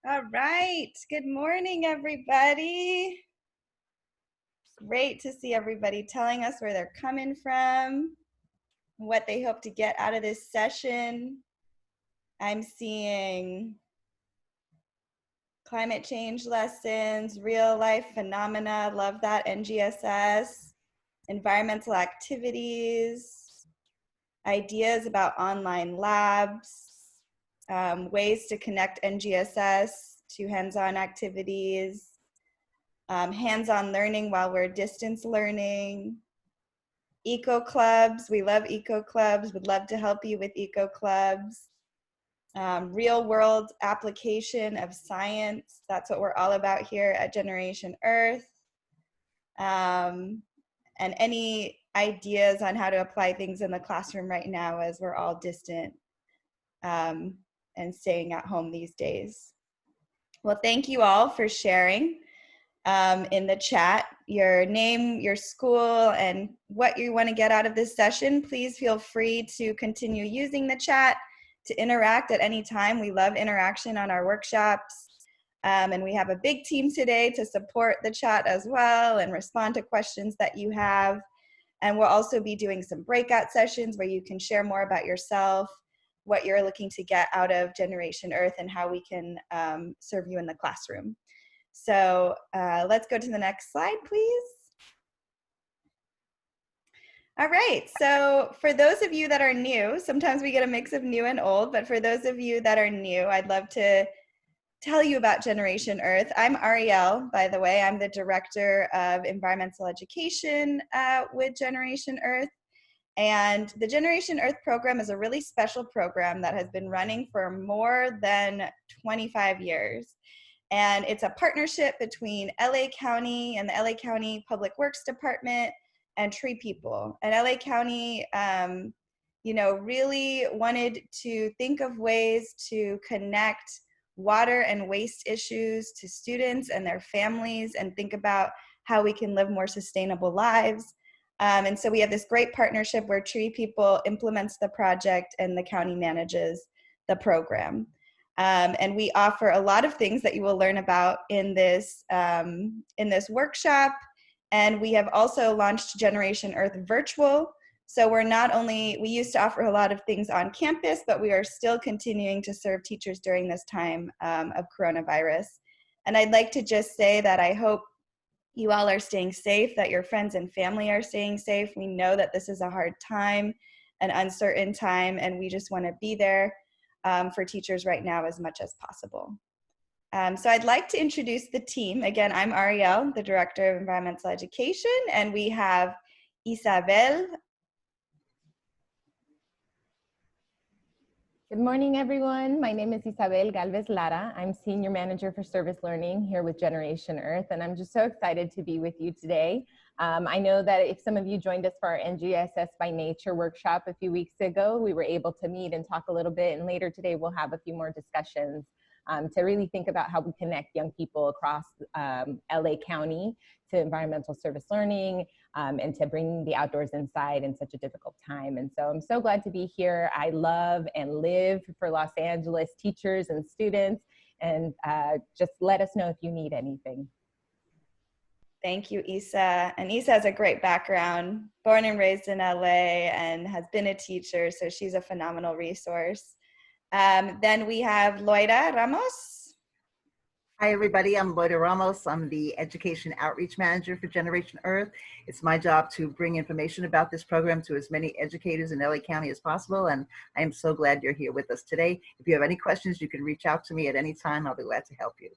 All right. Good morning, everybody. Great to see everybody telling us where they're coming from, what they hope to get out of this session. I'm seeing climate change lessons, real life phenomena, love that, NGSS, environmental activities, ideas about online labs, ways to connect NGSS to hands-on activities, hands-on learning while we're distance learning, eco clubs. We love eco clubs. Would love to help you with eco clubs. Real world application of science. That's what we're all about here at Generation Earth. And any ideas on how to apply things in the classroom right now as we're all distant and staying at home these days. Well, thank you all for sharing in the chat your name, your school, and what you want to get out of this session. Please feel free to continue using the chat to interact at any time. We love interaction on our workshops. And we have a big team today to support the chat as well and respond to questions that you have. And we'll also be doing some breakout sessions where you can share more about yourself, what you're looking to get out of Generation Earth, and how we can serve you in the classroom. So let's go to the next slide, please. All right, so for those of you that are new, sometimes we get a mix of new and old, but for those of you that are new, I'd love to tell you about Generation Earth. I'm Ariel, by the way. I'm the Director of Environmental Education with Generation Earth. And the Generation Earth program is a really special program that has been running for more than 25 years. And it's a partnership between LA County and the LA County Public Works Department and Tree People. And LA County, really wanted to think of ways to connect water and waste issues to students and their families and think about how we can live more sustainable lives. And so we have this great partnership where Tree People implements the project and the county manages the program. And we offer a lot of things that you will learn about in this workshop. And we have also launched Generation Earth Virtual. So we used to offer a lot of things on campus, but we are still continuing to serve teachers during this time of coronavirus. And I'd like to just say that I hope you all are staying safe, that your friends and family are staying safe. We know that this is a hard time, an uncertain time, and we just want to be there for teachers right now as much as possible. So I'd like to introduce the team. Again, I'm Ariel, the Director of Environmental Education, and we have Isabel. Good morning, everyone. My name is Isabel Galvez Lara. I'm Senior Manager for Service Learning here with Generation Earth, and I'm just so excited to be with you today. I know that if some of you joined us for our NGSS by Nature workshop a few weeks ago, we were able to meet and talk a little bit, and later today we'll have a few more discussions to really think about how we connect young people across LA County to environmental service learning and to bring the outdoors inside in such a difficult time. And so I'm so glad to be here. I love and live for Los Angeles teachers and students, and just let us know if you need anything. Thank you, Isa. And Isa has a great background, born and raised in LA and has been a teacher, so she's a phenomenal resource. Then we have Loida Ramos. Hi, everybody. I'm Loida Ramos. I'm the Education Outreach Manager for Generation Earth. It's my job to bring information about this program to as many educators in LA County as possible, and I am so glad you're here with us today. If you have any questions, you can reach out to me at any time. I'll be glad to help you.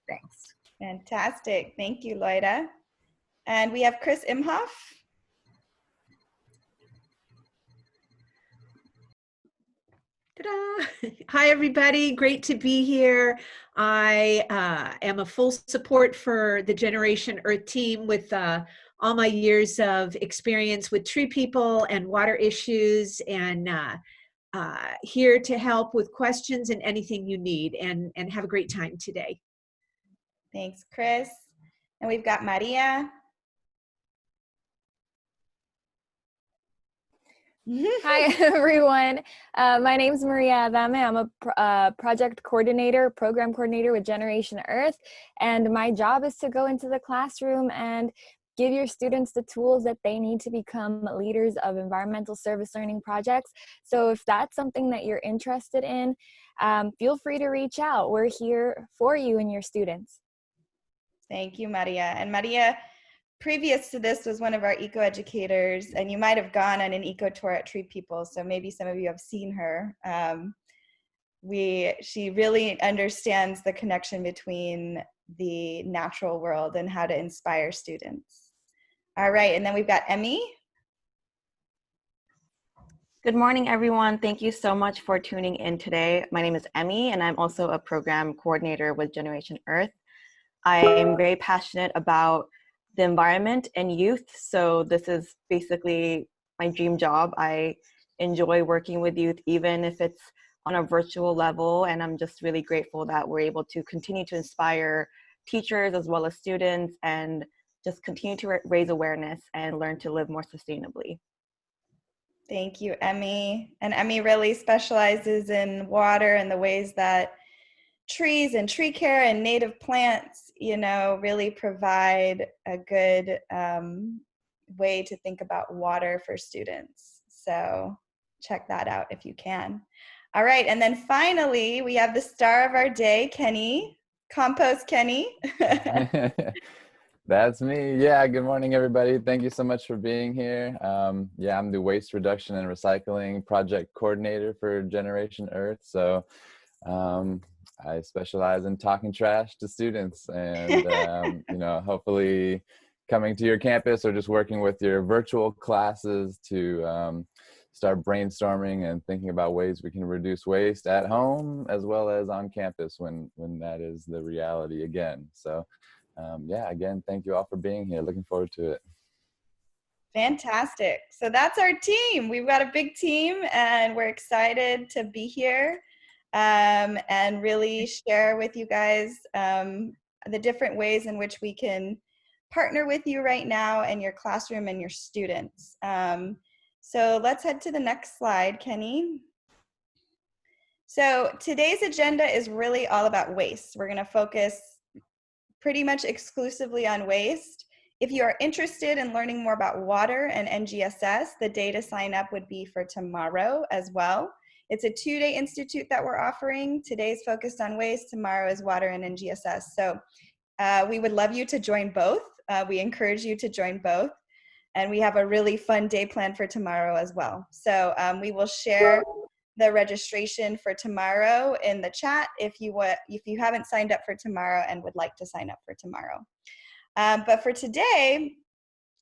Thanks. Fantastic. Thank you, Loida. And we have Chris Imhoff. Ta-da! Hi, everybody. Great to be here. I am a full support for the Generation Earth team with all my years of experience with Tree People and water issues, and here to help with questions and anything you need, and have a great time today. Thanks, Chris. And we've got Maria. Hi, everyone. My name is Maria Adame. I'm a project coordinator, program coordinator with Generation Earth. And my job is to go into the classroom and give your students the tools that they need to become leaders of environmental service learning projects. So if that's something that you're interested in, feel free to reach out. We're here for you and your students. Thank you, Maria. And Maria, previous to this, was one of our eco educators, and you might have gone on an eco tour at Tree People, so maybe some of you have seen her. She really understands the connection between the natural world and how to inspire students. All right, and then we've got Emmy. Good morning, everyone. Thank you so much for tuning in today. My name is Emmy, and I'm also a program coordinator with Generation Earth. I am very passionate about the environment and youth, so this is basically my dream job. I enjoy working with youth, even if it's on a virtual level, and I'm just really grateful that we're able to continue to inspire teachers as well as students and just continue to raise awareness and learn to live more sustainably. Thank you, Emmy. And Emmy really specializes in water and the ways that trees and tree care and native plants, really provide a good way to think about water for students. So check that out if you can. All right, and then finally, we have the star of our day, Kenny, Compost Kenny. That's me. Yeah, good morning, everybody. Thank you so much for being here. Yeah, I'm the Waste Reduction and Recycling Project Coordinator for Generation Earth. So I specialize in talking trash to students and, hopefully coming to your campus or just working with your virtual classes to start brainstorming and thinking about ways we can reduce waste at home as well as on campus when that is the reality again. So yeah, again, thank you all for being here. Looking forward to it. Fantastic. So that's our team. We've got a big team and we're excited to be here and really share with you guys the different ways in which we can partner with you right now in your classroom and your students. So let's head to the next slide, Kenny. So today's agenda is really all about waste. We're going to focus pretty much exclusively on waste. If you are interested in learning more about water and NGSS, the day to sign up would be for tomorrow as well. It's a 2-day institute that we're offering. Today's focused on waste, tomorrow is water and NGSS. So we would love you to join both. We encourage you to join both. And we have a really fun day planned for tomorrow as well. So we will share the registration for tomorrow in the chat if you haven't signed up for tomorrow and would like to sign up for tomorrow. But for today,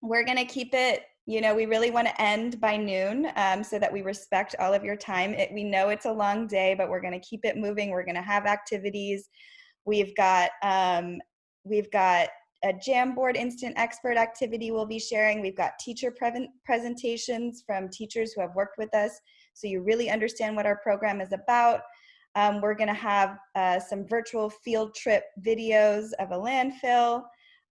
we're going to keep it, we really want to end by noon so that we respect all of your time. We know it's a long day, but we're going to keep it moving. We're going to have activities. We've got a Jamboard Instant Expert activity we'll be sharing. We've got teacher presentations from teachers who have worked with us, so you really understand what our program is about. We're going to have some virtual field trip videos of a landfill.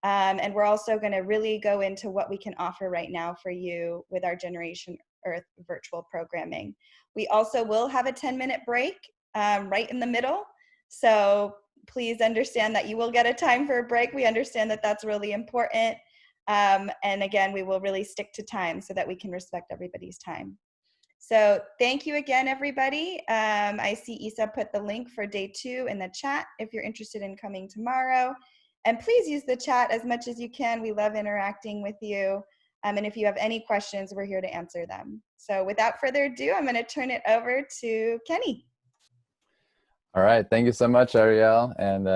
And we're also going to really go into what we can offer right now for you with our Generation Earth virtual programming. We also will have a 10-minute break right in the middle. So please understand that you will get a time for a break. We understand that that's really important. And again, we will really stick to time so that we can respect everybody's time. So thank you again, everybody. I see Isa put the link for day 2 in the chat if you're interested in coming tomorrow. And please use the chat as much as you can. We love interacting with you. And if you have any questions, we're here to answer them. So without further ado, I'm going to turn it over to Kenny. All right. Thank you so much, Ariel. And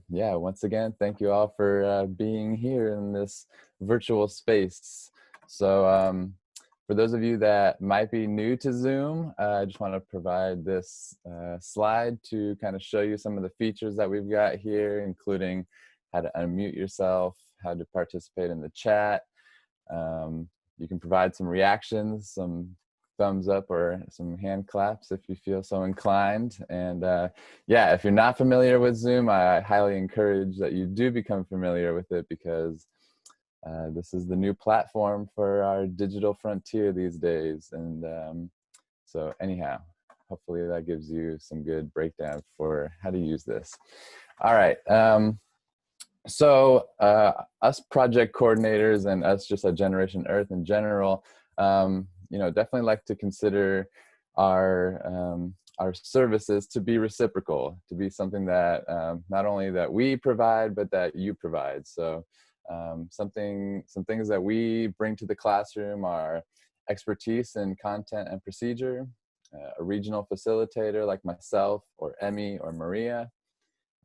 yeah, once again, thank you all for being here in this virtual space. So for those of you that might be new to Zoom, I just want to provide this slide to kind of show you some of the features that we've got here, including how to unmute yourself, how to participate in the chat. You can provide some reactions, some thumbs up or some hand claps if you feel so inclined. And yeah, if you're not familiar with Zoom, I highly encourage that you do become familiar with it, because this is the new platform for our digital frontier these days. And so anyhow, hopefully that gives you some good breakdown for how to use this. All right. So us project coordinators and us just at Generation Earth in general, definitely like to consider our services to be reciprocal, to be something that not only that we provide, but that you provide. So some things that we bring to the classroom are expertise in content and procedure, a regional facilitator like myself or Emmy or Maria,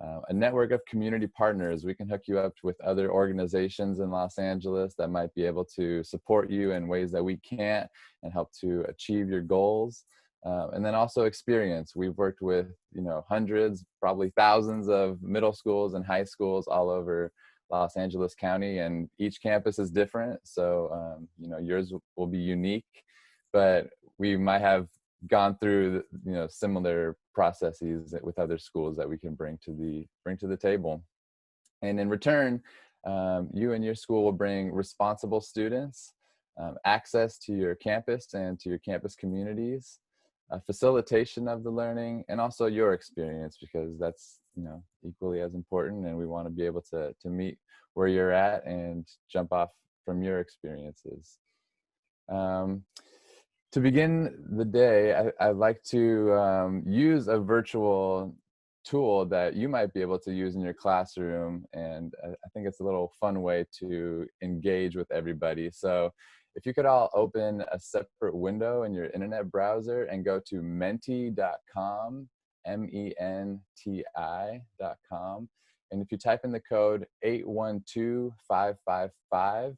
a network of community partners. We can hook you up with other organizations in Los Angeles that might be able to support you in ways that we can't and help to achieve your goals. And then also experience. We've worked with, hundreds, probably thousands of middle schools and high schools all over Los Angeles County, and each campus is different. So, yours will be unique, but we might have gone through, similar processes with other schools that we can bring to the table. And in return, you and your school will bring responsible students, access to your campus and to your campus communities, facilitation of the learning, and also your experience, because that's equally as important, and we want to be able to meet where you're at and jump off from your experiences. To begin the day, I'd like to use a virtual tool that you might be able to use in your classroom, and I think it's a little fun way to engage with everybody. So if you could all open a separate window in your internet browser and go to menti.com, MENTI.com. And if you type in the code 812555,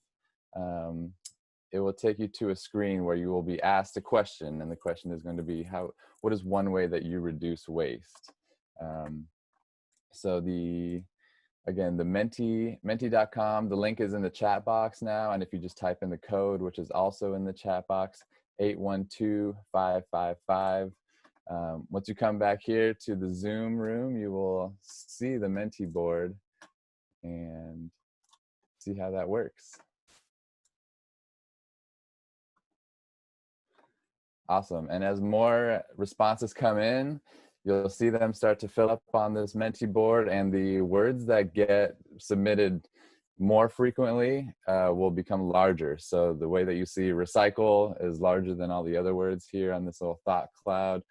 it will take you to a screen where you will be asked a question. And the question is going to be, what is one way that you reduce waste? So again, the menti.com, the link is in the chat box now. And if you just type in the code, which is also in the chat box, 812555, once you come back here to the Zoom room, you will see the Menti board and see how that works. Awesome. And as more responses come in, you'll see them start to fill up on this Menti board, and the words that get submitted more frequently will become larger. So the way that you see recycle is larger than all the other words here on this little thought cloud,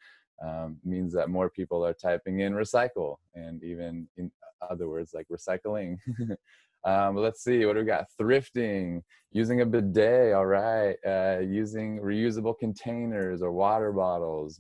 means that more people are typing in recycle, and even in other words like recycling. Let's see, what do we got? Thrifting, using a bidet, all right. Using reusable containers or water bottles.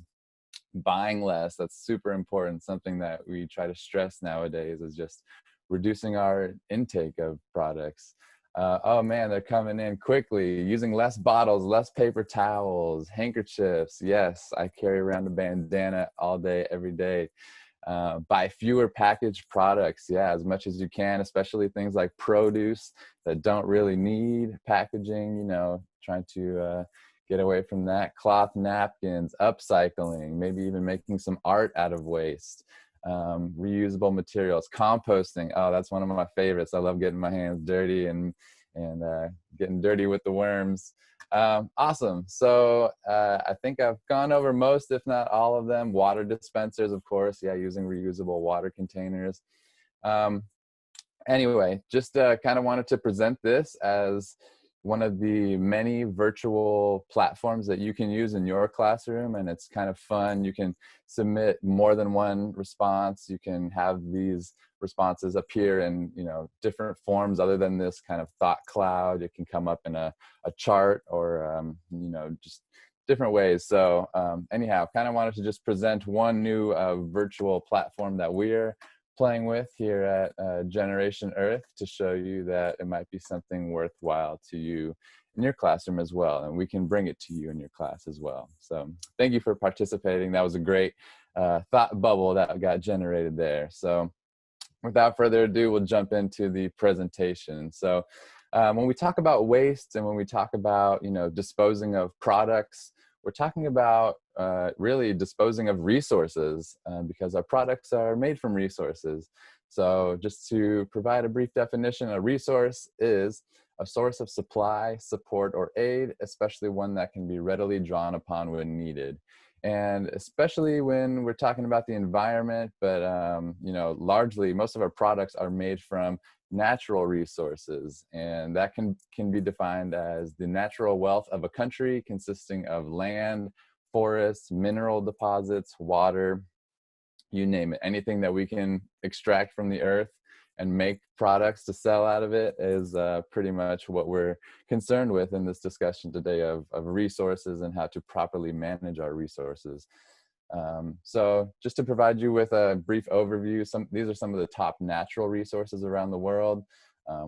Buying less, that's super important. Something that we try to stress nowadays is just reducing our intake of products. Oh man, they're coming in quickly. Using less bottles, less paper towels, handkerchiefs. Yes, I carry around a bandana all day, every day. Buy fewer packaged products, yeah, as much as you can, especially things like produce that don't really need packaging, trying to get away from that. Cloth napkins, upcycling, maybe even making some art out of waste. Reusable materials, composting. Oh, that's one of my favorites. I love getting my hands dirty and getting dirty with the worms. Awesome. So I think I've gone over most, if not all of them. Water dispensers, of course. Yeah, using reusable water containers. Anyway, just kind of wanted to present this as one of the many virtual platforms that you can use in your classroom, and it's kind of fun. You can submit more than one response. You can have these responses appear in different forms other than this kind of thought cloud. It can come up in a chart or just different ways. So anyhow, kind of wanted to just present one new virtual platform that we're playing with here at Generation Earth to show you that it might be something worthwhile to you in your classroom as well, and we can bring it to you in your class as well. So thank you for participating. That was a great thought bubble that got generated there. So without further ado, we'll jump into the presentation. So when we talk about waste and when we talk about disposing of products, we're talking about really disposing of resources because our products are made from resources. So just to provide a brief definition, a resource is a source of supply, support, or aid, especially one that can be readily drawn upon when needed. And especially when we're talking about the environment, but you know, largely most of our products are made from natural resources, and that can be defined as the natural wealth of a country consisting of land, forests, mineral deposits, water, you name it. Anything that we can extract from the earth and make products to sell out of it is pretty much what we're concerned with in this discussion today of resources and how to properly manage our resources. So just to provide you with a brief overview, these are some of the top natural resources around the world: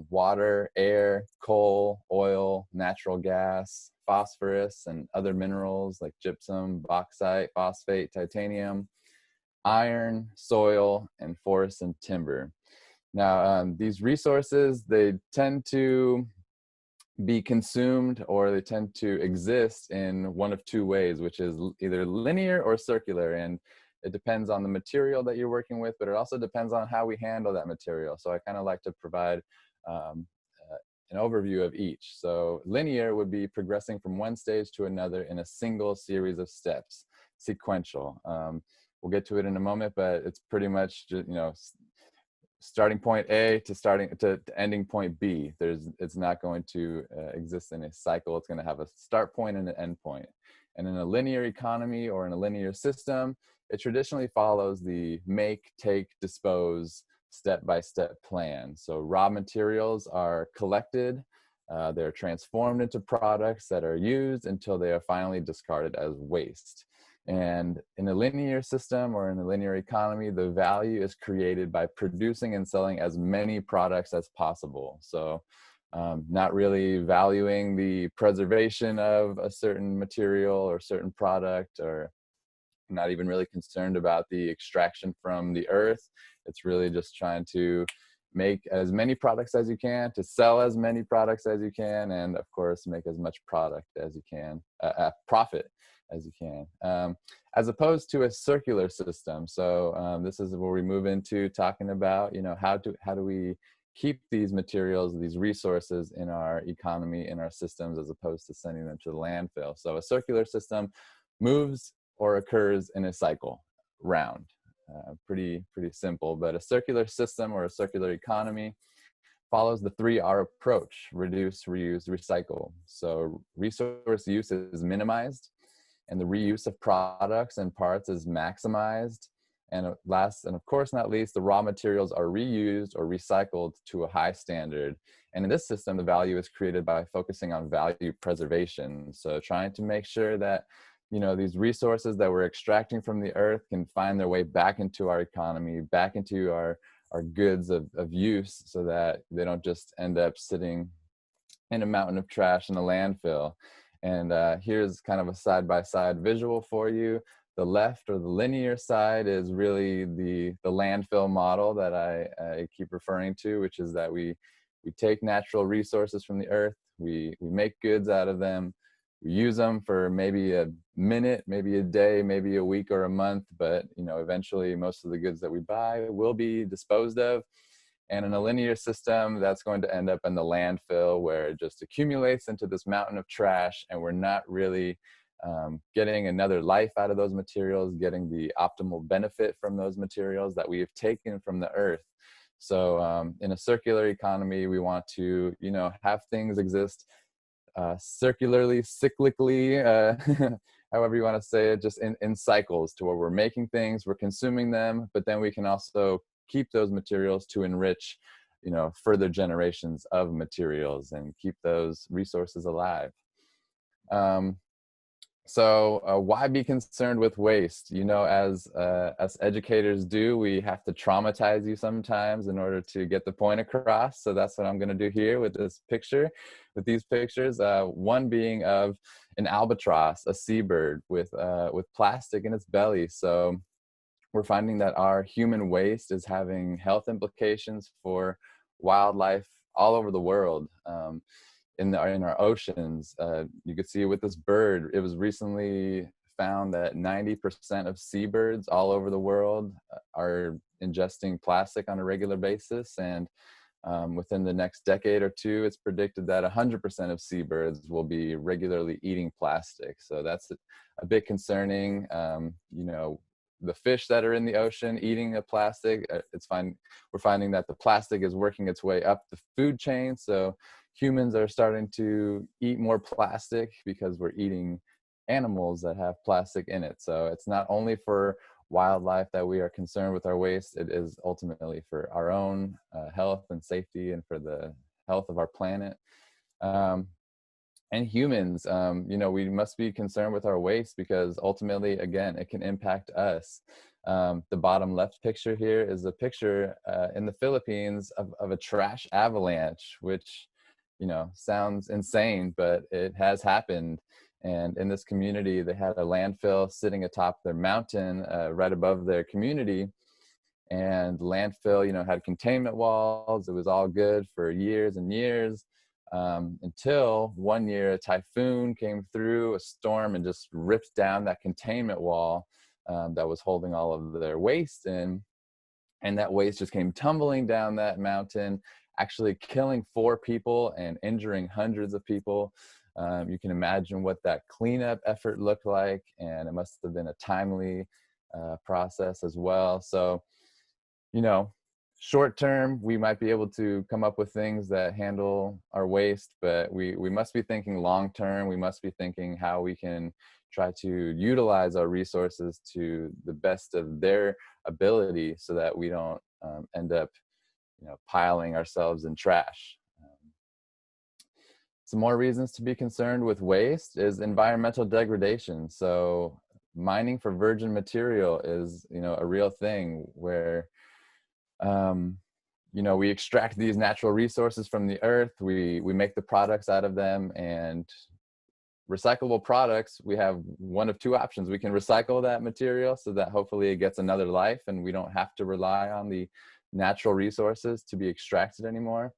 water, air, coal, oil, natural gas, phosphorus, and other minerals like gypsum, bauxite, phosphate, titanium, iron, soil, and forest and timber. Now, these resources, they tend to be consumed, or they tend to exist in one of two ways, which is either linear or circular. And it depends on the material that you're working with, but it also depends on how we handle that material. So I kind of like to provide an overview of each. So linear would be progressing from one stage to another in a single series of steps, sequential. We'll get to it in a moment, but it's pretty much just, you know, starting point A to ending point B. It's not going to exist in a cycle. It's going to have a start point and an end point. And in a linear economy or in a linear system, it traditionally follows the make, take, dispose step-by-step plan. So raw materials are collected, they're transformed into products that are used until they are finally discarded as waste. And in a linear system or in a linear economy, the value is created by producing and selling as many products as possible. So not really valuing the preservation of a certain material or certain product, or not even really concerned about the extraction from the earth. It's really just trying to make as many products as you can, to sell as many products as you can, and of course, make as much product as you can, profit as you can, as opposed to a circular system. So this is where we move into talking about, you know, how do we keep these materials, these resources in our economy, in our systems, as opposed to sending them to the landfill. So a circular system moves or occurs in a cycle, round. Pretty simple, but a circular system or a circular economy follows the 3R approach: reduce, reuse, recycle. So resource use is minimized, and the reuse of products and parts is maximized. And last, and of course not least, the raw materials are reused or recycled to a high standard. And in this system, the value is created by focusing on value preservation. So trying to make sure that, you know, these resources that we're extracting from the earth can find their way back into our economy, back into our goods of use, so that they don't just end up sitting in a mountain of trash in a landfill. And here's kind of a side-by-side visual for you. The left, or the linear side, is really the landfill model that I keep referring to, which is that we take natural resources from the earth, we make goods out of them, we use them for maybe a minute, maybe a day, maybe a week or a month, but you know, eventually most of the goods that we buy will be disposed of. And in a linear system, that's going to end up in the landfill, where it just accumulates into this mountain of trash, and we're not really getting another life out of those materials, getting the optimal benefit from those materials that we have taken from the earth. So in a circular economy, we want to, you know, have things exist circularly, cyclically, however you want to say it, just in cycles, to where we're making things, we're consuming them, but then we can also keep those materials to enrich, you know, further generations of materials and keep those resources alive. So why be concerned with waste? You know, as educators do, we have to traumatize you sometimes in order to get the point across. So that's what I'm going to do here with this picture, with these pictures. One being of an albatross, a seabird with plastic in its belly. So we're finding that our human waste is having health implications for wildlife all over the world. In our oceans, you could see with this bird, it was recently found that 90% of seabirds all over the world are ingesting plastic on a regular basis. And Within the next decade or two, it's predicted that 100% of seabirds will be regularly eating plastic. So that's a bit concerning. You know, the fish that are in the ocean eating the plastic, we're finding that the plastic is working its way up the food chain. So humans are starting to eat more plastic because we're eating animals that have plastic in it. So it's not only for wildlife that we are concerned with our waste, it is ultimately for our own health and safety and for the health of our planet. And humans, you know, we must be concerned with our waste because ultimately, again, it can impact us. The bottom left picture here is a picture in the Philippines of a trash avalanche, which, you know, sounds insane, but it has happened. And in this community, they had a landfill sitting atop their mountain right above their community. And landfill, you know, had containment walls. It was all good for years and years until one year a typhoon came through, a storm, and just ripped down that containment wall that was holding all of their waste in. And that waste just came tumbling down that mountain, actually killing 4 people and injuring hundreds of people. You can imagine what that cleanup effort looked like, and it must have been a timely process as well. So, you know, short term, we might be able to come up with things that handle our waste, but we must be thinking long term. We must be thinking how we can try to utilize our resources to the best of their ability so that we don't end up, you know, piling ourselves in trash. Some more reasons to be concerned with waste is environmental degradation. So mining for virgin material is, you know, a real thing where, you know, we extract these natural resources from the earth, we make the products out of them, and recyclable products, we have one of 2 options. We can recycle that material so that hopefully it gets another life and we don't have to rely on the natural resources to be extracted anymore.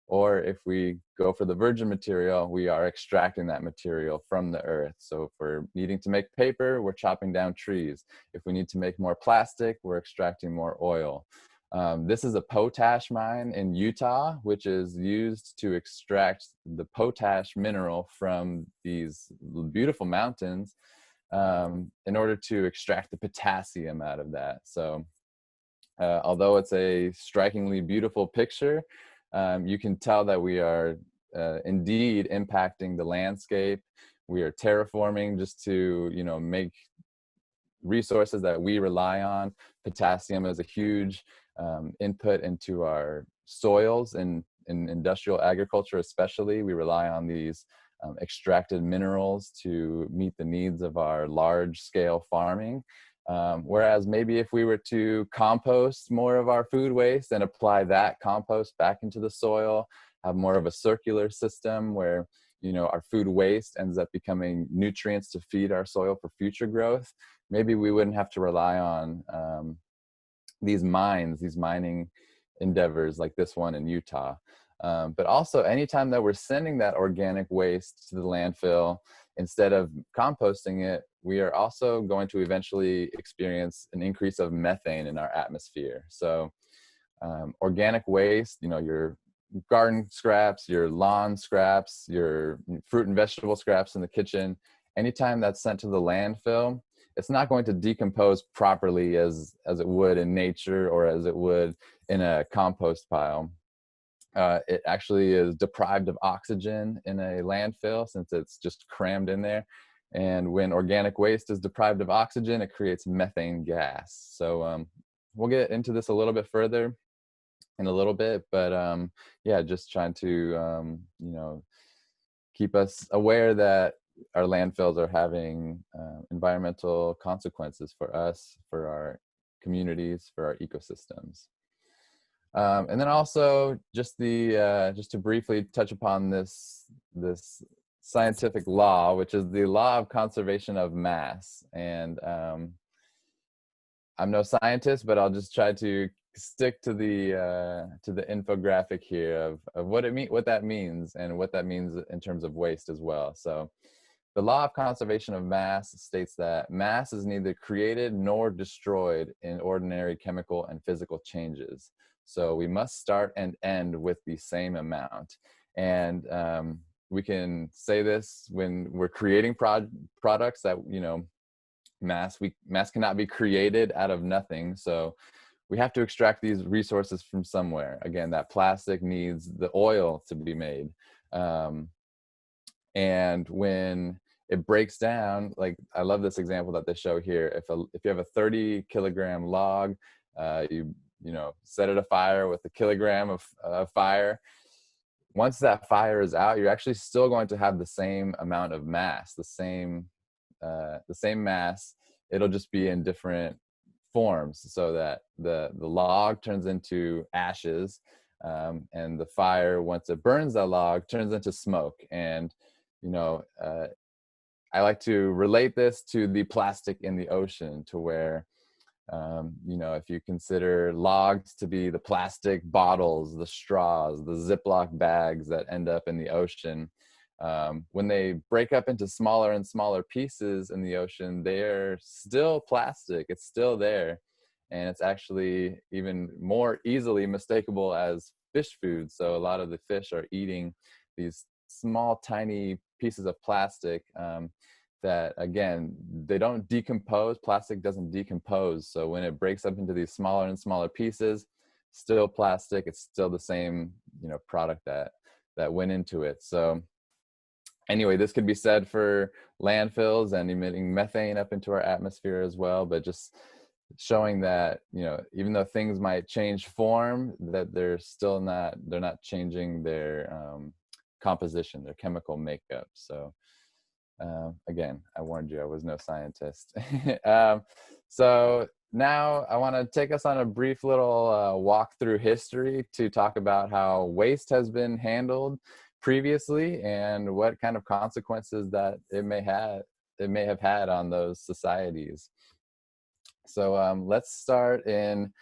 Or if we go for the virgin material, we are extracting that material from the earth. So if we're needing to make paper, we're chopping down trees. If we need to make more plastic, we're extracting more oil. This is a potash mine in Utah, which is used to extract the potash mineral from these beautiful mountains in order to extract the potassium out of that. So although it's a strikingly beautiful picture, you can tell that we are indeed impacting the landscape. We are terraforming just to, you know, make resources that we rely on. Potassium is a huge input into our soils and in industrial agriculture especially. We rely on these extracted minerals to meet the needs of our large scale farming. Whereas maybe if we were to compost more of our food waste and apply that compost back into the soil, have more of a circular system where, you know, our food waste ends up becoming nutrients to feed our soil for future growth, maybe we wouldn't have to rely on these mining endeavors like this one in Utah. But also anytime that we're sending that organic waste to the landfill, instead of composting it, we are also going to eventually experience an increase of methane in our atmosphere. So organic waste, you know, your garden scraps, your lawn scraps, your fruit and vegetable scraps in the kitchen, anytime that's sent to the landfill, it's not going to decompose properly as it would in nature or as it would in a compost pile. It actually is deprived of oxygen in a landfill since it's just crammed in there. And when organic waste is deprived of oxygen, it creates methane gas. So we'll get into this a little bit further in a little bit, but yeah, just trying to, you know, keep us aware that our landfills are having environmental consequences for us, for our communities, for our ecosystems. And then also just to briefly touch upon this scientific law, which is the law of conservation of mass. And I'm no scientist, but I'll just try to stick to the infographic here of what that means and what that means in terms of waste as well. So the law of conservation of mass states that mass is neither created nor destroyed in ordinary chemical and physical changes. So we must start and end with the same amount. And we can say this when we're creating products that, you know, mass cannot be created out of nothing. So we have to extract these resources from somewhere. Again, that plastic needs the oil to be made. And when it breaks down, like I love this example that they show here. If you have a 30-kilogram log, you know, set it afire with a kilogram of fire. Once that fire is out, you're actually still going to have the same amount of mass, the same mass. It'll just be in different forms, so that the log turns into ashes, and the fire, once it burns that log, turns into smoke. And you know, I like to relate this to the plastic in the ocean, to where you know, if you consider logs to be the plastic bottles, the straws, the Ziploc bags that end up in the ocean, when they break up into smaller and smaller pieces in the ocean, they're still plastic. It's still there. And it's actually even more easily mistakable as fish food. So a lot of the fish are eating these small, tiny pieces of plastic that, again, they don't decompose. Plastic doesn't decompose. So when it breaks up into these smaller and smaller pieces, still plastic, it's still the same, you know, product that went into it. So anyway, this could be said for landfills and emitting methane up into our atmosphere as well, but just showing that, you know, even though things might change form, that they're not changing their composition, their chemical makeup. So again, I warned you, I was no scientist. So now I want to take us on a brief little walk through history to talk about how waste has been handled previously and what kind of consequences that it may have had on those societies. So let's start in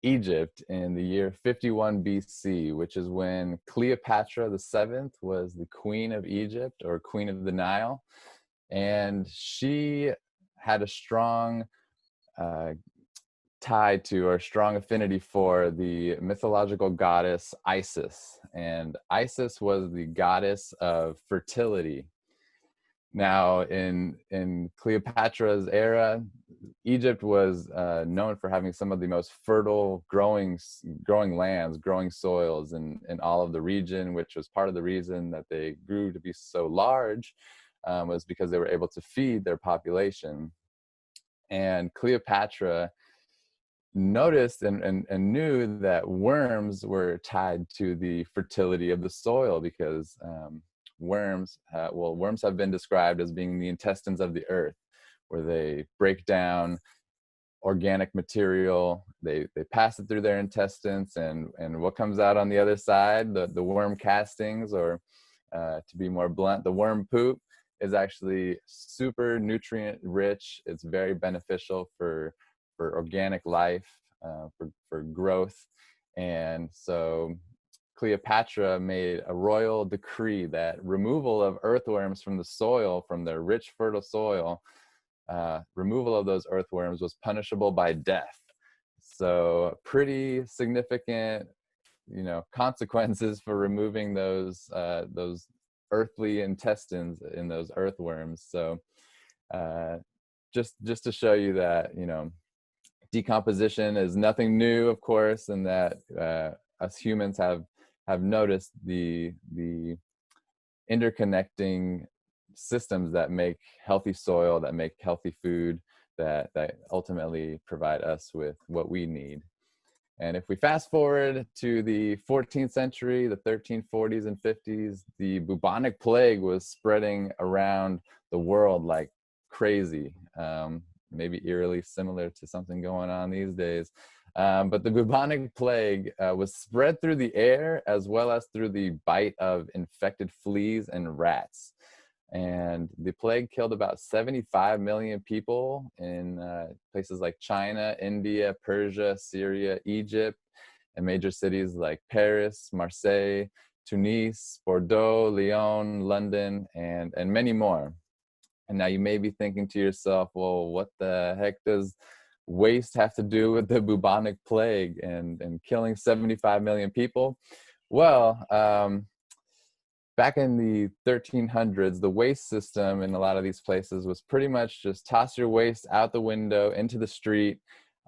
Egypt in the year 51 BC, which is when Cleopatra VII was the queen of Egypt, or queen of the Nile. And she had a strong tie to, or strong affinity for, the mythological goddess Isis. And Isis was the goddess of fertility. Now, in Cleopatra's era, Egypt was known for having some of the most fertile growing lands, growing soils in all of the region, which was part of the reason that they grew to be so large, was because they were able to feed their population. And Cleopatra noticed and knew that worms were tied to the fertility of the soil, because worms have been described as being the intestines of the earth, where they break down organic material, they pass it through their intestines, and what comes out on the other side, the worm castings, or to be more blunt, the worm poop, is actually super nutrient rich. It's very beneficial for organic life, for growth. And so Cleopatra made a royal decree that removal of earthworms from the soil, from their rich, fertile soil, removal of those earthworms was punishable by death. So pretty significant, you know, consequences for removing those earthly intestines in those earthworms. So just to show you that, you know, decomposition is nothing new, of course, and that us humans have noticed the interconnecting systems that make healthy soil, that make healthy food, that ultimately provide us with what we need. And if we fast forward to the 14th century, the 1340s and 50s, the bubonic plague was spreading around the world like crazy, maybe eerily similar to something going on these days. But the bubonic plague was spread through the air, as well as through the bite of infected fleas and rats. And the plague killed about 75 million people in places like China, India, Persia, Syria, Egypt, and major cities like Paris, Marseille, Tunis, Bordeaux, Lyon, London, and many more. And now you may be thinking to yourself, well, what the heck does waste have to do with the bubonic plague and killing 75 million people? Well, back in the 1300s, the waste system in a lot of these places was pretty much just toss your waste out the window into the street,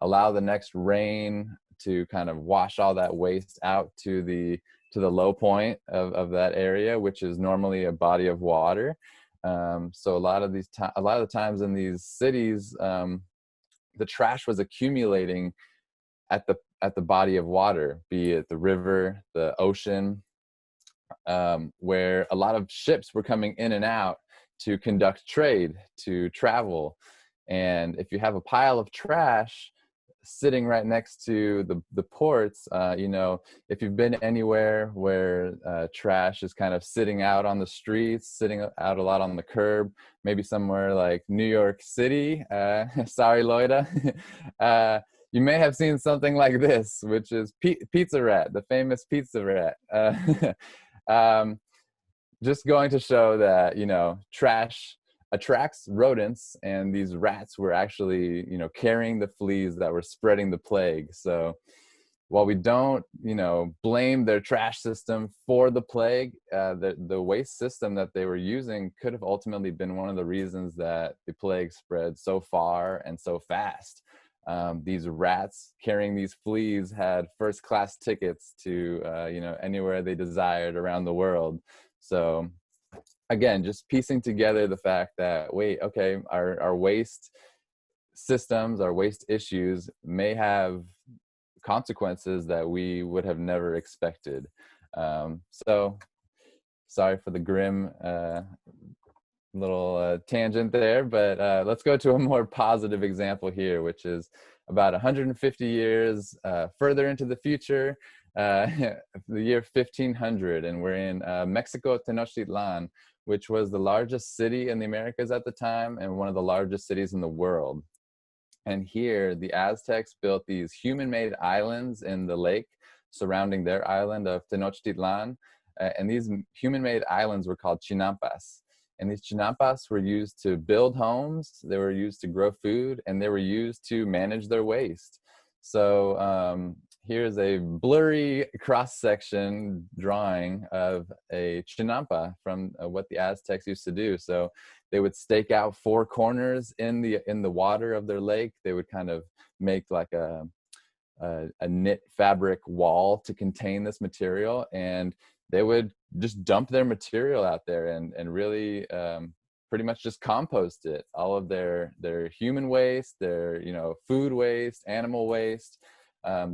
allow the next rain to kind of wash all that waste out to the low point of that area, which is normally a body of water. So a lot of the times in these cities, the trash was accumulating at the body of water, be it the river, the ocean, where a lot of ships were coming in and out to conduct trade, to travel. And if you have a pile of trash sitting right next to the ports, you know, if you've been anywhere where trash is kind of sitting out on the streets, sitting out a lot on the curb, maybe somewhere like New York City, sorry, Loida, you may have seen something like this, which is Pizza Rat, the famous Pizza Rat. Just going to show that, you know, trash attracts rodents, and these rats were actually, you know, carrying the fleas that were spreading the plague. So while we don't, you know, blame their trash system for the plague, the waste system that they were using could have ultimately been one of the reasons that the plague spread so far and so fast. These rats carrying these fleas had first-class tickets to, you know, anywhere they desired around the world. So again, just piecing together the fact that, wait, okay, our waste systems, our waste issues may have consequences that we would have never expected. So sorry for the grim little tangent there, but let's go to a more positive example here, which is about 150 years further into the future, the year 1500, and we're in Mexico, Tenochtitlan, which was the largest city in the Americas at the time and one of the largest cities in the world. And here, the Aztecs built these human-made islands in the lake surrounding their island of Tenochtitlan. And these human-made islands were called chinampas. And these chinampas were used to build homes, they were used to grow food, and they were used to manage their waste. So here's a blurry cross-section drawing of a chinampa from what the Aztecs used to do. So they would stake out 4 corners in the water of their lake. They would kind of make like a knit fabric wall to contain this material, and they would just dump their material out there and really pretty much just compost it. All of their human waste, their, you know, food waste, animal waste.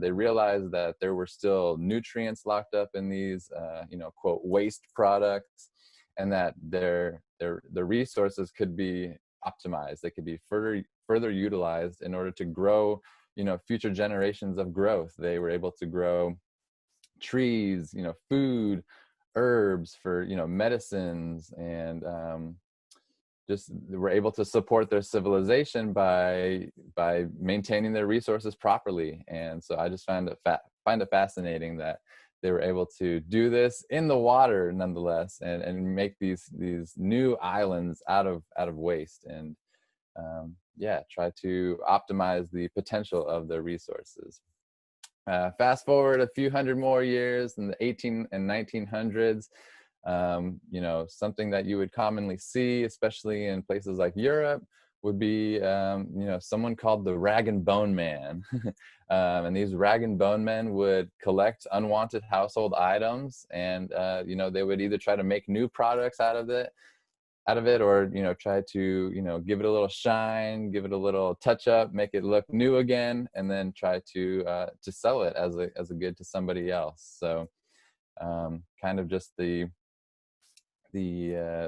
They realized that there were still nutrients locked up in these, you know, quote, waste products, and that their resources could be optimized. They could be further utilized in order to grow, you know, future generations of growth. They were able to grow trees, you know, food, herbs for, you know, medicines, and just were able to support their civilization by maintaining their resources properly. And so I just find it fascinating that they were able to do this in the water nonetheless, and make these new islands out of waste, and yeah, try to optimize the potential of their resources. Fast forward a few hundred more years in the 18 and 1900s, you know, something that you would commonly see, especially in places like Europe, would be, you know, someone called the rag and bone man. And these rag and bone men would collect unwanted household items, and, you know, they would either try to make new products out of it, or, you know, try to, you know, give it a little shine, give it a little touch up, make it look new again, and then try to sell it as a good to somebody else. So kind of just the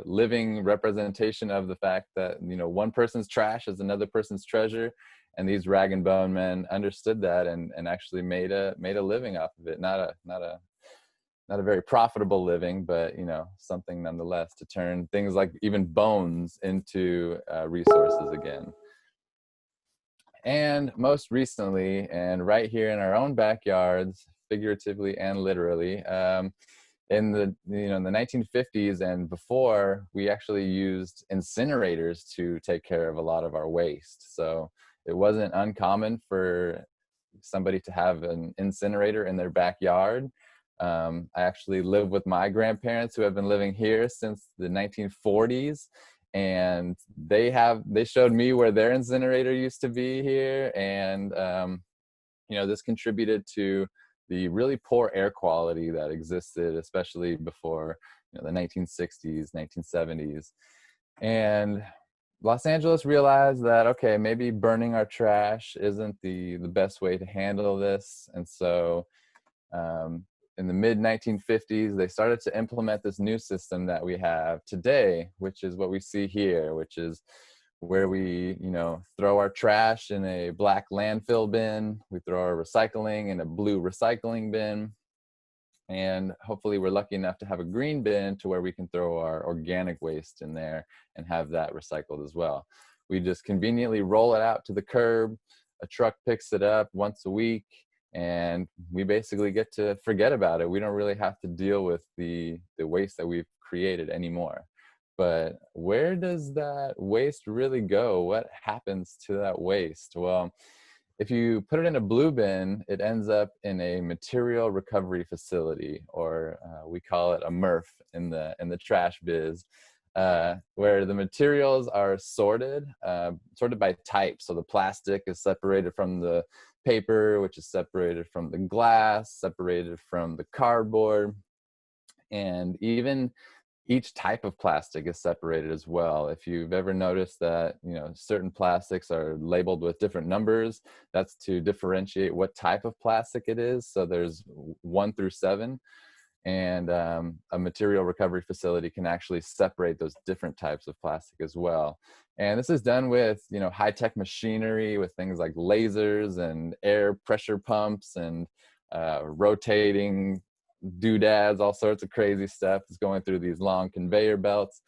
living representation of the fact that, you know, one person's trash is another person's treasure, and these rag and bone men understood that and actually made a living off of it. Not a very profitable living, but, you know, something nonetheless to turn things like even bones into resources again. And most recently, and right here in our own backyards, figuratively and literally, in the 1950s and before, we actually used incinerators to take care of a lot of our waste. So it wasn't uncommon for somebody to have an incinerator in their backyard. I actually live with my grandparents who have been living here since the 1940s, and they showed me where their incinerator used to be here. And this contributed to the really poor air quality that existed, especially before the 1960s, 1970s. And Los Angeles realized that, okay, maybe burning our trash isn't the best way to handle this. And so in the mid 1950s, they started to implement this new system that we have today, which is what we see here, which is where we, throw our trash in a black landfill bin, we throw our recycling in a blue recycling bin, and hopefully we're lucky enough to have a green bin to where we can throw our organic waste in there and have that recycled as well. We just conveniently roll it out to the curb, a truck picks it up once a week, and we basically get to forget about it. We don't really have to deal with the waste that we've created anymore. But where does that waste really go? What happens to that waste? Well, if you put it in a blue bin, it ends up in a material recovery facility, or we call it a MRF in the trash biz, where the materials are sorted by type. So the plastic is separated from the paper, which is separated from the glass, separated from the cardboard, and even each type of plastic is separated as well. If you've ever noticed that, certain plastics are labeled with different numbers, that's to differentiate what type of plastic it is. So there's 1 through 7, and a material recovery facility can actually separate those different types of plastic as well. And this is done with, high-tech machinery, with things like lasers and air pressure pumps and rotating doodads, all sorts of crazy stuff is going through these long conveyor belts.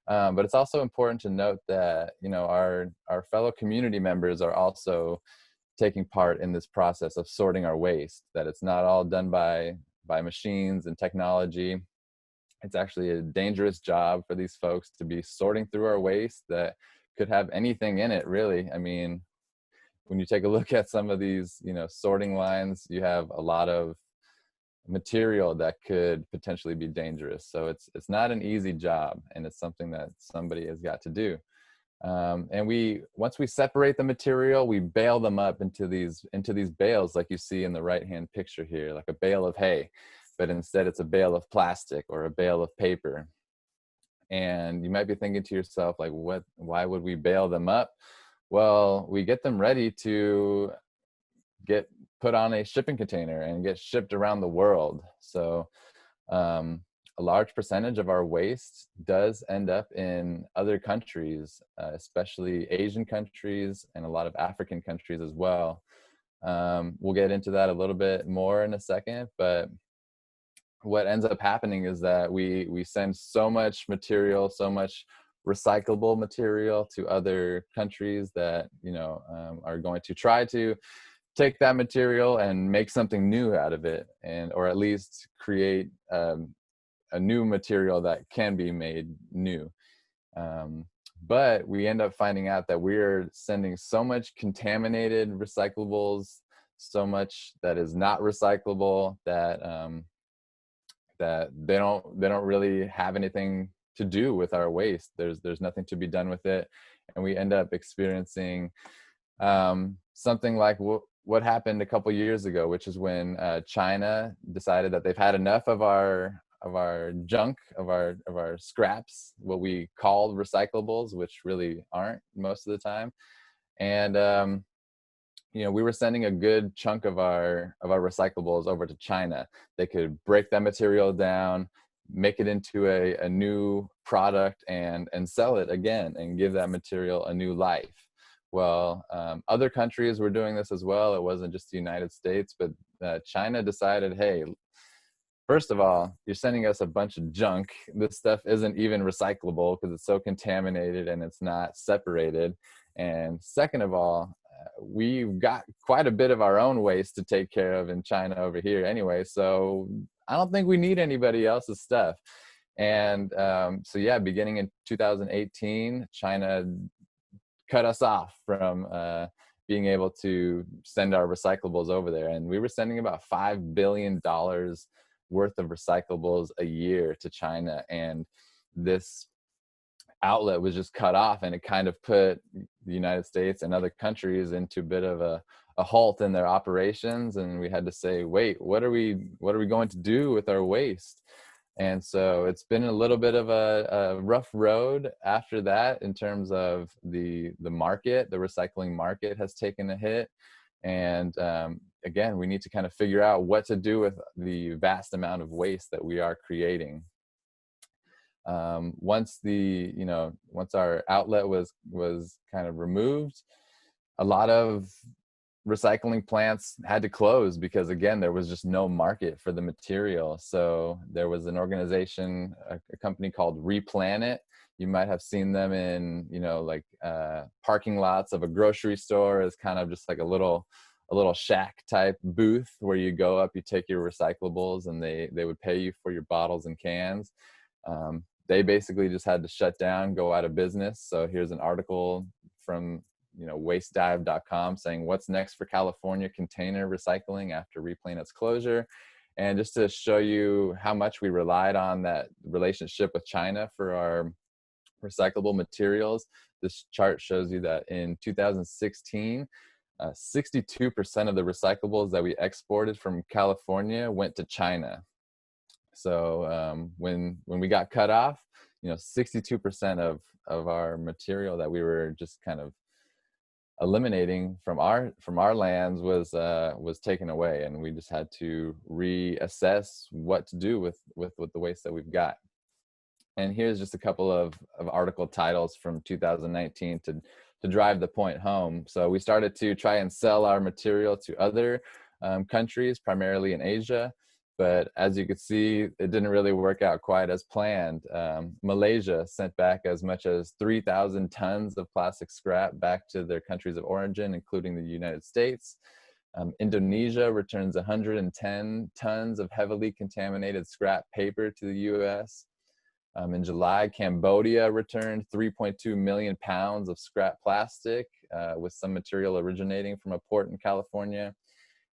But it's also important to note that, our fellow community members are also taking part in this process of sorting our waste, that it's not all done by machines and technology. It's actually a dangerous job for these folks to be sorting through our waste that could have anything in it, really. I mean, when you take a look at some of these, sorting lines, you have a lot of material that could potentially be dangerous. So it's not an easy job, and it's something that somebody has got to do. And once we separate the material, we bale them up into these bales, like you see in the right hand picture here, like a bale of hay, but instead it's a bale of plastic or a bale of paper. And you might be thinking to yourself, like, why would we bale them up? Well, we get them ready to get put on a shipping container and get shipped around the world. So a large percentage of our waste does end up in other countries, especially Asian countries and a lot of African countries as well. We'll get into that a little bit more in a second, but what ends up happening is that we send so much material, so much recyclable material to other countries that are going to try to take that material and make something new out of it, or at least create a new material that can be made new. But we end up finding out that we're sending so much contaminated recyclables, so much that is not recyclable, that that they don't really have anything to do with our waste. There's nothing to be done with it, and we end up experiencing something like what happened a couple years ago, which is when China decided that they've had enough of our junk, of our scraps, what we call recyclables, which really aren't most of the time. And we were sending a good chunk of our recyclables over to China. They could break that material down, make it into a new product, and sell it again and give that material a new life. Well, other countries were doing this as well. It wasn't just the United States, but China decided, hey, first of all, you're sending us a bunch of junk. This stuff isn't even recyclable because it's so contaminated and it's not separated. And second of all, we've got quite a bit of our own waste to take care of in China over here anyway. So I don't think we need anybody else's stuff. And so yeah, beginning in 2018, China cut us off from being able to send our recyclables over there. And we were sending about $5 billion worth of recyclables a year to China. And this outlet was just cut off, and it kind of put the United States and other countries into a bit of a halt in their operations. And we had to say, wait, what are we going to do with our waste? And so it's been a little bit of a rough road after that in terms of the market. The recycling market has taken a hit. And again, we need to kind of figure out what to do with the vast amount of waste that we are creating. Once our outlet was kind of removed, a lot of recycling plants had to close because, again, there was just no market for the material. So there was an organization, a company called Replanet. You might have seen them in, parking lots of a grocery store. As kind of just like a little shack type booth where you go up, you take your recyclables, and they would pay you for your bottles and cans. They basically just had to shut down, go out of business. So here's an article from wastedive.com saying what's next for California container recycling after Replanet's closure. And just to show you how much we relied on that relationship with China for our recyclable materials, this chart shows you that in 2016, 62% of the recyclables that we exported from California went to China. So when we got cut off, 62% of our material that we were just kind of eliminating from our lands was taken away, and we just had to reassess what to do with the waste that we've got. And here's just a couple of article titles from 2019 to drive the point home. So we started to try and sell our material to other countries, primarily in Asia. But as you could see, it didn't really work out quite as planned. Malaysia sent back as much as 3,000 tons of plastic scrap back to their countries of origin, including the United States. Indonesia returns 110 tons of heavily contaminated scrap paper to the US. In July, Cambodia returned 3.2 million pounds of scrap plastic, with some material originating from a port in California.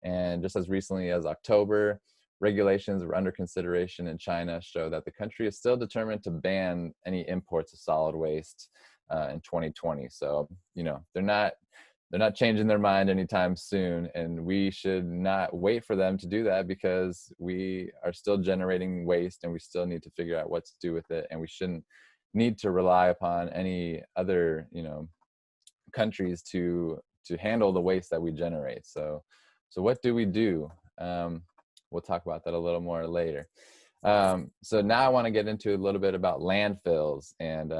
And just as recently as October, regulations were under consideration in China show that the country is still determined to ban any imports of solid waste in 2020. So, they're not changing their mind anytime soon, and we should not wait for them to do that, because we are still generating waste and we still need to figure out what to do with it. And we shouldn't need to rely upon any other, countries to handle the waste that we generate. So what do we do? We'll talk about that a little more later. So now I want to get into a little bit about landfills and,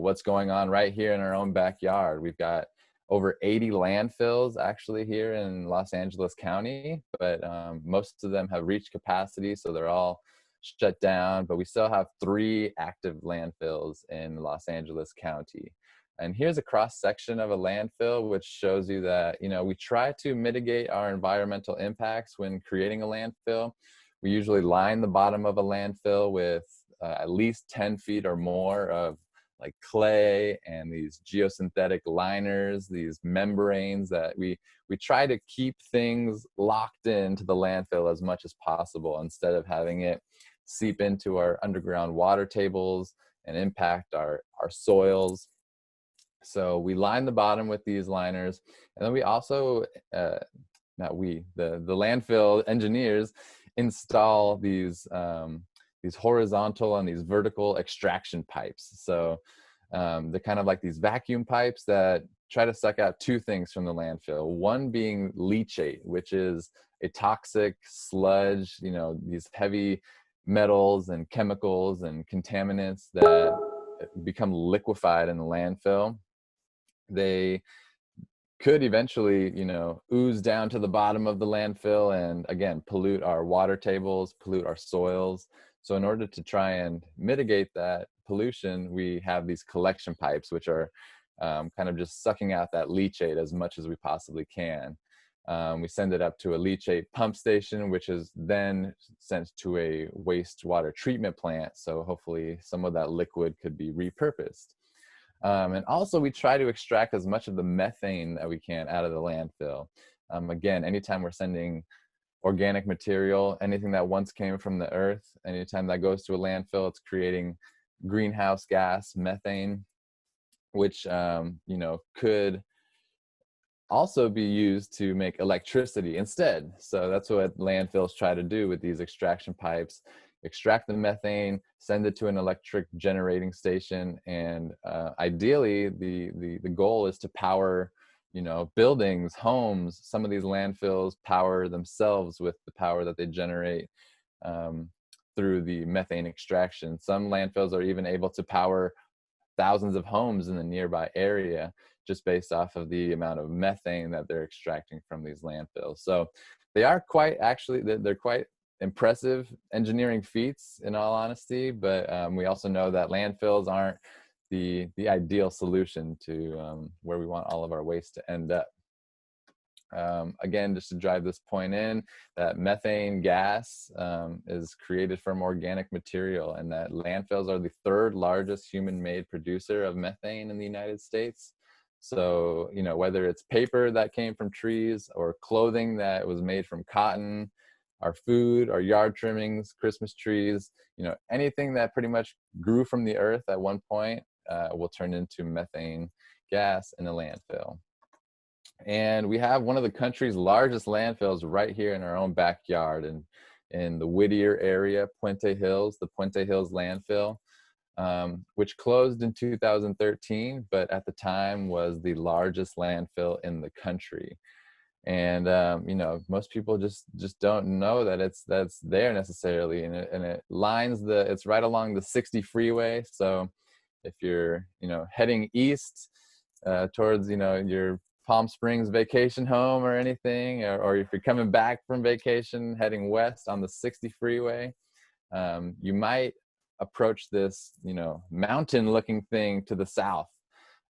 what's going on right here in our own backyard. We've got over 80 landfills actually here in Los Angeles County, but most of them have reached capacity, so they're all shut down. But we still have 3 active landfills in Los Angeles County. And here's a cross section of a landfill, which shows you that, we try to mitigate our environmental impacts when creating a landfill. We usually line the bottom of a landfill with at least 10 feet or more of like clay and these geosynthetic liners, these membranes that we try to keep things locked into the landfill as much as possible, instead of having it seep into our underground water tables and impact our soils. So we line the bottom with these liners, and then we also, the landfill engineers install these horizontal and these vertical extraction pipes. So they're kind of like these vacuum pipes that try to suck out 2 things from the landfill. One being leachate, which is a toxic sludge, these heavy metals and chemicals and contaminants that become liquefied in the landfill. They could eventually, ooze down to the bottom of the landfill and, again, pollute our water tables, pollute our soils. So in order to try and mitigate that pollution, we have these collection pipes, which are kind of just sucking out that leachate as much as we possibly can. We send it up to a leachate pump station, which is then sent to a wastewater treatment plant. So hopefully some of that liquid could be repurposed. And also we try to extract as much of the methane that we can out of the landfill. Again, anytime we're sending organic material, anything that once came from the earth, anytime that goes to a landfill, it's creating greenhouse gas, methane, which could also be used to make electricity instead. So that's what landfills try to do with these extraction pipes: extract the methane, send it to an electric generating station, and ideally the goal is to power buildings, homes. Some of these landfills power themselves with the power that they generate through the methane extraction. Some landfills are even able to power thousands of homes in the nearby area just based off of the amount of methane that they're extracting from these landfills. So they are they're quite impressive engineering feats, in all honesty, but we also know that landfills aren't the ideal solution to where we want all of our waste to end up. Again, just to drive this point in, that methane gas is created from organic material, and that landfills are the third largest human-made producer of methane in the United States. So, whether it's paper that came from trees, or clothing that was made from cotton, our food, our yard trimmings, Christmas trees, anything that pretty much grew from the earth at one point will turn into methane gas in a landfill. And we have one of the country's largest landfills right here in our own backyard, in the Whittier area, Puente Hills, the Puente Hills landfill, which closed in 2013, but at the time was the largest landfill in the country. And most people just don't know that that's there necessarily, and it lines it's right along the 60 freeway. So if you're heading east towards your Palm Springs vacation home or anything, or if you're coming back from vacation heading west on the 60 freeway, you might approach this mountain looking thing to the south.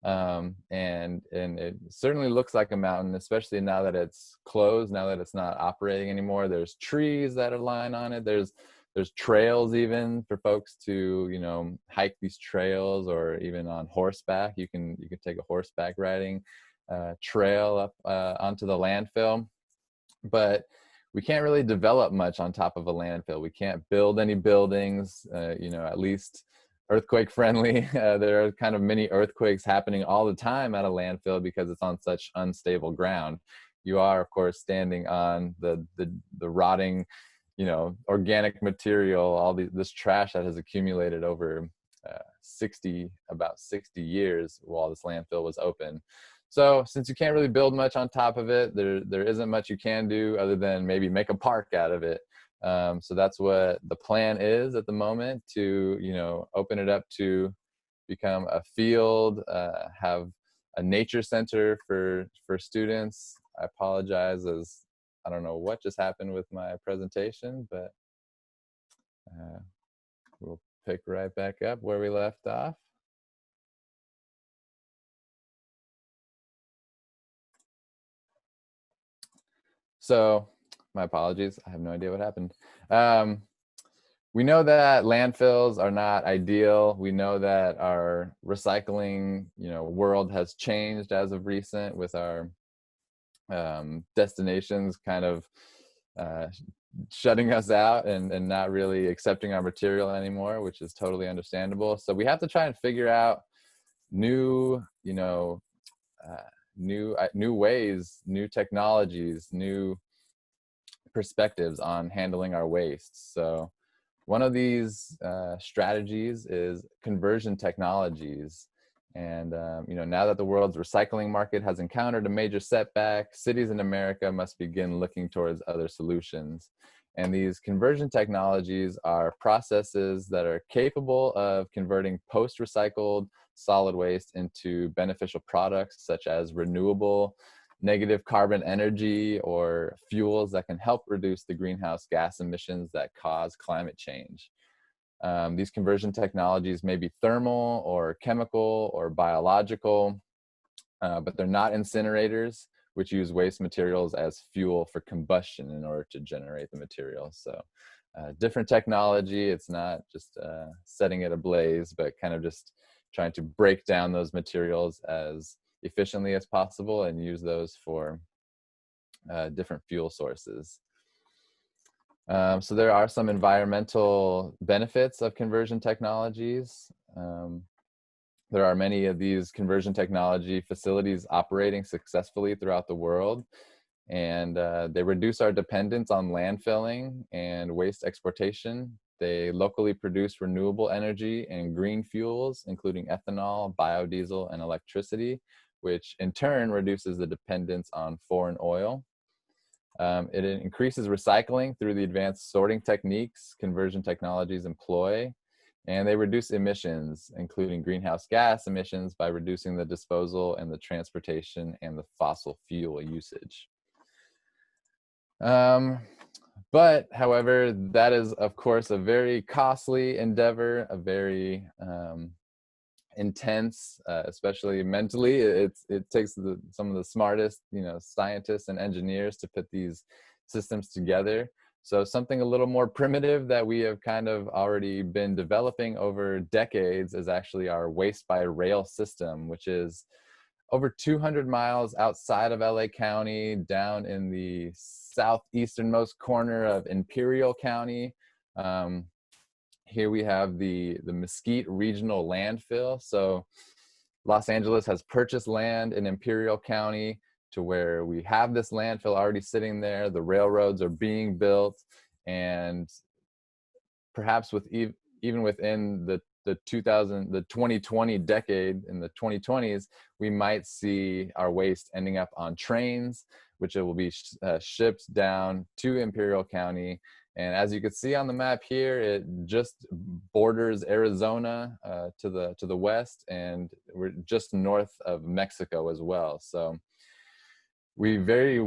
And it certainly looks like a mountain, especially now that it's closed, now that it's not operating anymore. There's trees that are lying on it. There's trails even for folks to hike these trails, or even on horseback. You can take a horseback riding trail up onto the landfill. But we can't really develop much on top of a landfill. We can't build any buildings, at least earthquake friendly. There are kind of mini earthquakes happening all the time at a landfill because it's on such unstable ground. You are, of course, standing on the rotting, organic material, all this trash that has accumulated over about 60 years while this landfill was open. So since you can't really build much on top of it, there isn't much you can do other than maybe make a park out of it. So that's what the plan is at the moment, to open it up to become a field, have a nature center for students. I apologize, as I don't know what just happened with my presentation, but we'll pick right back up where we left off. So my apologies, I have no idea what happened. We know that landfills are not ideal. We know that our recycling, world has changed as of recent, with our destinations kind of shutting us out and not really accepting our material anymore, which is totally understandable. So we have to try and figure out new ways, new technologies, new perspectives on handling our waste. So one of these strategies is conversion technologies. And now that the world's recycling market has encountered a major setback, cities in America must begin looking towards other solutions. And these conversion technologies are processes that are capable of converting post-recycled solid waste into beneficial products, such as renewable, negative carbon energy, or fuels that can help reduce the greenhouse gas emissions that cause climate change. These conversion technologies may be thermal or chemical or biological, but they're not incinerators, which use waste materials as fuel for combustion in order to generate the material. So different technology. It's not just setting it ablaze, but kind of just trying to break down those materials as efficiently as possible and use those for different fuel sources. So there are some environmental benefits of conversion technologies. There are many of these conversion technology facilities operating successfully throughout the world, and they reduce our dependence on landfilling and waste exportation. They locally produce renewable energy and green fuels, including ethanol, biodiesel, and electricity, which in turn reduces the dependence on foreign oil. It increases recycling through the advanced sorting techniques conversion technologies employ, and they reduce emissions, including greenhouse gas emissions, by reducing the disposal and the transportation and the fossil fuel usage. But however, that is of course a very costly endeavor, a very intense, especially mentally. It takes some of the smartest, scientists and engineers to put these systems together. So something a little more primitive that we have kind of already been developing over decades is actually our waste by rail system, which is over 200 miles outside of LA County, down in the southeasternmost corner of Imperial County. Here we have the Mesquite Regional Landfill. So Los Angeles has purchased land in Imperial County to where we have this landfill already sitting there. The railroads are being built, and perhaps even within the 2020 decade, in the 2020s, we might see our waste ending up on trains, which it will be shipped down to Imperial County. And as you can see on the map here, it just borders Arizona to the west, and we're just north of Mexico as well. So we very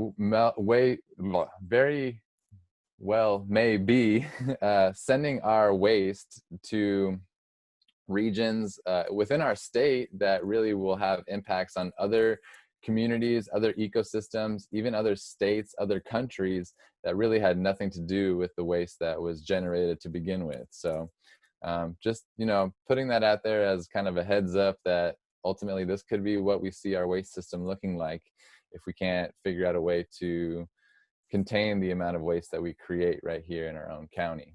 well may be sending our waste to regions within our state that really will have impacts on other communities, other ecosystems, even other states, other countries that really had nothing to do with the waste that was generated to begin with. So just, putting that out there as kind of a heads up that ultimately this could be what we see our waste system looking like if we can't figure out a way to contain the amount of waste that we create right here in our own county.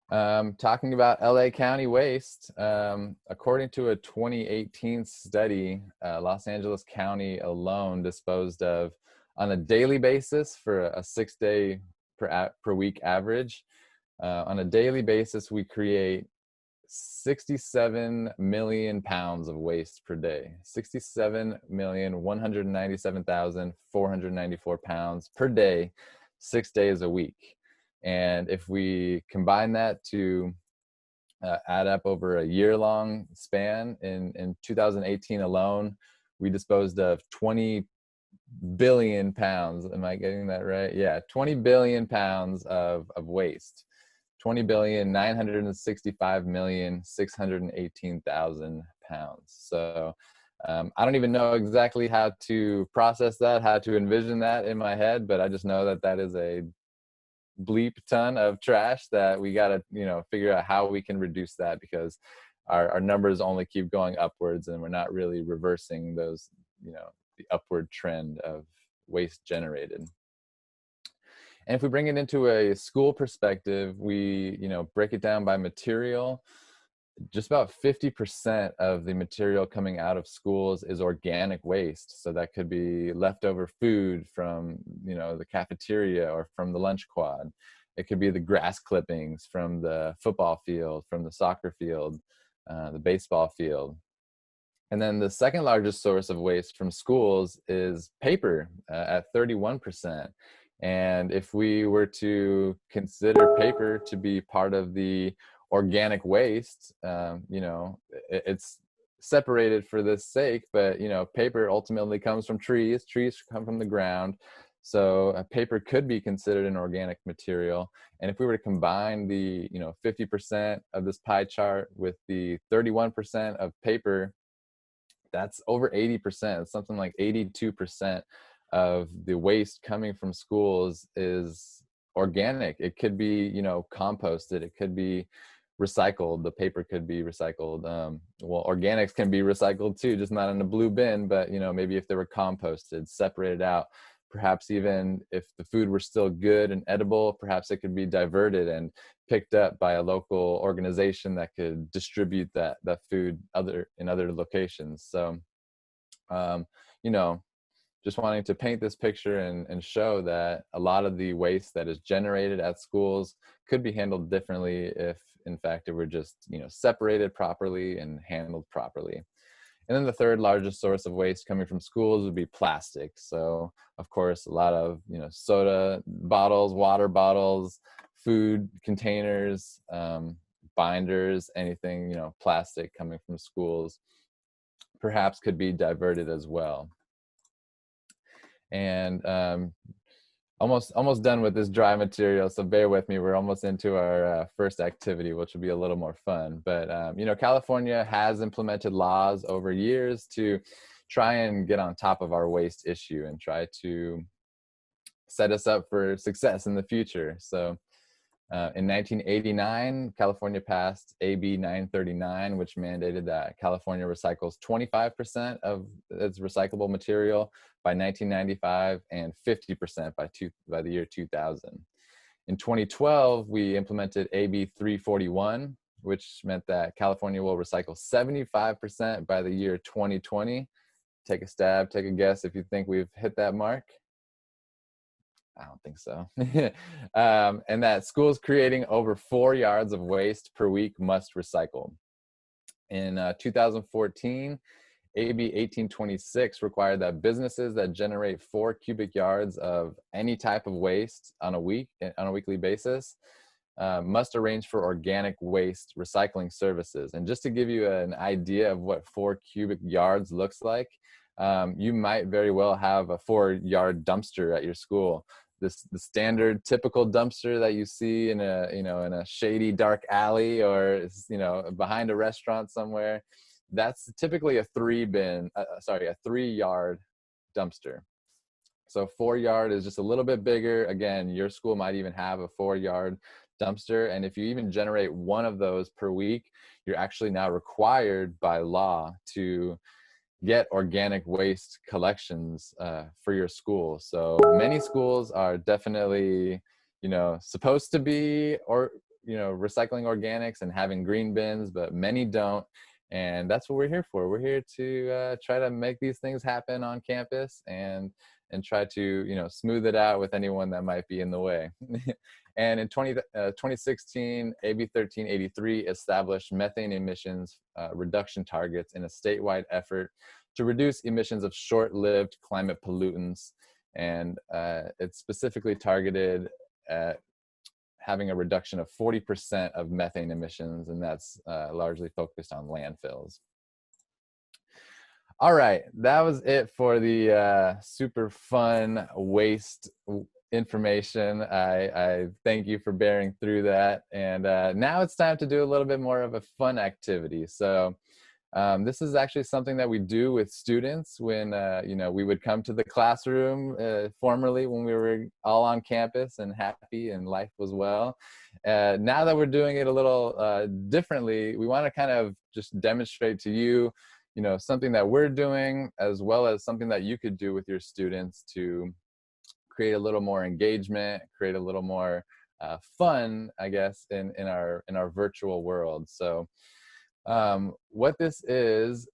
Talking about LA County waste, according to a 2018 study, Los Angeles County alone disposed of, on a daily basis for a 6-day per week average, on a daily basis, we create 67 million pounds of waste per day. 67,197,494 pounds per day, 6 days a week. And if we combine that to add up over a year-long span, in 2018 alone, we disposed of 20 billion pounds. Am I getting that right? Yeah, 20 billion pounds of waste. 20,965,618,000 pounds. So I don't even know exactly how to process that, how to envision that in my head, but I just know that that is a bleep ton of trash that we got to, figure out how we can reduce that, because our numbers only keep going upwards and we're not really reversing those, the upward trend of waste generated. And if we bring it into a school perspective, we, break it down by material. Just about 50% of the material coming out of schools is organic waste. So that could be leftover food from, the cafeteria or from the lunch quad. It could be the grass clippings from the football field, from the soccer field, the baseball field. And then the second largest source of waste from schools is paper at 31%. And if we were to consider paper to be part of the organic waste, it's separated for this sake, but paper ultimately comes from trees come from the ground, so paper could be considered an organic material. And if we were to combine the 50% of this pie chart with the 31% of paper, that's over 80%. It's something like 82% of the waste coming from schools is organic. It could be composted, it could be recycled. The paper could be recycled. Well, organics can be recycled too, just not in a blue bin, but maybe if they were composted, separated out, perhaps even if the food were still good and edible, perhaps it could be diverted and picked up by a local organization that could distribute that food in other locations. So, just wanting to paint this picture and show that a lot of the waste that is generated at schools could be handled differently if, in fact, it were just, separated properly and handled properly. And then the third largest source of waste coming from schools would be plastic. So, of course, a lot of, soda bottles, water bottles, food containers, binders, anything, plastic coming from schools, perhaps could be diverted as well. And almost done with this dry material, so bear with me. We're almost into our first activity, which will be a little more fun. But California has implemented laws over years to try and get on top of our waste issue and try to set us up for success in the future. So in 1989, California passed AB 939, which mandated that California recycles 25% of its recyclable material by 1995 and 50% by the year 2000. In 2012, we implemented AB 341, which meant that California will recycle 75% by the year 2020. Take a stab, take a guess if you think we've hit that mark. I don't think so. And that schools creating over 4 yards of waste per week must recycle. In 2014, AB 1826 required that businesses that generate 4 cubic yards of any type of waste on a weekly basis must arrange for organic waste recycling services. And just to give you an idea of what 4 cubic yards looks like, you might very well have a 4-yard dumpster at your school. The standard typical dumpster that you see in a shady dark alley or behind a restaurant somewhere, that's typically a 3-yard dumpster. So 4-yard is just a little bit bigger. Again, your school might even have a 4-yard dumpster, and if you even generate one of those per week, you're actually now required by law to get organic waste collections for your school. So many schools are definitely, supposed to be recycling organics and having green bins, but many don't. And that's what we're here for. We're here to try to make these things happen on campus and try to, smooth it out with anyone that might be in the way. And in 2016, AB 1383 established methane emissions reduction targets in a statewide effort to reduce emissions of short-lived climate pollutants. And it's specifically targeted at having a reduction of 40% of methane emissions, and that's largely focused on landfills. All right, that was it for the super fun waste information. I thank you for bearing through that. And now it's time to do a little bit more of a fun activity. So this is actually something that we do with students when we would come to the classroom formerly when we were all on campus and happy and life was well. Now that we're doing it a little differently, we want to kind of just demonstrate to you, something that we're doing as well as something that you could do with your students to create a little more engagement, create a little more fun, I guess, in our virtual world. So what this is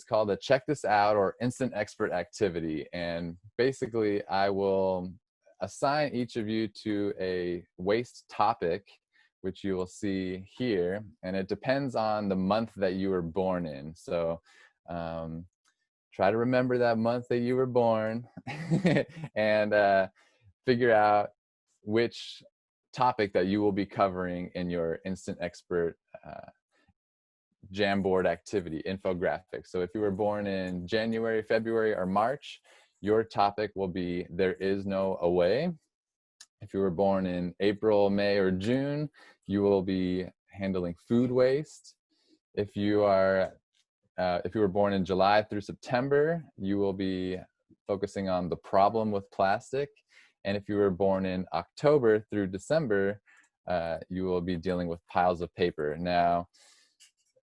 called a check this out or instant expert activity. And basically I will assign each of you to a waste topic, which you will see here. And it depends on the month that you were born in. So try to remember that month that you were born and figure out which topic that you will be covering in your instant expert Jamboard activity, infographic. So if you were born in January, February, or March, your topic will be There Is No Away. If you were born in April, May, or June, you will be handling food waste. If you were born in July through September, you will be focusing on the problem with plastic. And if you were born in October through December, you will be dealing with piles of paper. Now,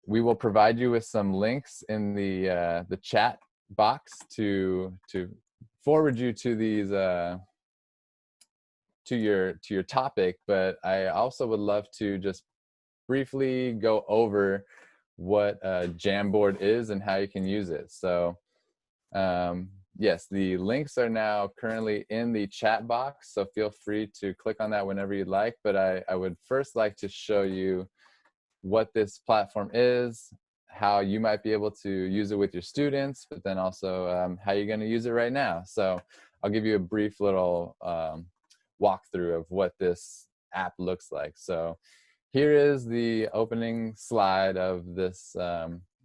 we will provide you with some links in the chat box to forward you to these to your topic, but I also would love to just briefly go over what Jamboard is and how you can use it. So yes, the links are now currently in the chat box, so feel free to click on that whenever you'd like. But I would first like to show you what this platform is, how you might be able to use it with your students, but then also how you're going to use it right now. So I'll give you a brief little walkthrough of what this app looks like. So here is the opening slide of this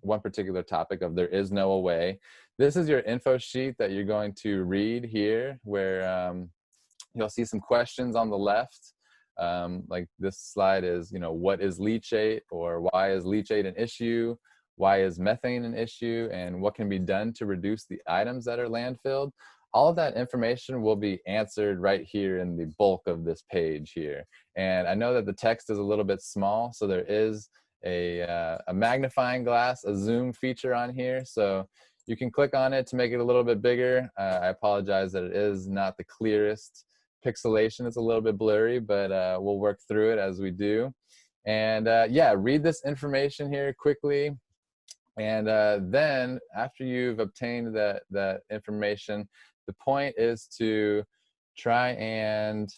one particular topic of There Is No Way. This is your info sheet that you're going to read here, where you'll see some questions on the left. Like this slide is, what is leachate, or why is leachate an issue? Why is methane an issue? And what can be done to reduce the items that are landfilled? All of that information will be answered right here in the bulk of this page here. And I know that the text is a little bit small, so there is a magnifying glass, a zoom feature on here. So you can click on it to make it a little bit bigger. I apologize that it is not the clearest pixelation. It's a little bit blurry, but we'll work through it as we do. And yeah, read this information here quickly. And then after you've obtained that information, the point is to try and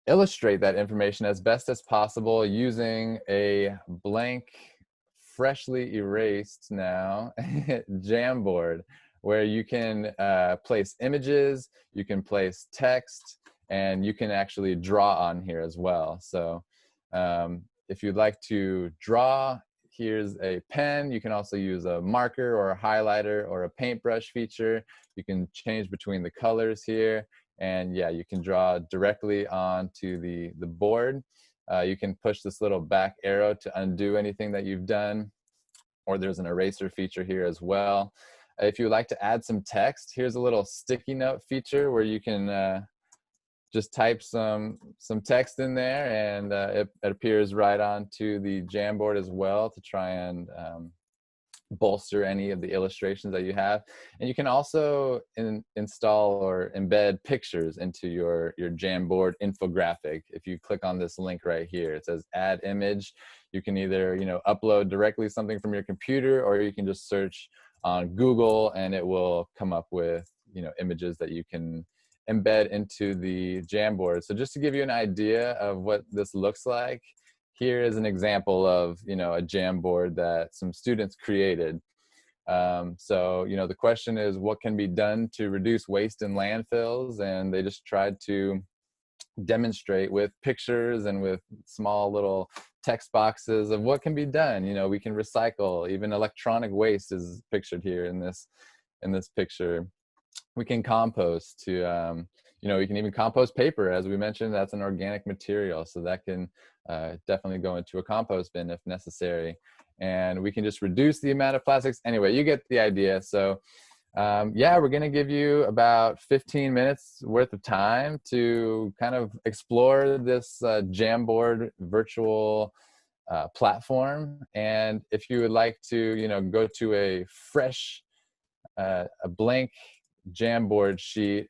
illustrate that information as best as possible using a blank, freshly erased now Jamboard, where you can place images, you can place text, and you can actually draw on here as well. So if you'd like to draw, here's a pen. You can also use a marker or a highlighter or a paintbrush feature. You can change between the colors here. And yeah, you can draw directly onto the board. You can push this little back arrow to undo anything that you've done, or there's an eraser feature here as well. If you would like to add some text, here's a little sticky note feature where you can just type some text in there, and it appears right onto the Jamboard as well to try and bolster any of the illustrations that you have. And you can also install or embed pictures into your Jamboard infographic. If you click on this link right here, it says add image. You can either upload directly something from your computer, or you can just search on Google and it will come up with images that you can embed into the Jamboard. So just to give you an idea of what this looks like, here is an example of a Jamboard that some students created. So the question is, what can be done to reduce waste in landfills? And they just tried to demonstrate with pictures and with small little text boxes of what can be done. We can recycle. Even electronic waste is pictured here in this picture. We can compost to we can even compost paper. As we mentioned, that's an organic material, so that can definitely go into a compost bin if necessary. And we can just reduce the amount of plastics. Anyway, you get the idea. So yeah, we're going to give you about 15 minutes worth of time to kind of explore this Jamboard virtual platform. And if you would like to go to a fresh a blank Jamboard sheet,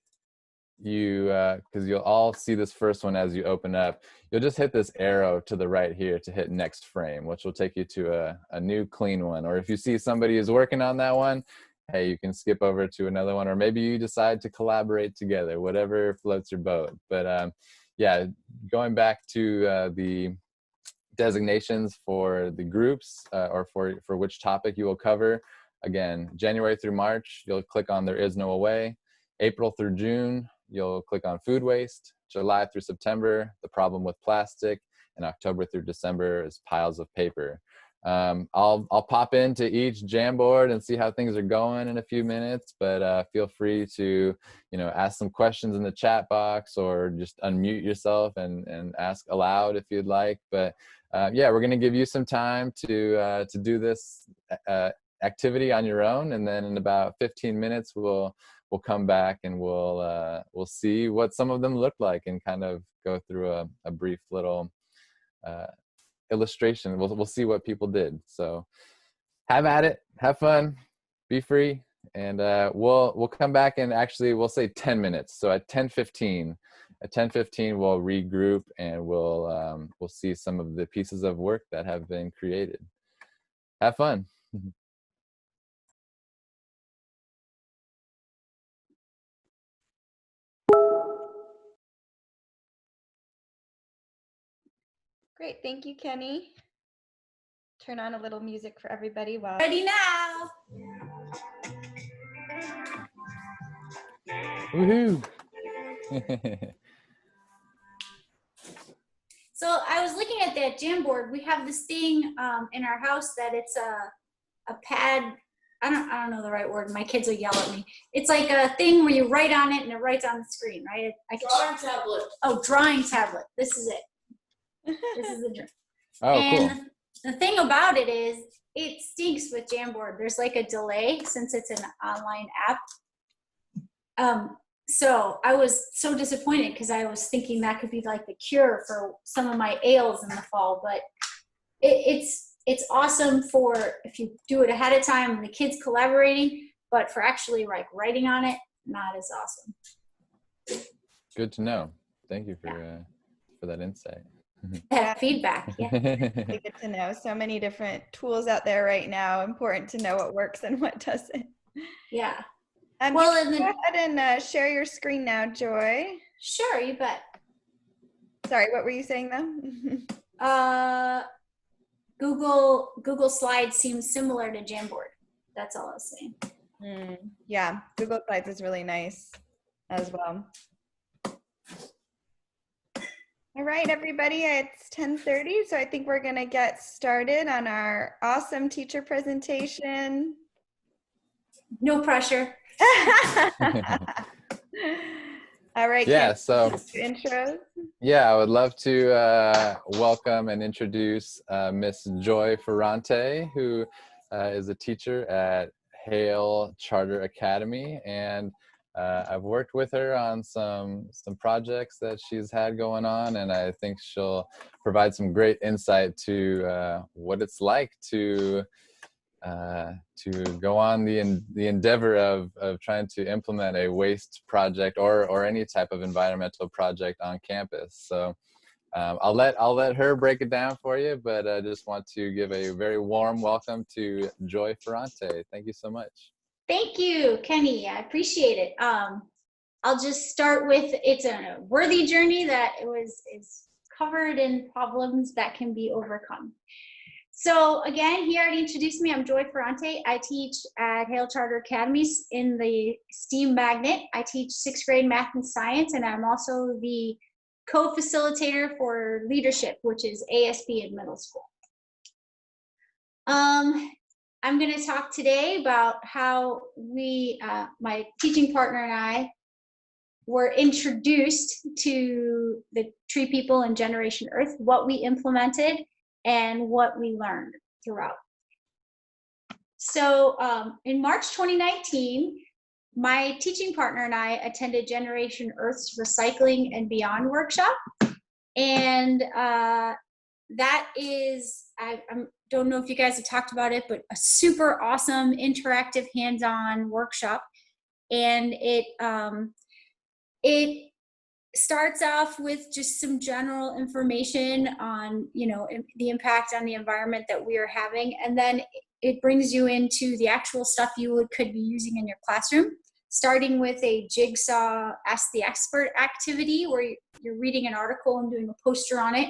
because you'll all see this first one as you open up, you'll just hit this arrow to the right here to hit next frame, which will take you to a new clean one. Or if you see somebody is working on that one, hey, you can skip over to another one, or maybe you decide to collaborate together, whatever floats your boat. But yeah, going back to the designations for the groups or for which topic you will cover. Again, January through March, you'll click on There Is No Way. April through June, you'll click on food waste. July through September, the problem with plastic. And October through December is piles of paper. I'll pop into each Jamboard and see how things are going in a few minutes, but feel free to ask some questions in the chat box, or just unmute yourself and ask aloud if you'd like. But yeah, we're going to give you some time to do this activity on your own, and then in about 15 minutes we'll we'll come back and we'll see what some of them look like and kind of go through a brief little illustration. We'll see what people did. So have at it, have fun, be free, and we'll come back and actually we'll say 10 minutes. So at 10:15 we'll regroup and we'll see some of the pieces of work that have been created. Have fun. Great, thank you, Kenny. Turn on a little music for everybody while. Ready now. Woohoo! So I was looking at that Jamboard. We have this thing in our house that it's a pad. I don't know the right word. My kids will yell at me. It's like a thing where you write on it and it writes on the screen, right? Drawing tablet. Oh, drawing tablet. This is it. This is the drawing. Oh, and cool. the thing about it is it stinks with Jamboard. There's like a delay since it's an online app. So I was so disappointed because I was thinking that could be like the cure for some of my ails in the fall, but it's awesome for if you do it ahead of time and the kids collaborating, but for actually like writing on it, not as awesome. Good to know. Thank you for that insight. That feedback. Yeah. Really good to know. So many different tools out there right now. Important to know what works and what doesn't. Yeah. Well, and then go ahead and share your screen now, Joy. Sure, you bet. Sorry, what were you saying though? Google Slides seems similar to Jamboard. That's all I was saying. Yeah, Google Slides is really nice as well. All right, everybody, it's 10:30, so I think we're gonna get started on our awesome teacher presentation. No pressure. All right. Yeah. So intros. Yeah, I would love to welcome and introduce Miss Joy Ferrante, who is a teacher at Hale Charter Academy, and I've worked with her on some projects that she's had going on, and I think she'll provide some great insight to what it's like to go on the endeavor of trying to implement a waste project or any type of environmental project on campus. So I'll let her break it down for you, but I just want to give a very warm welcome to Joy Ferrante. Thank you so much. Thank you, Kenny. I appreciate it. I'll just start with, it's a worthy journey that is covered in problems that can be overcome. So again, he already introduced me. I'm Joy Ferrante. I teach at Hale Charter Academies in the STEAM Magnet. I teach 6th grade math and science, and I'm also the co-facilitator for leadership, which is ASB in middle school. I'm going to talk today about how we, my teaching partner and I, were introduced to the Tree People and Generation Earth, what we implemented, and what we learned throughout. So in March 2019, my teaching partner and I attended Generation Earth's Recycling and Beyond workshop. And that is, I don't know if you guys have talked about it, but a super awesome interactive hands-on workshop. And it starts off with just some general information on, the impact on the environment that we are having. And then it brings you into the actual stuff you could be using in your classroom, starting with a jigsaw Ask the Expert activity where you're reading an article and doing a poster on it.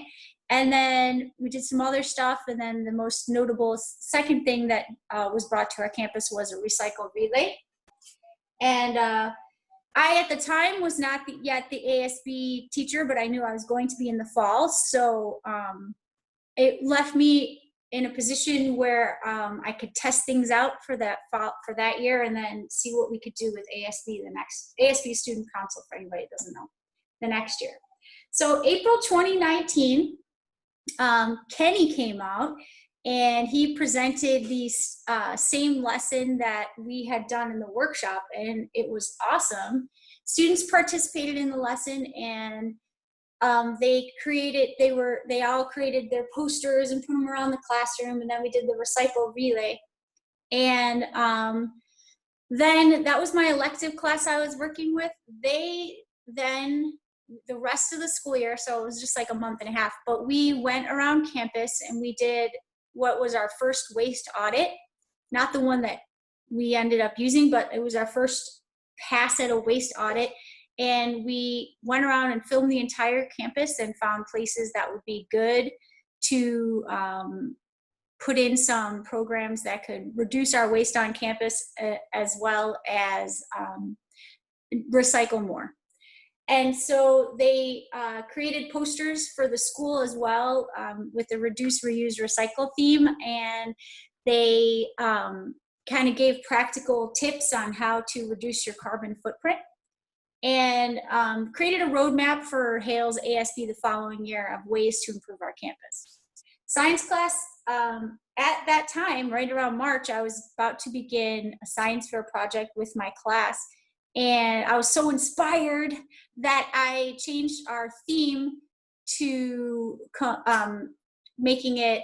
And then we did some other stuff. And then the most notable second thing that was brought to our campus was a recycle relay. And I, at the time, was not yet the ASB teacher, but I knew I was going to be in the fall. So it left me in a position where I could test things out for that year, and then see what we could do with ASB ASB Student Council, for anybody that doesn't know, the next year. So April 2019, Kenny came out and he presented the same lesson that we had done in the workshop, and it was awesome. Students participated in the lesson, and they all created their posters and put them around the classroom, and then we did the recycle relay. And then that was my elective class I was working with. The rest of the school year, so it was just like a month and a half, but we went around campus and we did what was our first waste audit, not the one that we ended up using, but it was our first pass at a waste audit. And we went around and filmed the entire campus and found places that would be good to put in some programs that could reduce our waste on campus, as well as recycle more. And so they created posters for the school as well, with the reduce, reuse, recycle theme. And they kind of gave practical tips on how to reduce your carbon footprint, and created a roadmap for Hale's ASB the following year of ways to improve our campus. Science class, at that time, right around March, I was about to begin a science fair project with my class. And I was so inspired that I changed our theme to making it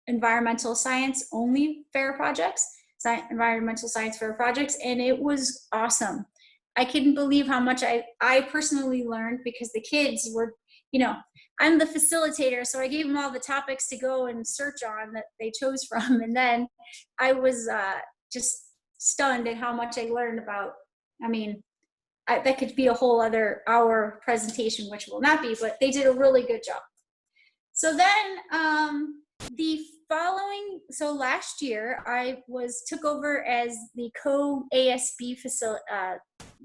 environmental science only fair projects, environmental science fair projects. And it was awesome. I couldn't believe how much I personally learned, because the kids were, I'm the facilitator, so I gave them all the topics to go and search on that they chose from. And then I was just stunned at how much I learned about. That could be a whole other hour presentation, which will not be, but they did a really good job. So then last year I took over as the co-ASB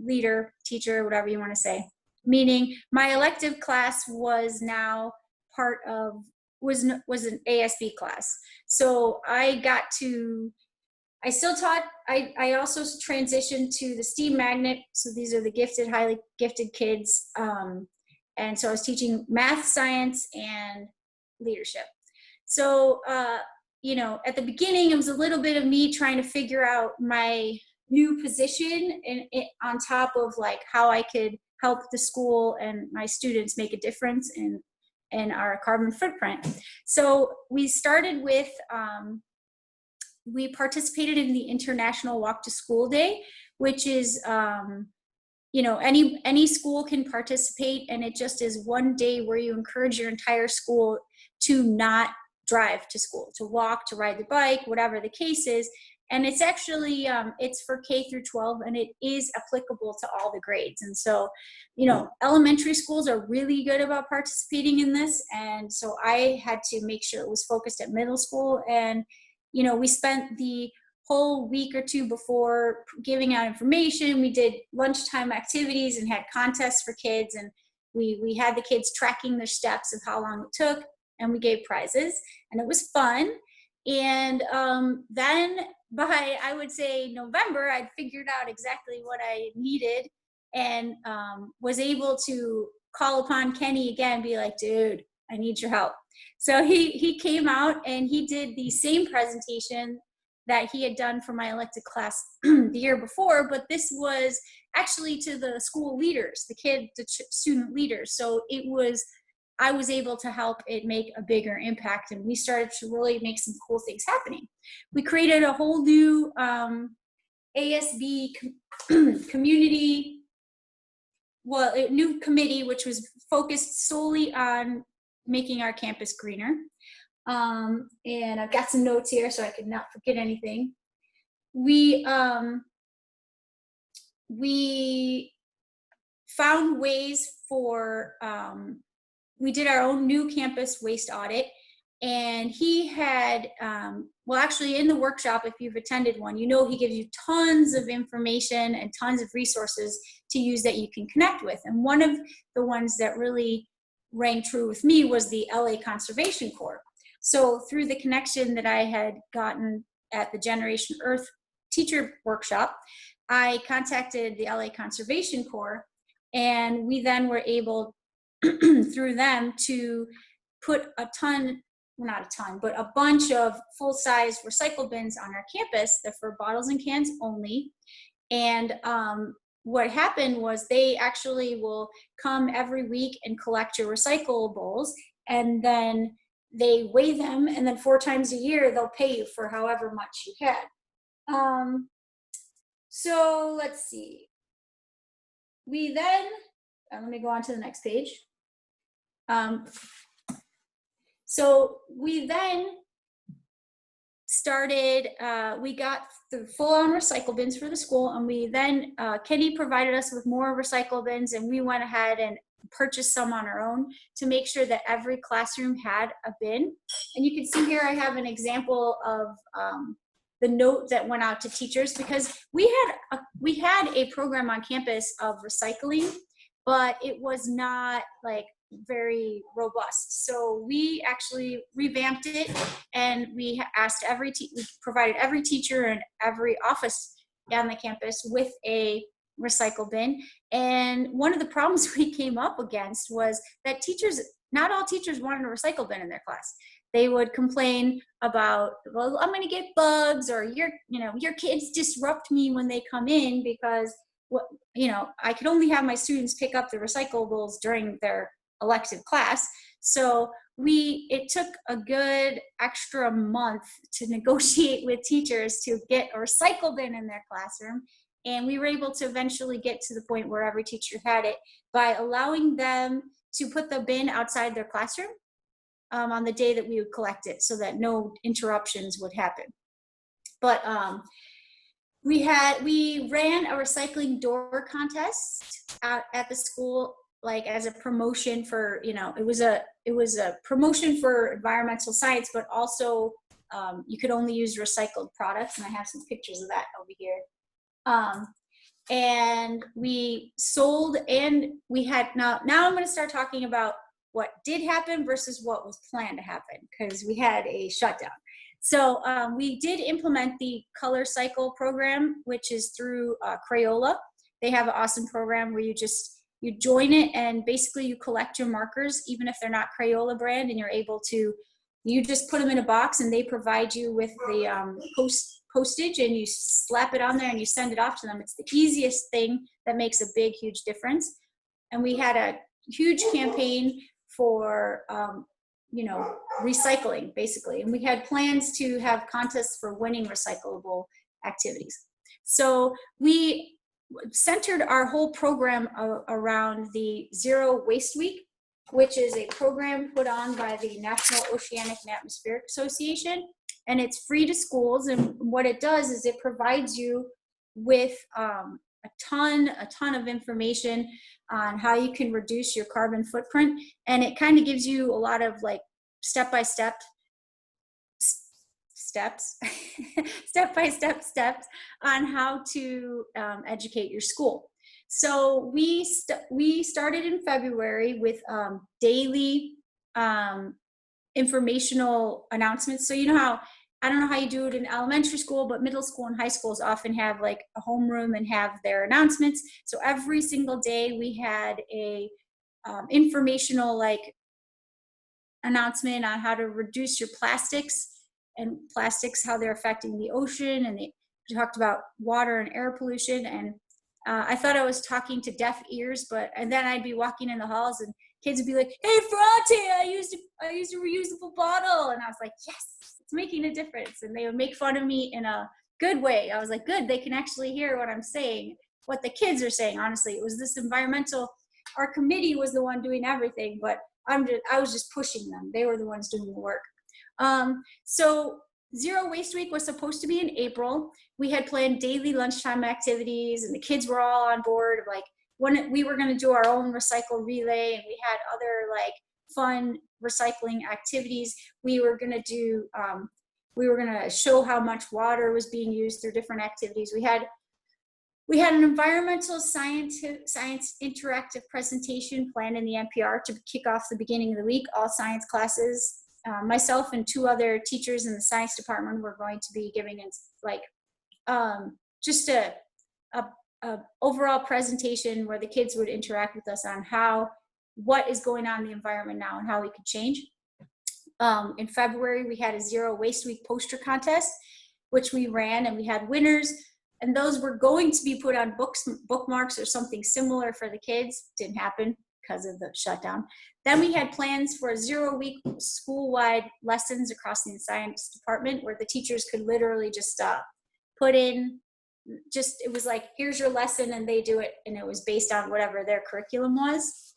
leader, teacher, whatever you want to say, meaning my elective class was now was an ASB class. So I still taught. I also transitioned to the STEAM Magnet. So these are the gifted, highly gifted kids. And so I was teaching math, science, and leadership. So, at the beginning, it was a little bit of me trying to figure out my new position on top of like how I could help the school and my students make a difference in our carbon footprint. So we started with, we participated in the International Walk to School Day, which is, any school can participate, and it just is one day where you encourage your entire school to not drive to school, to walk, to ride the bike, whatever the case is. And it's actually, it's for K through 12, and it is applicable to all the grades. And so, elementary schools are really good about participating in this. And so I had to make sure it was focused at middle school. And we spent the whole week or two before giving out information. We did lunchtime activities and had contests for kids, and we had the kids tracking their steps of how long it took, and we gave prizes, and it was fun. And then by, I would say, November, I'd figured out exactly what I needed, and was able to call upon Kenny again, be like, dude, I need your help. So he came out and he did the same presentation that he had done for my elected class the year before, but this was actually to the school leaders, the student leaders. So I was able to help it make a bigger impact, and we started to really make some cool things happening. We created a whole new ASB community, a new committee, which was focused solely on making our campus greener. And I've got some notes here so I could not forget anything. We found ways for, we did our own new campus waste audit, and he had, actually in the workshop, if you've attended one, he gives you tons of information and tons of resources to use that you can connect with. And one of the ones that really rang true with me was the LA Conservation Corps. So through the connection that I had gotten at the Generation Earth teacher workshop, I contacted the LA Conservation Corps, and we then were able through them to put a ton not a ton, but a bunch of full-size recycle bins on our campus. They're for bottles and cans only. And what happened was they actually will come every week and collect your recyclables, and then they weigh them, and then 4 times a year they'll pay you for however much you had. So let's see. We then, let me go on to the next page. So we then started, we got the full-on recycle bins for the school, and we then, Kenny provided us with more recycle bins, and we went ahead and purchased some on our own to make sure that every classroom had a bin. And you can see here I have an example of the note that went out to teachers, because we had a program on campus of recycling, but it was not like very robust. So we actually revamped it, and we asked we provided every teacher and every office on the campus with a recycle bin. And one of the problems we came up against was that not all teachers wanted a recycle bin in their class. They would complain about, well, I'm going to get bugs, or your kids disrupt me when they come in because I could only have my students pick up the recyclables during their elective class. So it took a good extra month to negotiate with teachers to get a recycle bin in their classroom. And we were able to eventually get to the point where every teacher had it by allowing them to put the bin outside their classroom on the day that we would collect it, so that no interruptions would happen. But we ran a recycling door contest out at the school, like as a promotion for, it was a promotion for environmental science, but also you could only use recycled products. And I have some pictures of that over here. And we sold, and we had, now I'm going to start talking about what did happen versus what was planned to happen, because we had a shutdown. So we did implement the Color Cycle program, which is through Crayola. They have an awesome program where you join it, and basically you collect your markers, even if they're not Crayola brand, and you just put them in a box, and they provide you with the postage, and you slap it on there and you send it off to them. It's the easiest thing that makes a big, huge difference. And we had a huge campaign for recycling, basically, and we had plans to have contests for winning recyclable activities. So we centered our whole program around the Zero Waste Week, which is a program put on by the National Oceanic and Atmospheric Association, and it's free to schools. And what it does is it provides you with a ton of information on how you can reduce your carbon footprint, and it kind of gives you a lot of like step-by-step steps on how to educate your school. So we started in February with daily informational announcements. So I don't know how you do it in elementary school, but middle school and high schools often have like a homeroom and have their announcements. So every single day we had a informational announcement on how to reduce your plastics, how they're affecting the ocean, and they talked about water and air pollution. And I thought I was talking to deaf ears, and then I'd be walking in the halls and kids would be like, "Hey, Ferrante, I used a reusable bottle," and I was like, "Yes, it's making a difference." And they would make fun of me in a good way. I was like, "Good, they can actually hear what I'm saying, what the kids are saying." Honestly, it was this our committee was the one doing everything, but I was just pushing them. They were the ones doing the work. So Zero Waste Week was supposed to be in April. We had planned daily lunchtime activities, and the kids were all on board. When we were going to do our own recycle relay, and we had other fun recycling activities. We were going to show how much water was being used through different activities. We had an environmental science interactive presentation planned in the NPR to kick off the beginning of the week. All science classes, myself and 2 other teachers in the science department were going to be giving just a overall presentation where the kids would interact with us on what is going on in the environment now and how we could change. In February, we had a Zero Waste Week poster contest, which we ran, and we had winners. And those were going to be put on bookmarks or something similar for the kids. Didn't happen because of the shutdown. Then we had plans for a 0-week school-wide lessons across the science department where the teachers could literally just put in, it was like, here's your lesson, and they do it, and it was based on whatever their curriculum was.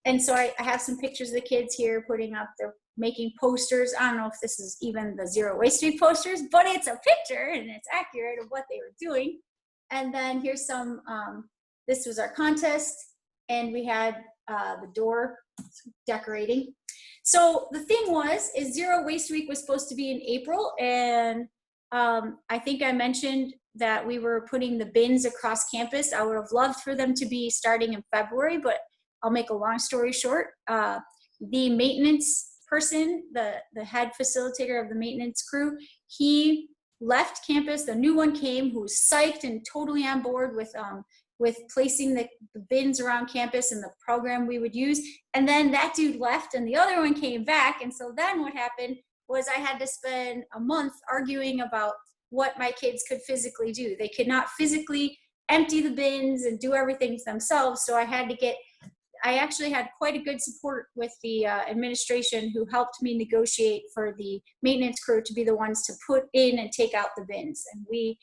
And so I have some pictures of the kids here putting up, they're making posters. I don't know if this is even the Zero Waste Week posters, but it's a picture and it's accurate of what they were doing. And then here's some, this was our contest, and we had the door decorating. So the thing is Zero Waste Week was supposed to be in April, and I think I mentioned that we were putting the bins across campus. I would have loved for them to be starting in February, but I'll make a long story short. The maintenance person, the head facilitator of the maintenance crew, he left campus. The new one came who was psyched and totally on board with placing the bins around campus and the program we would use. And then that dude left and the other one came back. And so then what happened was I had to spend a month arguing about what my kids could physically do. They could not physically empty the bins and do everything themselves. So I actually had quite a good support with the administration who helped me negotiate for the maintenance crew to be the ones to put in and take out the bins. And we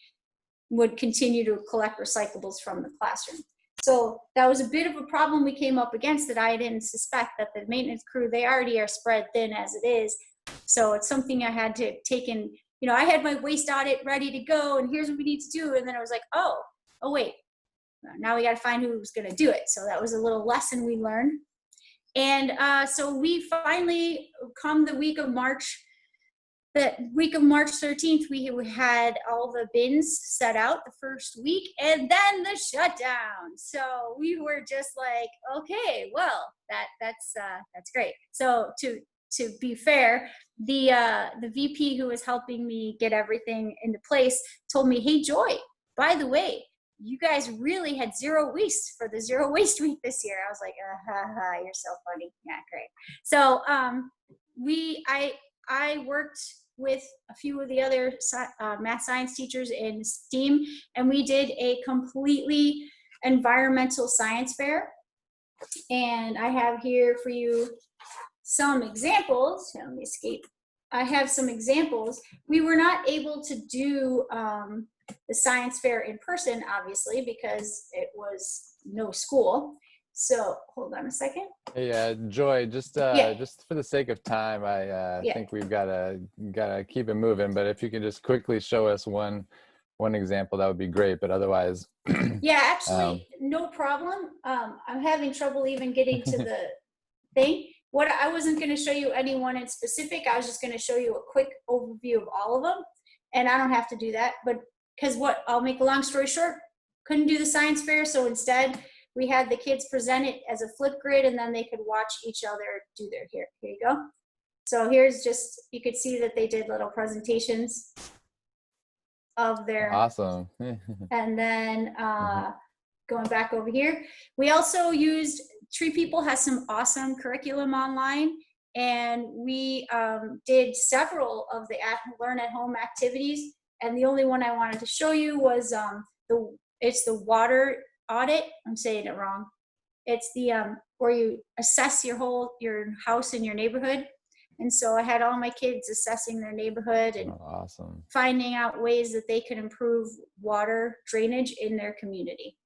would continue to collect recyclables from the classroom. So that was a bit of a problem we came up against that I didn't suspect, that the maintenance crew, they already are spread thin as it is. So it's something I had to take in. I had my waste audit ready to go and here's what we need to do. And then I was like, oh wait, now we got to find who's going to do it. So that was a little lesson we learned. And so we finally, come the week of March 13th, we had all the bins set out the first week, and then the shutdown. So we were just like, okay, well, that's great. So to be fair, the VP who was helping me get everything into place told me, hey, Joy, by the way, you guys really had zero waste for the Zero Waste Week this year. I was like, you're so funny. Yeah, great. So I worked with a few of the other math science teachers in STEAM, and we did a completely environmental science fair. And I have here for you some examples. Let me escape. I have some examples. We were not able to do the science fair in person, obviously, because it was no school. So hold on a second. Hey, Joy, just for the sake of time, I think we've gotta keep it moving. But if you could just quickly show us one example, that would be great. But otherwise, yeah, actually, no problem. I'm having trouble even getting to the thing. What I wasn't going to show you any one in specific. I was just going to show you a quick overview of all of them, and I don't have to do that. But because I'll make a long story short, couldn't do the science fair, so instead we had the kids present it as a flip grid, and then they could watch each other do their here you go. So here's just, you could see that they did little presentations of their awesome. and then going back over here, we also used Tree People has some awesome curriculum online, and we did several of the learn at home activities. And the only one I wanted to show you was it's the water audit. I'm saying it wrong. It's the where you assess your house and your neighborhood. And so I had all my kids assessing their neighborhood and awesome, finding out ways that they could improve water drainage in their community.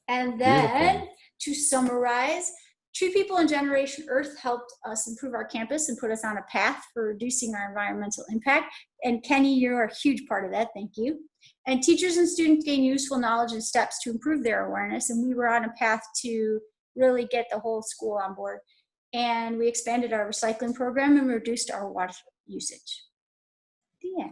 And then to summarize, Tree People and Generation Earth helped us improve our campus and put us on a path for reducing our environmental impact. And Kenny, you're a huge part of that. Thank you. And teachers and students gain useful knowledge and steps to improve their awareness. And we were on a path to really get the whole school on board. And we expanded our recycling program and reduced our water usage. Yeah.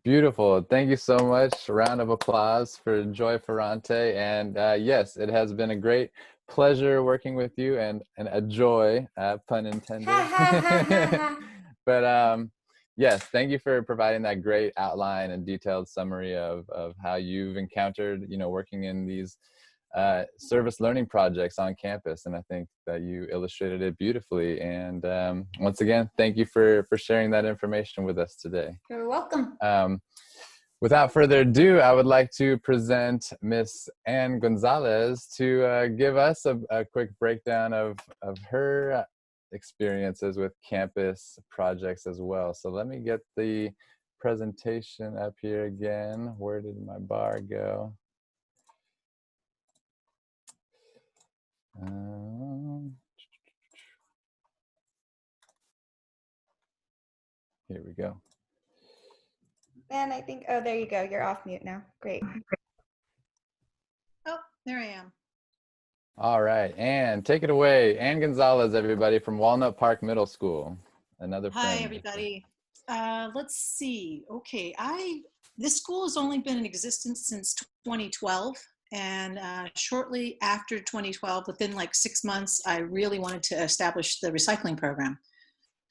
Beautiful. Thank you so much. A round of applause for Joy Ferrante. And yes, it has been a great pleasure working with you, and a joy, pun intended. But yes, thank you for providing that great outline and detailed summary of how you've encountered, working in these service learning projects on campus, and I think that you illustrated it beautifully. And once again, thank you for sharing that information with us today. You're welcome. Without further ado, I would like to present Miss Ann Gonzalez to give us a quick breakdown of her experiences with campus projects as well. So let me get the presentation up here again. Where did my bar go? Here we go. And I think, oh, there you go. You're off mute now. Great. Oh, there I am. All right, Ann, take it away. Ann Gonzalez, everybody, from Walnut Park Middle School. Another friend. Hi, everybody. Let's see. Okay, this school has only been in existence since 2012. And shortly after 2012, within like 6 months, I really wanted to establish the recycling program.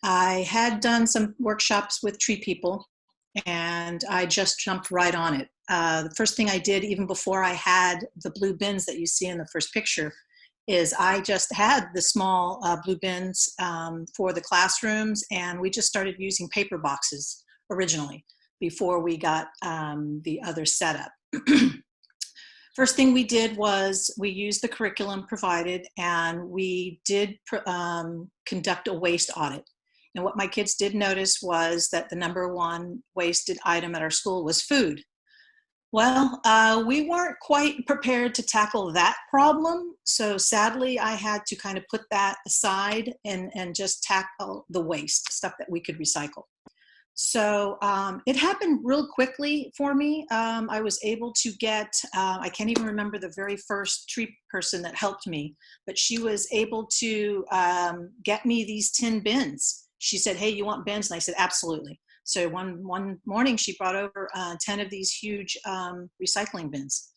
I had done some workshops with Tree People, and I just jumped right on it. The first thing I did, even before I had the blue bins that you see in the first picture, is I just had the small blue bins for the classrooms, and we just started using paper boxes originally before we got the other setup. First thing we did was we used the curriculum provided, and we did conduct a waste audit. And what my kids did notice was that the #1 wasted item at our school was food. Well, we weren't quite prepared to tackle that problem. So sadly, I had to kind of put that aside and just tackle the waste, stuff that we could recycle. So it happened real quickly for me. I was able to get, I can't even remember the very first tree person that helped me, but she was able to get me these tin bins. She said, "Hey, you want bins?" And I said, "Absolutely." So one morning she brought over 10 of these huge recycling bins.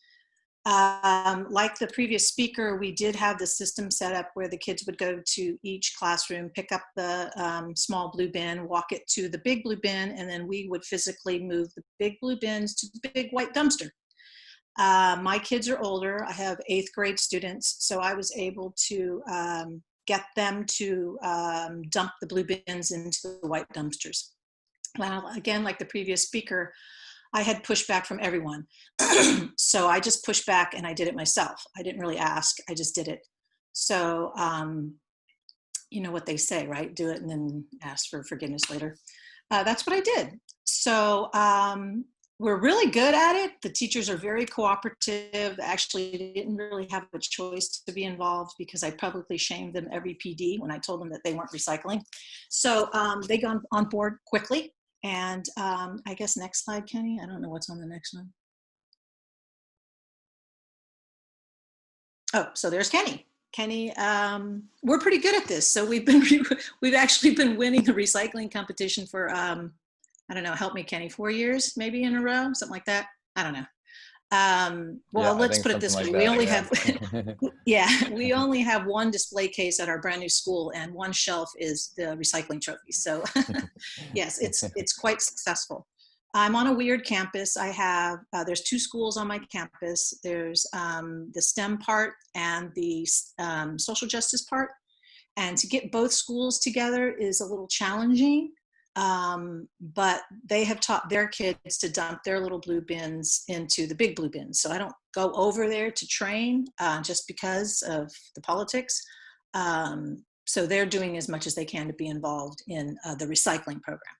Like the previous speaker, we did have the system set up where the kids would go to each classroom, pick up the small blue bin, walk it to the big blue bin, and then we would physically move the big blue bins to the big white dumpster. My kids are older. I have 8th grade students, so I was able to get them to dump the blue bins into the white dumpsters. Well, again, like the previous speaker, I had pushback from everyone. So I just pushed back and I did it myself. I didn't really ask, I just did it. So, you know what they say, right? Do it and then ask for forgiveness later. That's what I did. So we're really good at it. The teachers are very cooperative. Actually, didn't really have a choice to be involved because I publicly shamed them every PD when I told them that they weren't recycling. So they got on board quickly. And I guess next slide, Kenny. I don't know what's on the next one. Oh, so there's Kenny. Kenny, we're pretty good at this. So we've actually been winning the recycling competition for I don't know, help me, Kenny, 4 years maybe in a row, something like that. I don't know. Well, Yeah, let's put it this way. We only have, we only have one display case at our brand new school, and one shelf is the recycling trophy. So yes, it's quite successful. I'm on a weird campus. I have, there's 2 schools on my campus. There's the STEM part and the social justice part. And to get both schools together is a little challenging. But they have taught their kids to dump their little blue bins into the big blue bins. So I don't go over there to train just because of the politics. So they're doing as much as they can to be involved in the recycling program.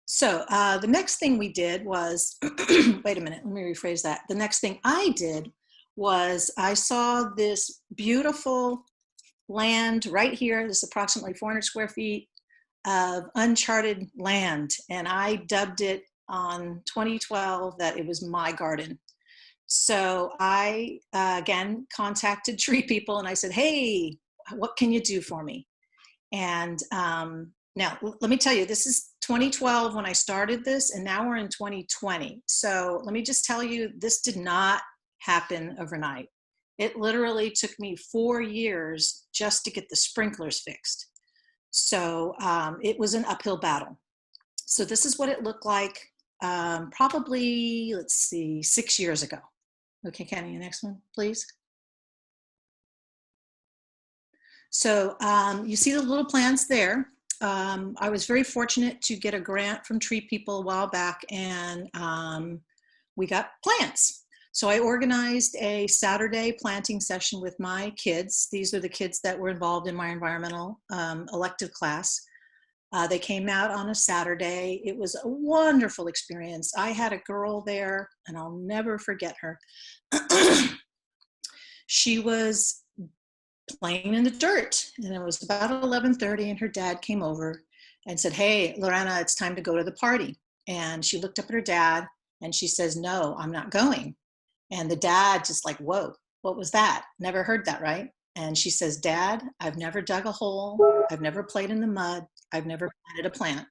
So the next thing we did was, wait a minute, let me rephrase that. The next thing I did was I saw this beautiful land right here. This is approximately 400 square feet of uncharted land, and I dubbed it on 2012 that it was my garden. So I again contacted Tree People and I said, "Hey, what can you do for me?" And now let me tell you, this is 2012 when I started this, and now we're in 2020. So let me just tell you, this did not happen overnight. It literally took me 4 years just to get the sprinklers fixed. So it was an uphill battle. So this is what it looked like probably, let's see, 6 years ago. Okay, Kenny, the next one, please. So you see the little plants there. I was very fortunate to get a grant from Tree People a while back, and we got plants. So I organized a Saturday planting session with my kids. These are the kids that were involved in my environmental elective class. They came out on a Saturday. It was a wonderful experience. I had a girl there, and I'll never forget her. She was playing in the dirt, and it was about 11:30, and her dad came over and said, "Hey, Lorena, it's time to go to the party." And she looked up at her dad, and she says, "No, I'm not going." And the dad just like, "Whoa, what was that? Never heard that, right?" And she says, "Dad, I've never dug a hole. I've never played in the mud. I've never planted a plant."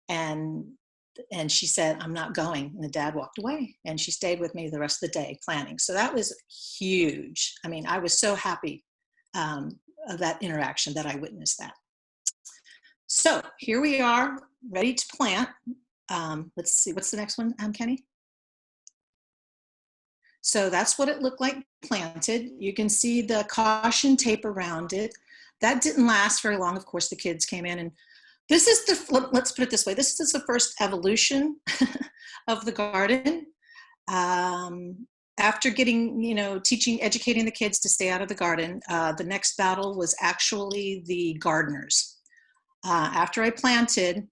And she said, "I'm not going." And the dad walked away, and she stayed with me the rest of the day planning. So that was huge. I mean, I was so happy of that interaction that I witnessed that. So here we are, ready to plant. Let's see, what's the next one, Kenny? So that's what it looked like planted. You can see the caution tape around it. That didn't last very long. Of course, the kids came in, and this is let's put it this way. This is the first evolution of the garden. After getting, educating the kids to stay out of the garden, the next battle was actually the gardeners. After I planted,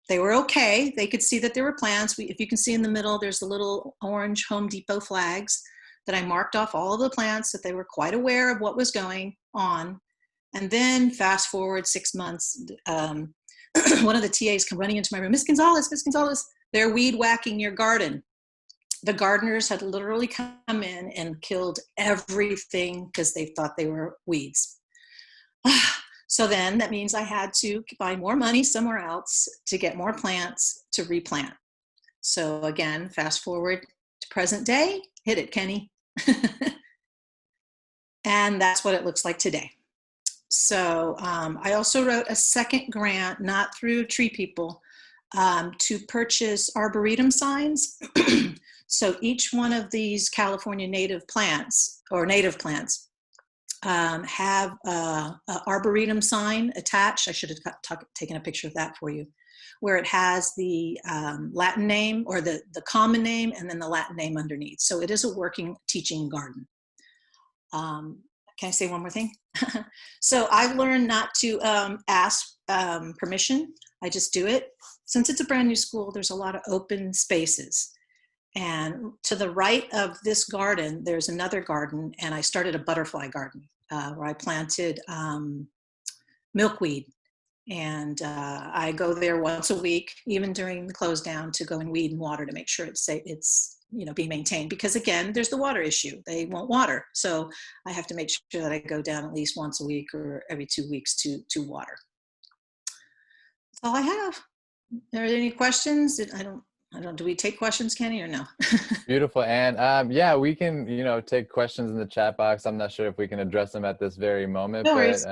they were okay. They could see that there were plants. If you can see in the middle, there's the little orange Home Depot flags that I marked off all of the plants, that they were quite aware of what was going on. And then fast forward 6 months, one of the TAs come running into my room, Miss Gonzalez, they're weed whacking your garden. The gardeners had literally come in and killed everything because they thought they were weeds. So then that means I had to buy more money somewhere else to get more plants to replant. So again, fast forward to present day, hit it, Kenny. And that's what it looks like today. So I also wrote a second grant, not through Tree People, to purchase arboretum signs. So each one of these California native plants have an arboretum sign attached. I should have taken a picture of that for you, where it has the Latin name, or the common name, and then the Latin name underneath. So it is a working teaching garden. Can I say one more thing? So I've learned not to ask permission. I just do it. Since it's a brand new school, there's a lot of open spaces. And to the right of this garden, there's another garden, and I started a butterfly garden where I planted milkweed. And I go there once a week, even during the close down, to go and weed and water to make sure it's safe, it's being maintained. Because again, there's the water issue. They won't water. So I have to make sure that I go down at least once a week or every 2 weeks to water. That's all I have. Are there any questions? I don't, do we take questions, Kenny, or no? Beautiful. And yeah, we can, take questions in the chat box. I'm not sure if we can address them at this very moment, No worries.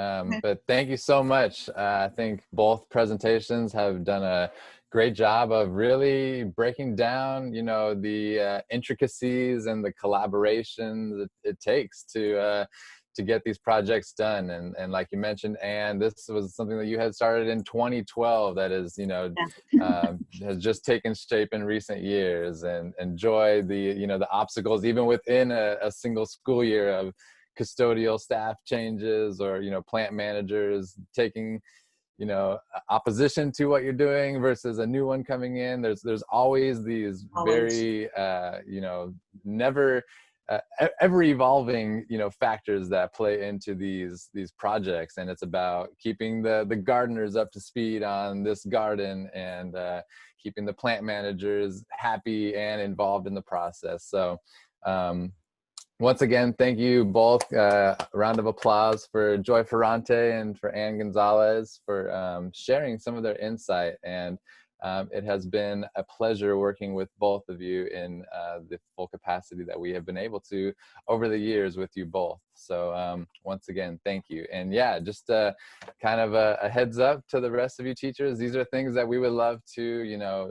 but thank you so much. I think both presentations have done a great job of really breaking down, the intricacies and the collaboration that it takes to get these projects done. And like you mentioned, and this was something that you had started in 2012 that is, has just taken shape in recent years, and enjoy the, the obstacles even within a single school year of custodial staff changes, or, plant managers taking, opposition to what you're doing versus a new one coming in. There's always these very, never, ever evolving, factors that play into these projects. And it's about keeping the gardeners up to speed on this garden, and keeping the plant managers happy and involved in the process. So once again, thank you both. A round of applause for Joy Ferrante and for Ann Gonzalez for sharing some of their insight. And it has been a pleasure working with both of you in the full capacity that we have been able to over the years with you both. So once again, thank you. And yeah, just kind of a heads up to the rest of you teachers. These are things that we would love to,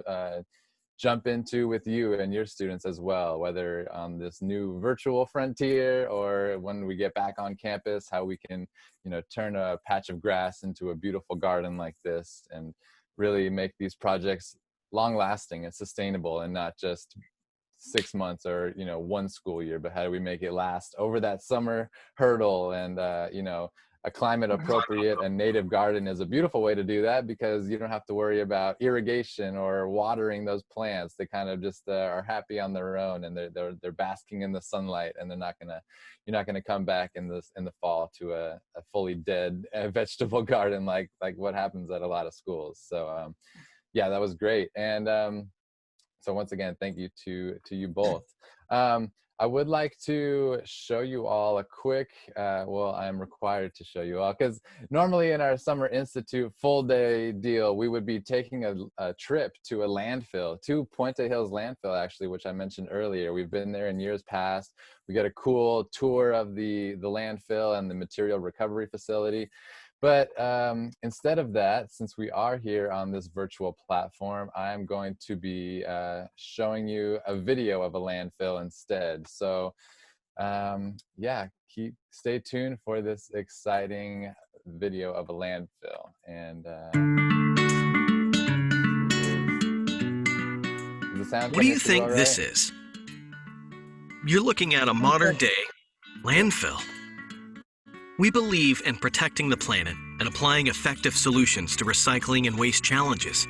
jump into with you and your students as well, whether on this new virtual frontier or when we get back on campus, how we can, you know, turn a patch of grass into a beautiful garden like this and really make these projects long lasting and sustainable, and not just 6 months or, you know, one school year, but how do we make it last over that summer hurdle? And you know, a climate appropriate and native garden is a beautiful way to do that, because you don't have to worry about irrigation or watering those plants. They kind of just are happy on their own, and they're basking in the sunlight, and you're not gonna come back in the fall to a fully dead vegetable garden like what happens at a lot of schools. So yeah, that was great. And so once again, thank you to you both. I would like to show you all a quick, well, I'm required to show you all, because normally in our Summer Institute full day deal, we would be taking a trip to a landfill, to Puente Hills landfill, actually, which I mentioned earlier. We've been there in years past. We get a cool tour of the landfill and the material recovery facility. But instead of that, since we are here on this virtual platform, I'm going to be showing you a video of a landfill instead. So yeah, stay tuned for this exciting video of a landfill. And the sound. What do you think this is? You're looking at a modern day landfill. We believe in protecting the planet and applying effective solutions to recycling and waste challenges,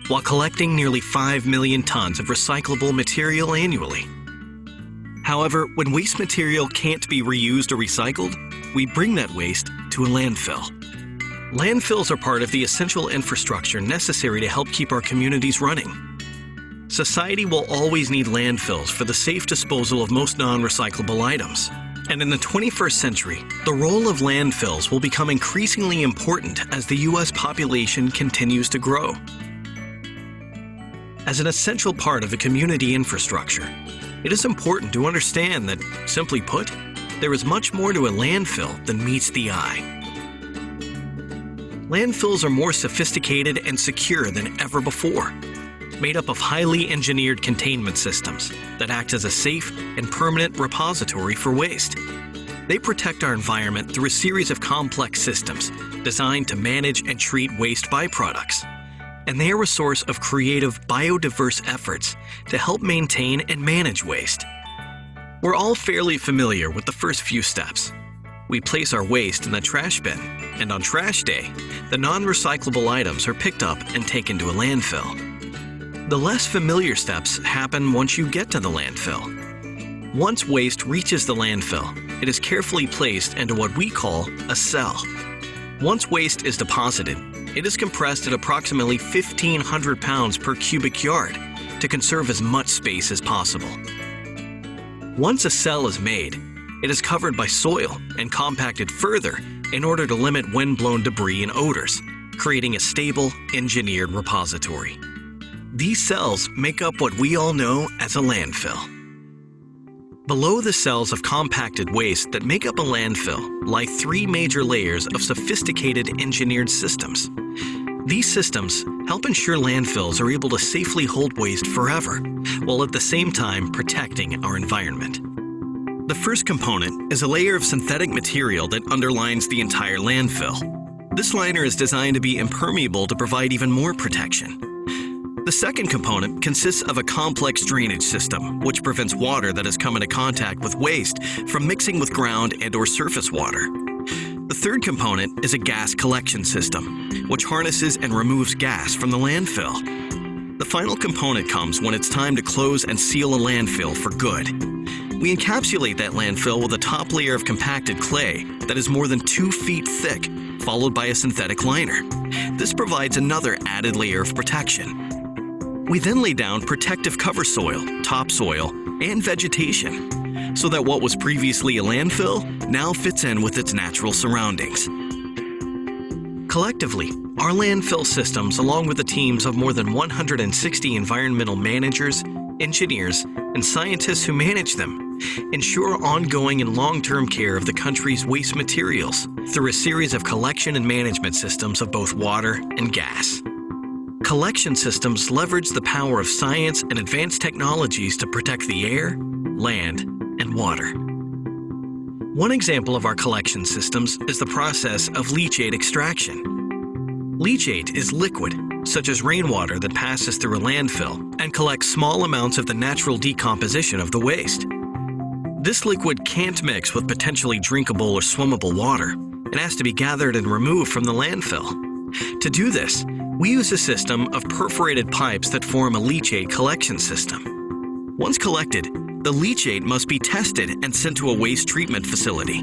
while collecting nearly 5 million tons of recyclable material annually. However, when waste material can't be reused or recycled, we bring that waste to a landfill. Landfills are part of the essential infrastructure necessary to help keep our communities running. Society will always need landfills for the safe disposal of most non-recyclable items. And in the 21st century, the role of landfills will become increasingly important as the U.S. population continues to grow. As an essential part of the community infrastructure, it is important to understand that, simply put, there is much more to a landfill than meets the eye. Landfills are more sophisticated and secure than ever before, made up of highly engineered containment systems that act as a safe and permanent repository for waste. They protect our environment through a series of complex systems designed to manage and treat waste byproducts. And they are a source of creative, biodiverse efforts to help maintain and manage waste. We're all fairly familiar with the first few steps. We place our waste in the trash bin, and on trash day, the non-recyclable items are picked up and taken to a landfill. The less familiar steps happen once you get to the landfill. Once waste reaches the landfill, it is carefully placed into what we call a cell. Once waste is deposited, it is compressed at approximately 1,500 pounds per cubic yard to conserve as much space as possible. Once a cell is made, it is covered by soil and compacted further in order to limit wind-blown debris and odors, creating a stable, engineered repository. These cells make up what we all know as a landfill. Below the cells of compacted waste that make up a landfill lie 3 major layers of sophisticated engineered systems. These systems help ensure landfills are able to safely hold waste forever, while at the same time protecting our environment. The first component is a layer of synthetic material that underlines the entire landfill. This liner is designed to be impermeable to provide even more protection. The second component consists of a complex drainage system, which prevents water that has come into contact with waste from mixing with ground and/or surface water. The third component is a gas collection system, which harnesses and removes gas from the landfill. The final component comes when it's time to close and seal a landfill for good. We encapsulate that landfill with a top layer of compacted clay that is more than 2 feet thick, followed by a synthetic liner. This provides another added layer of protection. We then lay down protective cover soil, topsoil, and vegetation, so that what was previously a landfill now fits in with its natural surroundings. Collectively, our landfill systems, along with the teams of more than 160 environmental managers, engineers, and scientists who manage them, ensure ongoing and long-term care of the country's waste materials through a series of collection and management systems of both water and gas. collection systems leverage the power of science and advanced technologies to protect the air, land, and water. One example of our collection systems is the process of leachate extraction. Leachate is liquid, such as rainwater that passes through a landfill and collects small amounts of the natural decomposition of the waste. This liquid can't mix with potentially drinkable or swimmable water. It has to be gathered and removed from the landfill. To do this, we use a system of perforated pipes that form a leachate collection system. Once collected, the leachate must be tested and sent to a waste treatment facility.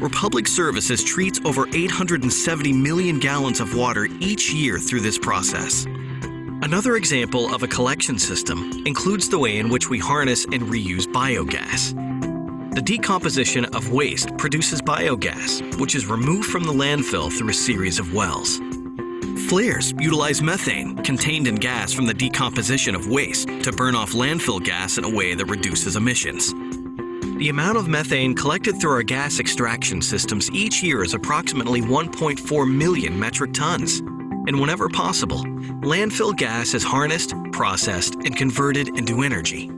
Republic Services treats over 870 million gallons of water each year through this process. Another example of a collection system includes the way in which we harness and reuse biogas. The decomposition of waste produces biogas, which is removed from the landfill through a series of wells. Flares utilize methane contained in gas from the decomposition of waste to burn off landfill gas in a way that reduces emissions. The amount of methane collected through our gas extraction systems each year is approximately 1.4 million metric tons. And whenever possible, landfill gas is harnessed, processed, and converted into energy.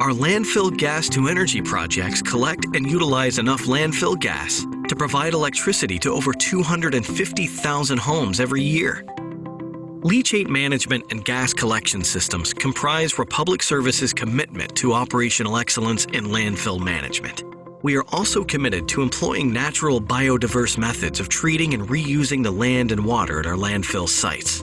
Our landfill gas-to-energy projects collect and utilize enough landfill gas to provide electricity to over 250,000 homes every year. Leachate management and gas collection systems comprise Republic Services' commitment to operational excellence in landfill management. We are also committed to employing natural biodiverse methods of treating and reusing the land and water at our landfill sites.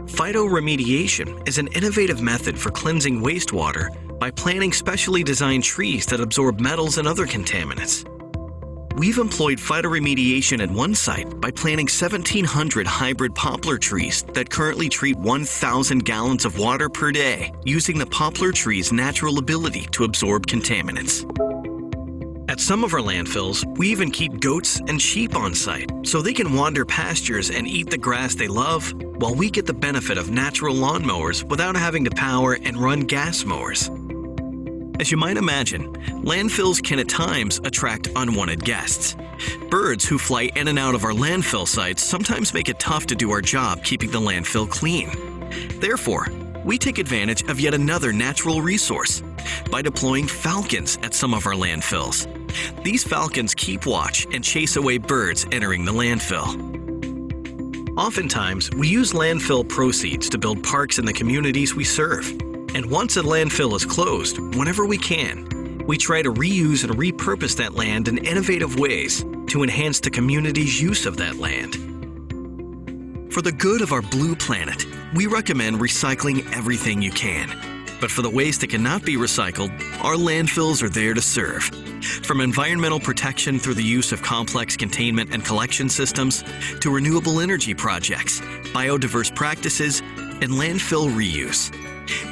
Phytoremediation is an innovative method for cleansing wastewater by planting specially designed trees that absorb metals and other contaminants. We've employed phytoremediation at one site by planting 1,700 hybrid poplar trees that currently treat 1,000 gallons of water per day, using the poplar tree's natural ability to absorb contaminants. At some of our landfills, we even keep goats and sheep on site so they can wander pastures and eat the grass they love, while we get the benefit of natural lawnmowers without having to power and run gas mowers. As you might imagine, landfills can at times attract unwanted guests. Birds who fly in and out of our landfill sites sometimes make it tough to do our job keeping the landfill clean. Therefore, we take advantage of yet another natural resource by deploying falcons at some of our landfills. These falcons keep watch and chase away birds entering the landfill. Oftentimes, we use landfill proceeds to build parks in the communities we serve. And once a landfill is closed, whenever we can, we try to reuse and repurpose that land in innovative ways to enhance the community's use of that land. For the good of our blue planet, we recommend recycling everything you can. But for the waste that cannot be recycled, our landfills are there to serve. From environmental protection through the use of complex containment and collection systems, to renewable energy projects, biodiverse practices, and landfill reuse.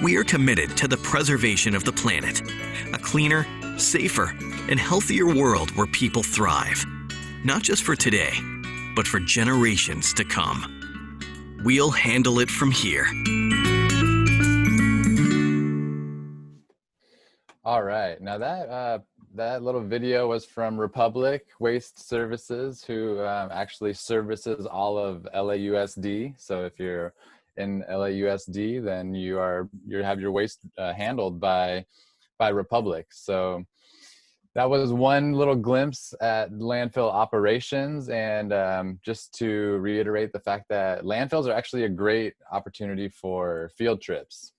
We are committed to the preservation of the planet, a cleaner, safer, and healthier world where people thrive, not just for today, but for generations to come. We'll handle it from here. All right, now that little video was from Republic Waste Services, who actually services all of LAUSD. So if you're in LAUSD, then you have your waste handled by Republic. So that was one little glimpse at landfill operations, and just to reiterate the fact that landfills are actually a great opportunity for field trips.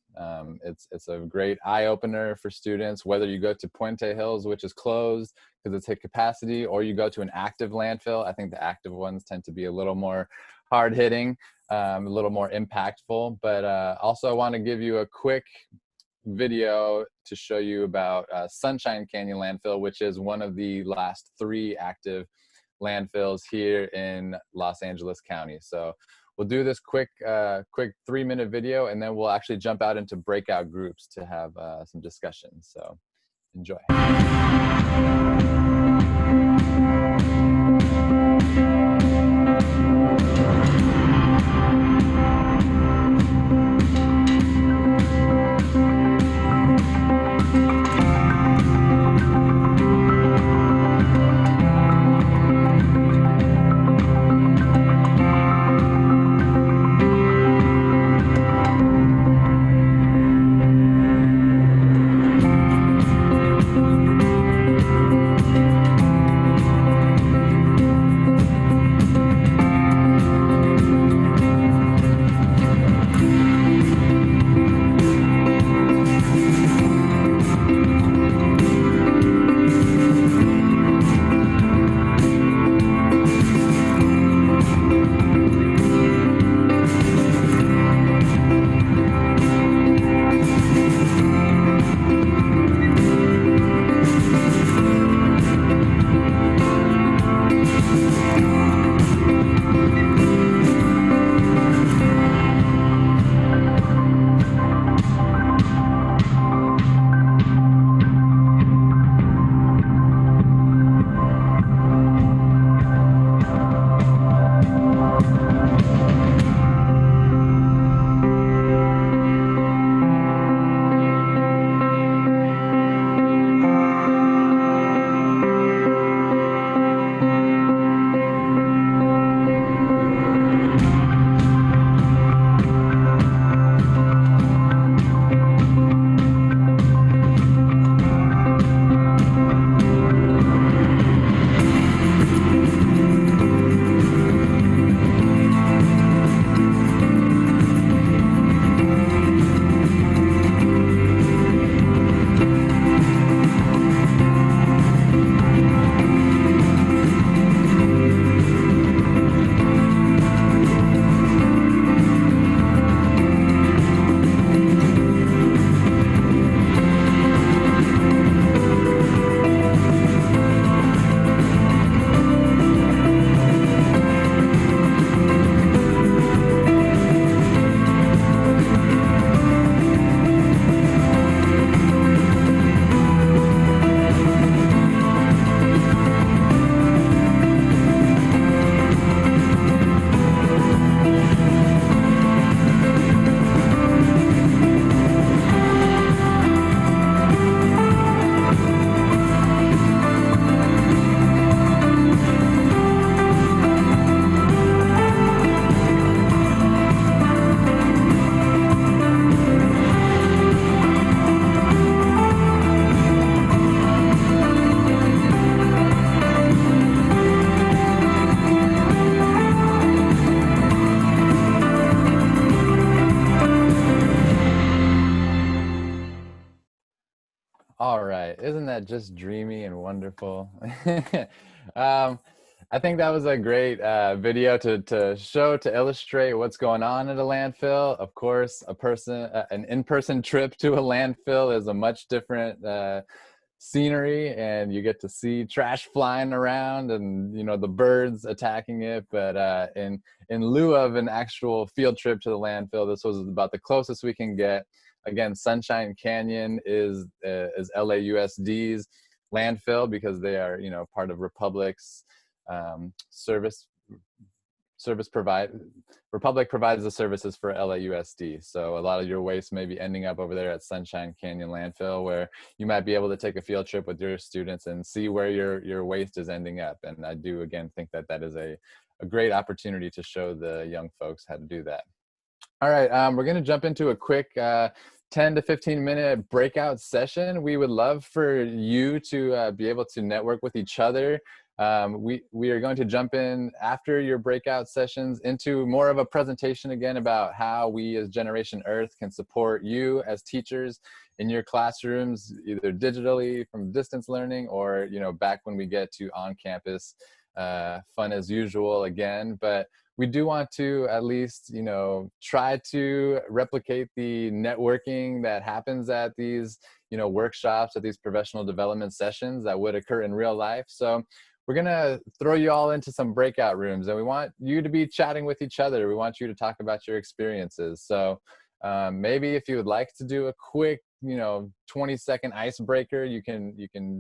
It's a great eye-opener for students, whether you go to Puente Hills, which is closed because it's hit capacity, or you go to an active landfill. I think the active ones tend to be a little more hard-hitting, a little more impactful. But also I want to give you a quick video to show you about Sunshine Canyon Landfill, which is one of the last 3 active landfills here in Los Angeles County. So we'll do this quick 3-minute video, and then we'll actually jump out into breakout groups to have some discussions. So enjoy. All right. Isn't that just dreamy and wonderful? I think that was a great video to show, to illustrate what's going on at a landfill. Of course, an in-person trip to a landfill is a much different scenery, and you get to see trash flying around and, you know, the birds attacking it. But in lieu of an actual field trip to the landfill, this was about the closest we can get. Again, Sunshine Canyon is LAUSD's landfill, because they are, you know, part of Republic's Republic provides the services for LAUSD. So a lot of your waste may be ending up over there at Sunshine Canyon landfill, where you might be able to take a field trip with your students and see where your waste is ending up. And I do, again, think that that is a great opportunity to show the young folks how to do that. All right, we're going to jump into a quick 10 to 15 minute breakout session. We would love for you to be able to network with each other. We are going to jump in after your breakout sessions into more of a presentation again about how we as Generation Earth can support you as teachers in your classrooms, either digitally from distance learning, or, you know, back when we get to on-campus fun as usual again. But we do want to at least, you know, try to replicate the networking that happens at these, you know, workshops, at these professional development sessions that would occur in real life. So we're gonna throw you all into some breakout rooms, and we want you to be chatting with each other. We want you to talk about your experiences. So maybe if you would like to do a quick, you know, 20-second icebreaker, you can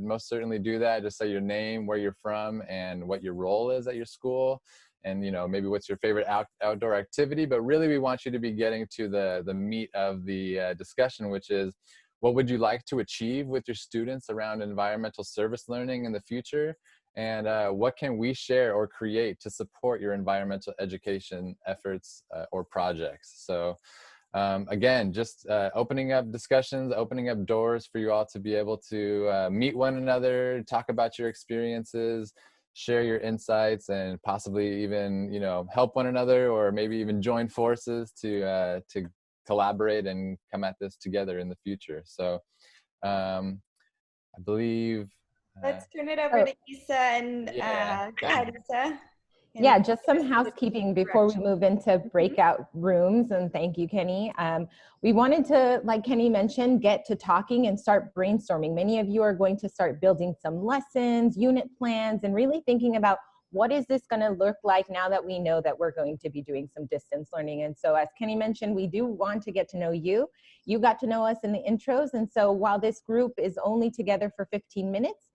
most certainly do that. Just say your name, where you're from, and what your role is at your school. And, you know, maybe what's your favorite outdoor activity. But really, we want you to be getting to the meat of the discussion, which is, what would you like to achieve with your students around environmental service learning in the future? And what can we share or create to support your environmental education efforts or projects? So again, just opening up discussions, opening up doors for you all to be able to meet one another, talk about your experiences, share your insights, and possibly even, you know, help one another, or maybe even join forces to collaborate and come at this together in the future. So I believe let's turn it over to Isa, and go ahead, Isa. Yeah, just some housekeeping before we move into breakout rooms, and thank you, Kenny. We wanted to, like Kenny mentioned, get to talking and start brainstorming. Many of you are going to start building some lessons, unit plans, and really thinking about, what is this going to look like now that we know that we're going to be doing some distance learning? And so, as Kenny mentioned, we do want to get to know you. You got to know us in the intros. And so while this group is only together for 15 minutes,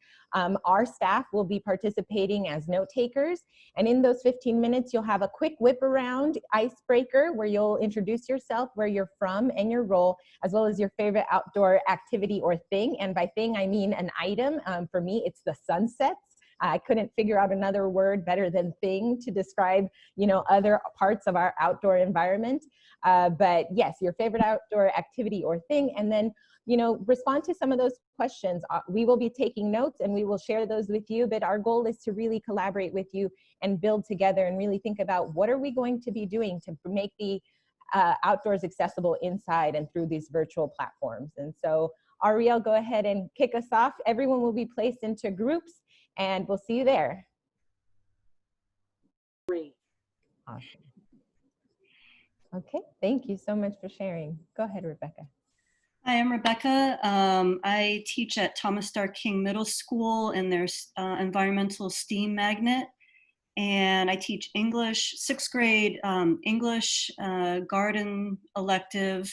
our staff will be participating as note takers. And in those 15 minutes, you'll have a quick whip around icebreaker where you'll introduce yourself, where you're from, and your role, as well as your favorite outdoor activity or thing. And by thing, I mean an item. For me, it's the sunsets. I couldn't figure out another word better than thing to describe, you know, other parts of our outdoor environment. But yes, your favorite outdoor activity or thing, and then, you know, respond to some of those questions. We will be taking notes and we will share those with you, but our goal is to really collaborate with you and build together and really think about, what are we going to be doing to make the outdoors accessible inside and through these virtual platforms. And so, Ariel, go ahead and kick us off. Everyone will be placed into groups, and we'll see you there. Great. Awesome. Okay, thank you so much for sharing. Go ahead, Rebecca. Hi, I'm Rebecca. I teach at Thomas Starr King Middle School in their environmental STEAM magnet. And I teach English, 6th grade English, garden elective.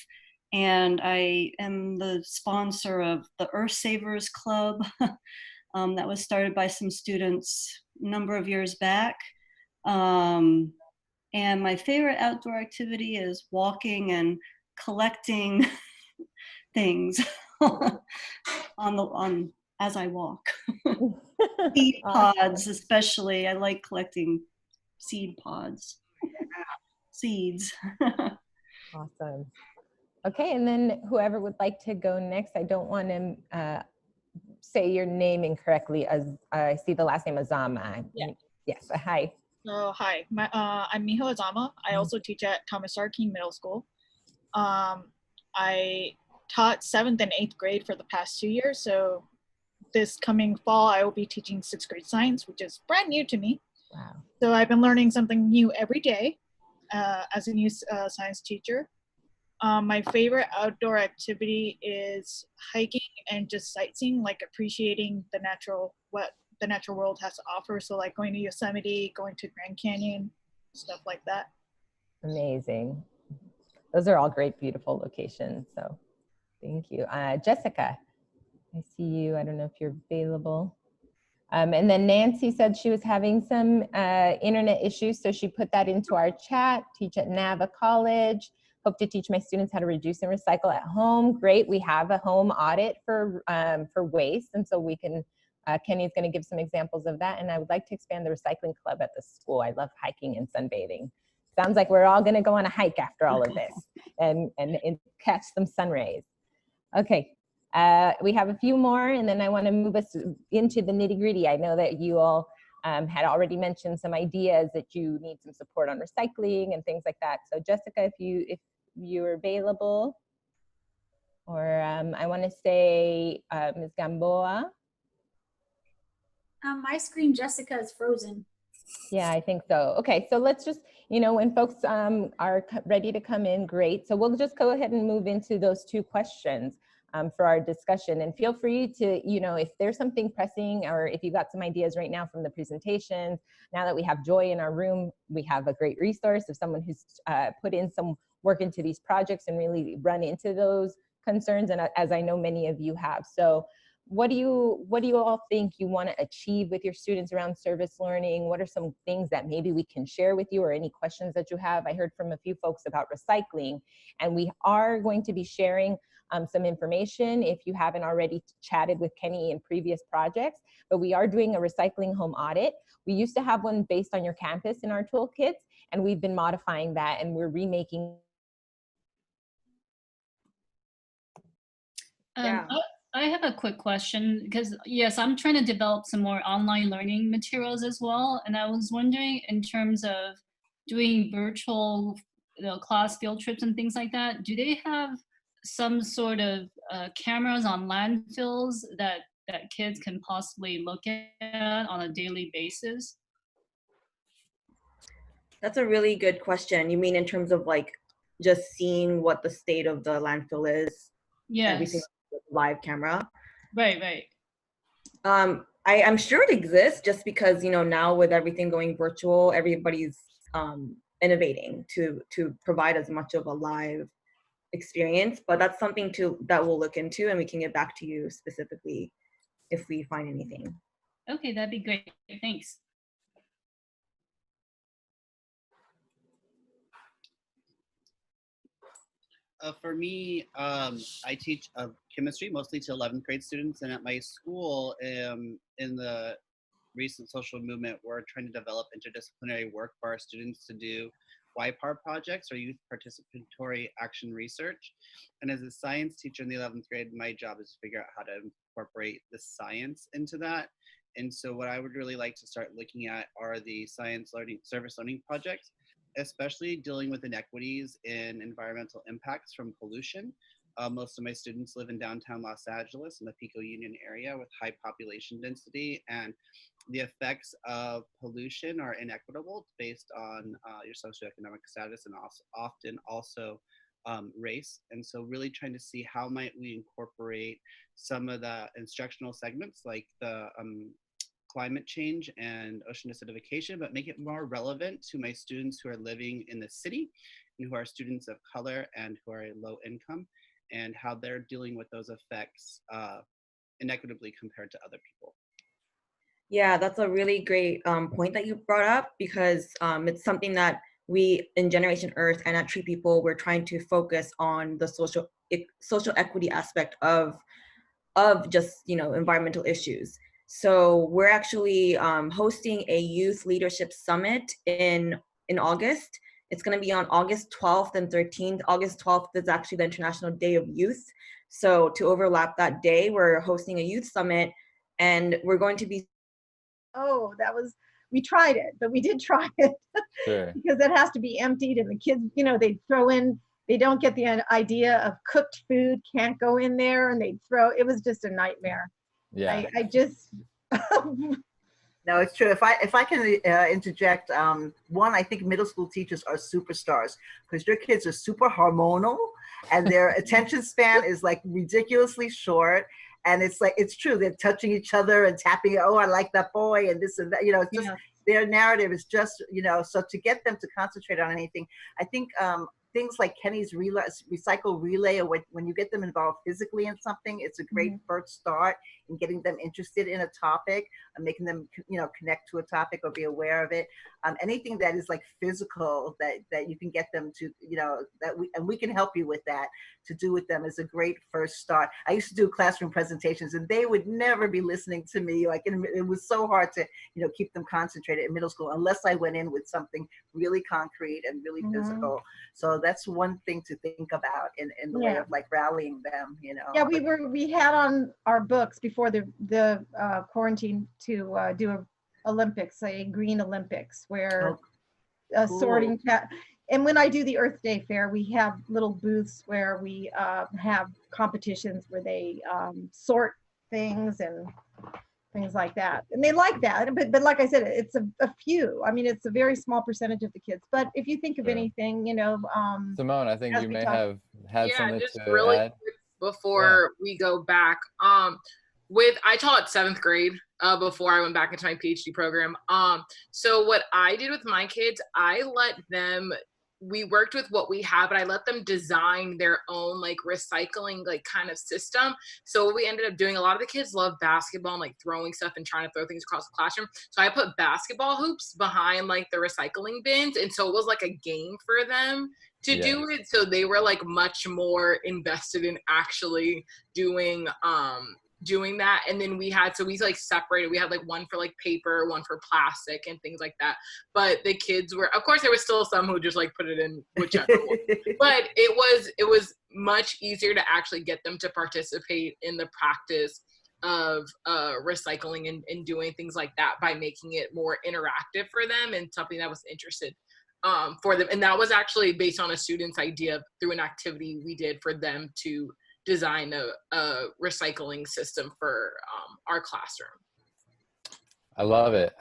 And I am the sponsor of the Earth Savers Club that was started by some students a number of years back. And my favorite outdoor activity is walking and collecting things as I walk. Seed pods, especially. I like collecting seed pods. Seeds. Awesome. Okay, and then whoever would like to go next, I don't want to say your name incorrectly, as I see the last name Azama. Yeah. Yes, hi. Hi, I'm Miho Azama. I also teach at Thomas Starr King Middle School. I taught 7th and 8th grade for the past 2 years. So this coming fall, I will be teaching 6th grade science, which is brand new to me. Wow. So I've been learning something new every day as a new science teacher. My favorite outdoor activity is hiking and just sightseeing, like appreciating the natural, what the natural world has to offer. So like going to Yosemite, going to Grand Canyon, stuff like that. Amazing. Those are all great, beautiful locations. So thank you. Jessica, I see you. I don't know if you're available. And then Nancy said she was having some internet issues, so she put that into our chat. Teach at Nava College. Hope to teach my students how to reduce and recycle at home. Great, we have a home audit for waste, and so we can, Kenny's gonna give some examples of that, and I would like to expand the recycling club at the school. I love hiking and sunbathing. Sounds like we're all gonna go on a hike after all of this and catch some sun rays. Okay. We have a few more, and then I want to move us into the nitty-gritty. I know that you all had already mentioned some ideas that you need some support on recycling and things like that. So Jessica, if you're available, or I want to say Ms. Gamboa. My screen, Jessica, is frozen. Yeah, I think so. Okay, so let's just, when folks are ready to come in, great. So we'll just go ahead and move into those two questions for our discussion. And feel free to, if there's something pressing, or if you've got some ideas right now from the presentations, now that we have Joy in our room, we have a great resource of someone who's put in some work into these projects and really run into those concerns, and as I know many of you have. So what do you all think you want to achieve with your students around service learning? What are some things that maybe we can share with you, or any questions that you have? I heard from a few folks about recycling, and we are going to be sharing some information if you haven't already chatted with Kenny in previous projects, but we are doing a recycling home audit. We used to have one based on your campus in our toolkits, and we've been modifying that, and we're remaking. I have a quick question, because yes, I'm trying to develop some more online learning materials as well. And I was wondering, in terms of doing virtual class field trips and things like that, do they have some sort of cameras on landfills that kids can possibly look at on a daily basis? That's a really good question. You mean in terms of like just seeing what the state of the landfill is? Yes. Everything with live camera. Right. I'm sure it exists, just because now with everything going virtual, everybody's innovating to provide as much of a live experience. But that's something that we'll look into, and we can get back to you specifically if we find anything. Okay, that'd be great. Thanks. For me, I teach chemistry mostly to 11th grade students, and at my school, in the recent social movement, we're trying to develop interdisciplinary work for our students to do YPAR projects, or youth participatory action research. And as a science teacher in the 11th grade, my job is to figure out how to incorporate the science into that. And so what I would really like to start looking at are the science learning, service learning projects, especially dealing with inequities in environmental impacts from pollution. Most of my students live in downtown Los Angeles in the Pico Union area with high population density, and the effects of pollution are inequitable based on your socioeconomic status, and often also race. And so really trying to see how might we incorporate some of the instructional segments like the climate change and ocean acidification, but make it more relevant to my students who are living in the city and who are students of color and who are low income, and how they're dealing with those effects inequitably compared to other people. Yeah, that's a really great point that you brought up, because it's something that we in Generation Earth and at Tree People, we're trying to focus on the social equity aspect of just environmental issues. So we're actually hosting a youth leadership summit in August. It's going to be on August 12th and 13th. August 12th is actually the International Day of Youth. So to overlap that day, we're hosting a youth summit, and we're going to be. Oh, we tried it, but we did try it. Sure. Because it has to be emptied, and the kids, they throw in they don't get the idea of cooked food can't go in there, and they'd throw, it was just a nightmare. Yeah. I just, No, it's true. If I can interject, one, I think middle school teachers are superstars because your kids are super hormonal and their attention span is like ridiculously short. And it's like, it's true. They're touching each other and tapping, oh, I like that boy and this and that, you know, it's just, their narrative is just, you know, so to get them to concentrate on anything, I think things like Kenny's recycle relay, or when you get them involved physically in something, it's a great first start in getting them interested in a topic and making them, you know, connect to a topic or be aware of it. Anything that is like physical that you can get them to, you know, and we can help you with that, to do with them is a great first start. I used to do classroom presentations and they would never be listening to me. Like it was so hard to, you know, keep them concentrated in middle school unless I went in with something really concrete and really physical. So that's one thing to think about in the way of like rallying them, you know. yeah, we had on our books before the quarantine to do a Olympics, a green Olympics, where sorting and when I do the Earth Day Fair, we have little booths where we have competitions where they sort things and things like that, and they like that. But like I said, it's a few. I mean, it's a very small percentage of the kids. But if you think of anything, you know, Simone, I think you may have had something just to really add. quick before we go back. I taught 7th grade before I went back into my PhD program. So what I did with my kids, we worked with what we have, but I let them design their own like recycling like kind of system. So what we ended up doing, a lot of the kids love basketball and like throwing stuff and trying to throw things across the classroom. So I put basketball hoops behind like the recycling bins. And so it was like a game for them to do it. So they were like much more invested in actually doing that. And then we like separated, we had like one for like paper, one for plastic and things like that. But the kids were, of course there was still some who just like put it in whichever one. But it was much easier to actually get them to participate in the practice of recycling and doing things like that by making it more interactive for them and something that was interested for them. And that was actually based on a student's idea through an activity we did for them to design a recycling system for our classroom. I love it.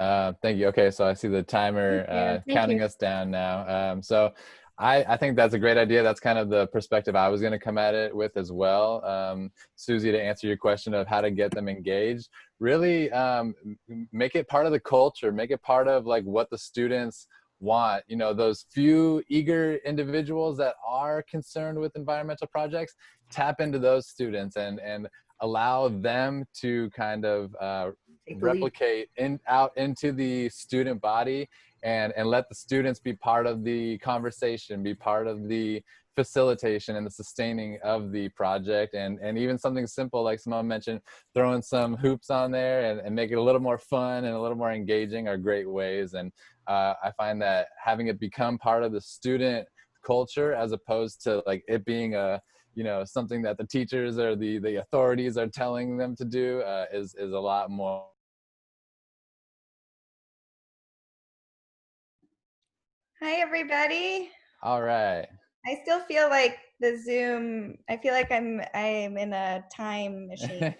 Thank you. Okay, so I see the timer Thank counting you. us down now. So I think that's a great idea. That's kind of the perspective I was going to come at it with as well. Susie, to answer your question of how to get them engaged, really make it part of the culture, make it part of like what the students want. You know, those few eager individuals that are concerned with environmental projects, tap into those students and allow them to kind of replicate out into the student body and let the students be part of the conversation, be part of the facilitation and the sustaining of the project. And even something simple like Simone mentioned, throwing some hoops on there and make it a little more fun and a little more engaging are great ways. And I find that having it become part of the student culture as opposed to like it being something that the teachers or the authorities are telling them to do is a lot more. Hi, everybody. All right. I still feel like the Zoom, I feel like I'm in a time machine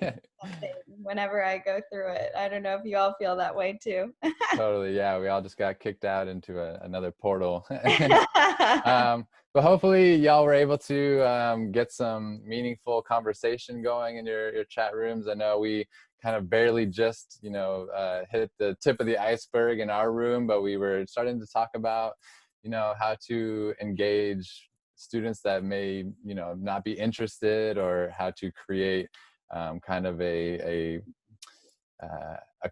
whenever I go through it. I don't know if you all feel that way too. Totally. Yeah. We all just got kicked out into another portal. But hopefully y'all were able to get some meaningful conversation going in your chat rooms. I know we kind of barely just, hit the tip of the iceberg in our room, but we were starting to talk about, how to engage students that may, not be interested, or how to create kind of a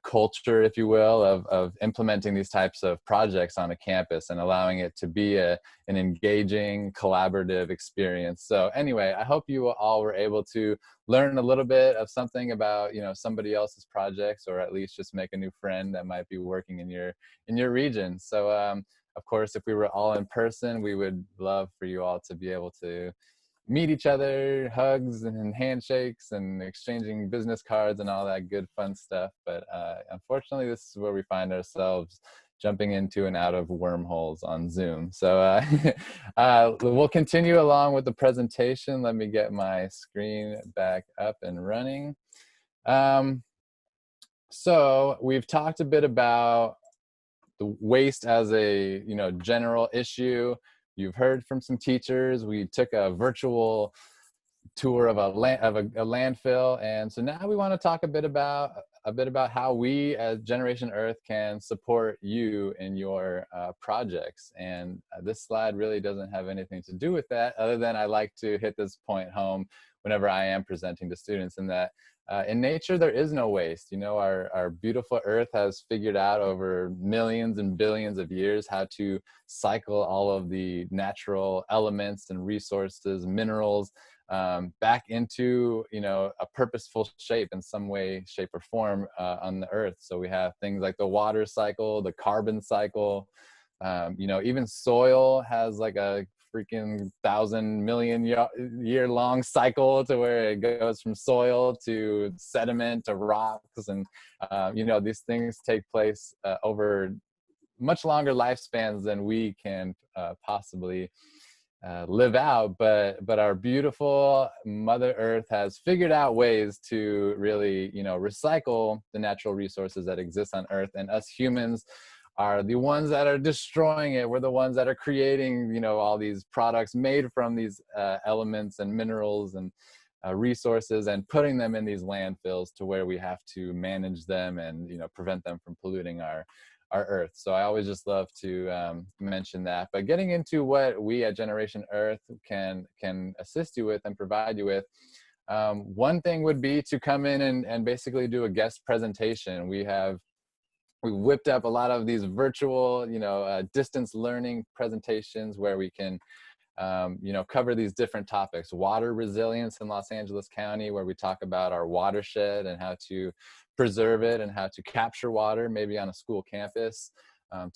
culture, if you will, of implementing these types of projects on a campus and allowing it to be an engaging, collaborative experience. So anyway, I hope you all were able to learn a little bit of something about, somebody else's projects, or at least just make a new friend that might be working in your region. So of course, if we were all in person, we would love for you all to be able to meet each other, hugs and handshakes and exchanging business cards and all that good fun stuff. But unfortunately, this is where we find ourselves jumping into and out of wormholes on Zoom. So we'll continue along with the presentation. Let me get my screen back up and running. So we've talked a bit about the waste as a general issue. You've heard from some teachers. We took a virtual tour of a landfill, and so now we want to talk a bit about how we as Generation Earth can support you in your projects. And this slide really doesn't have anything to do with that, other than I like to hit this point home whenever I am presenting to students, in that in nature there is no waste. Our beautiful Earth has figured out over millions and billions of years how to cycle all of the natural elements and resources, minerals, back into a purposeful shape in some way, shape, or form on the Earth. So we have things like the water cycle, the carbon cycle. Even soil has like a freaking 1,000 million year long cycle, to where it goes from soil to sediment to rocks, and these things take place over much longer lifespans than we can possibly live out, but our beautiful Mother Earth has figured out ways to really recycle the natural resources that exist on Earth, and us humans are the ones that are destroying it. We're the ones that are creating all these products made from these elements and minerals and resources, and putting them in these landfills to where we have to manage them and prevent them from polluting our Earth. So I always just love to mention that. But getting into what we at Generation Earth can assist you with and provide you with, one thing would be to come in and basically do a guest presentation. We whipped up a lot of these virtual distance learning presentations where we can cover these different topics. Water resilience in Los Angeles County, where we talk about our watershed and how to preserve it and how to capture water, maybe on a school campus.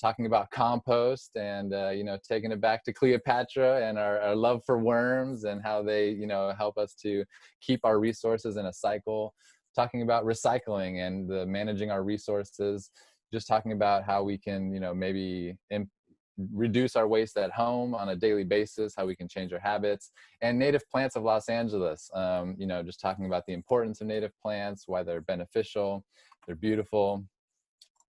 Talking about compost and taking it back to Cleopatra and our love for worms and how they help us to keep our resources in a cycle. Talking about recycling and managing our resources. Just talking about how we can maybe reduce our waste at home on a daily basis, how we can change our habits, and native plants of Los Angeles. Just talking about the importance of native plants, why they're beneficial, they're beautiful.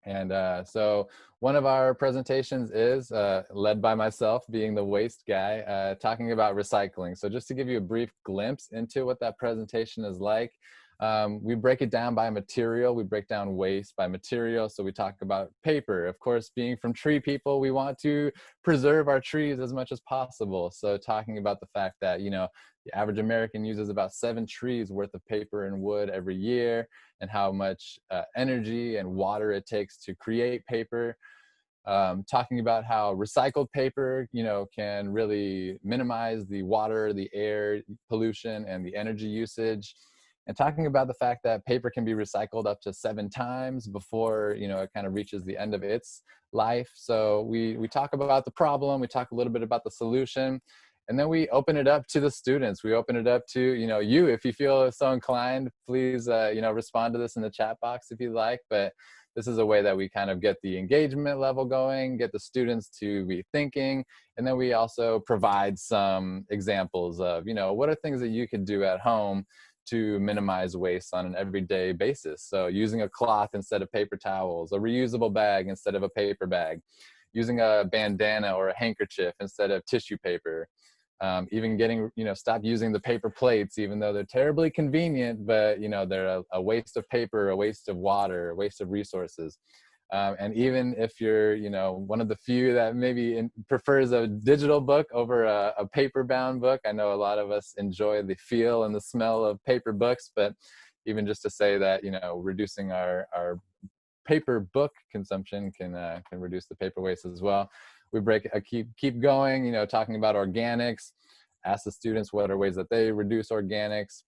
And so one of our presentations is led by myself, being the waste guy, talking about recycling. So just to give you a brief glimpse into what that presentation is like, we break it down by material. We break down waste by material. So we talk about paper. Of course, being from tree people, we want to preserve our trees as much as possible. So talking about the fact that, the average American uses about 7 trees worth of paper and wood every year, and how much energy and water it takes to create paper. Talking about how recycled paper, can really minimize the water, the air pollution, and the energy usage. And talking about the fact that paper can be recycled up to 7 times before, it kind of reaches the end of its life. So we talk about the problem, we talk a little bit about the solution, and then we open it up to the students. We open it up to, you, if you feel so inclined, please, respond to this in the chat box if you like. But this is a way that we kind of get the engagement level going, get the students to be thinking, and then we also provide some examples of, what are things that you could do at home to minimize waste on an everyday basis. So using a cloth instead of paper towels, a reusable bag instead of a paper bag, using a bandana or a handkerchief instead of tissue paper, even getting, stop using the paper plates, even though they're terribly convenient, but, they're a waste of paper, a waste of water, a waste of resources. And even if you're, one of the few that maybe prefers a digital book over a paper-bound book, I know a lot of us enjoy the feel and the smell of paper books, but even just to say that, reducing our paper book consumption can reduce the paper waste as well. We keep going, talking about organics, ask the students what are ways that they reduce organics,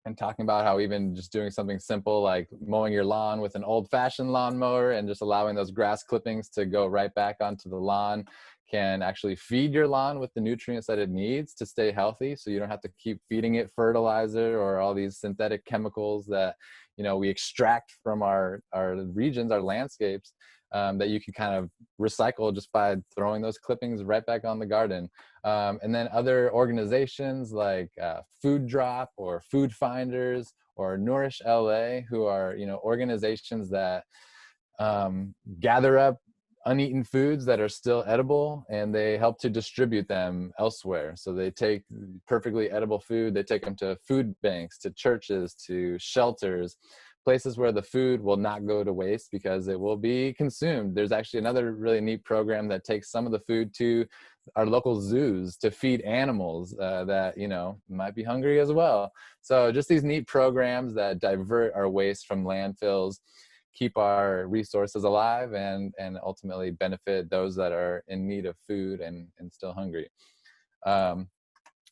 and talking about how even just doing something simple like mowing your lawn with an old-fashioned lawnmower and just allowing those grass clippings to go right back onto the lawn can actually feed your lawn with the nutrients that it needs to stay healthy, so you don't have to keep feeding it fertilizer or all these synthetic chemicals that we extract from our regions, our landscapes. that you can kind of recycle just by throwing those clippings right back on the garden. And then other organizations like Food Drop or Food Finders or Nourish LA, who are, you know, organizations that gather up uneaten foods that are still edible, and they help to distribute them elsewhere. So they take perfectly edible food, they take them to food banks, to churches, to shelters, places where the food will not go to waste because it will be consumed. There's actually another really neat program that takes some of the food to our local zoos to feed animals that, you know, might be hungry as well. So just these neat programs that divert our waste from landfills, keep our resources alive, and ultimately benefit those that are in need of food and still hungry.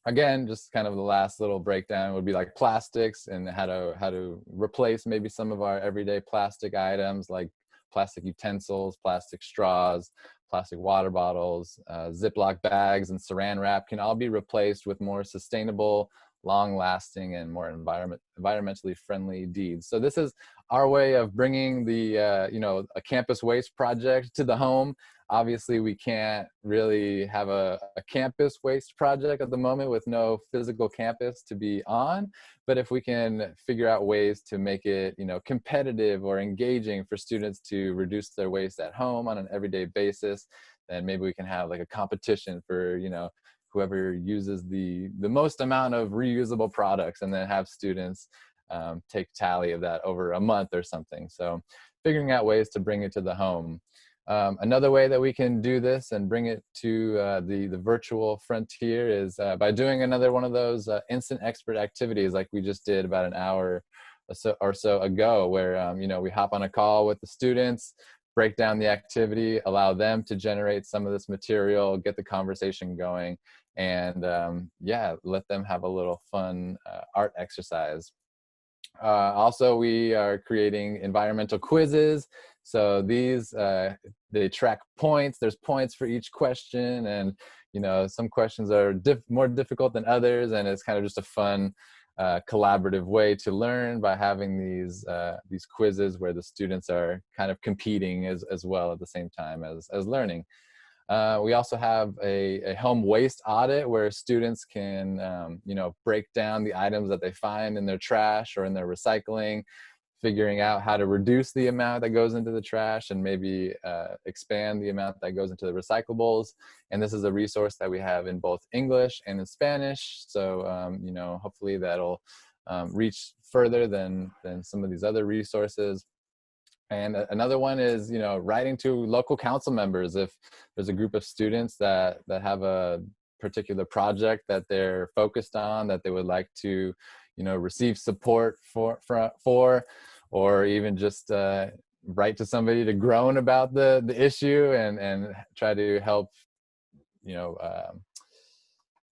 Again, just kind of the last little breakdown would be like plastics and how to replace maybe some of our everyday plastic items like plastic utensils, plastic straws, plastic water bottles, Ziploc bags, and saran wrap can all be replaced with more sustainable, long-lasting, and more environmentally friendly deeds. So this is our way of bringing the you know, a campus waste project to the home. Obviously, we can't really have a campus waste project at the moment with no physical campus to be on. But if we can figure out ways to make it, you know, competitive or engaging for students to reduce their waste at home on an everyday basis, then maybe we can have like a competition for, you know, whoever uses the most amount of reusable products, and then have students take tally of that over a month or something. So figuring out ways to bring it to the home. Another way that we can do this and bring it to the virtual frontier is by doing another one of those instant expert activities like we just did about an hour or so ago, where you know, we hop on a call with the students, break down the activity, allow them to generate some of this material, get the conversation going, and yeah, let them have a little fun art exercise. Also, we are creating environmental quizzes. So these, they track points. There's points for each question, and you know, some questions are more difficult than others, and it's kind of just a fun collaborative way to learn by having these quizzes where the students are kind of competing as well at the same time as learning. We also have a home waste audit where students can, you know, break down the items that they find in their trash or in their recycling, figuring out how to reduce the amount that goes into the trash and maybe expand the amount that goes into the recyclables. And this is a resource that we have in both English and in Spanish. So, you know, hopefully that'll reach further than some of these other resources. And another one is, you know, writing to local council members. If there's a group of students that have a particular project that they're focused on, that they would like to, you know, receive support for, or even just write to somebody to groan about the issue and try to help, you know,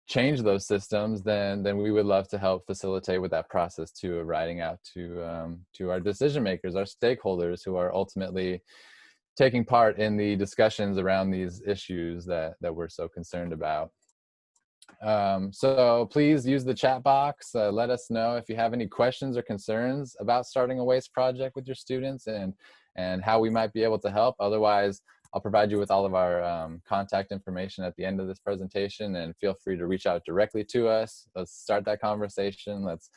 change those systems, then we would love to help facilitate with that process too, of writing out to our decision makers, our stakeholders who are ultimately taking part in the discussions around these issues that we're so concerned about. So please use the chat box. Let us know if you have any questions or concerns about starting a waste project with your students and how we might be able to help. Otherwise, I'll provide you with all of our contact information at the end of this presentation, and feel free to reach out directly to us. Let's start that conversation. Let's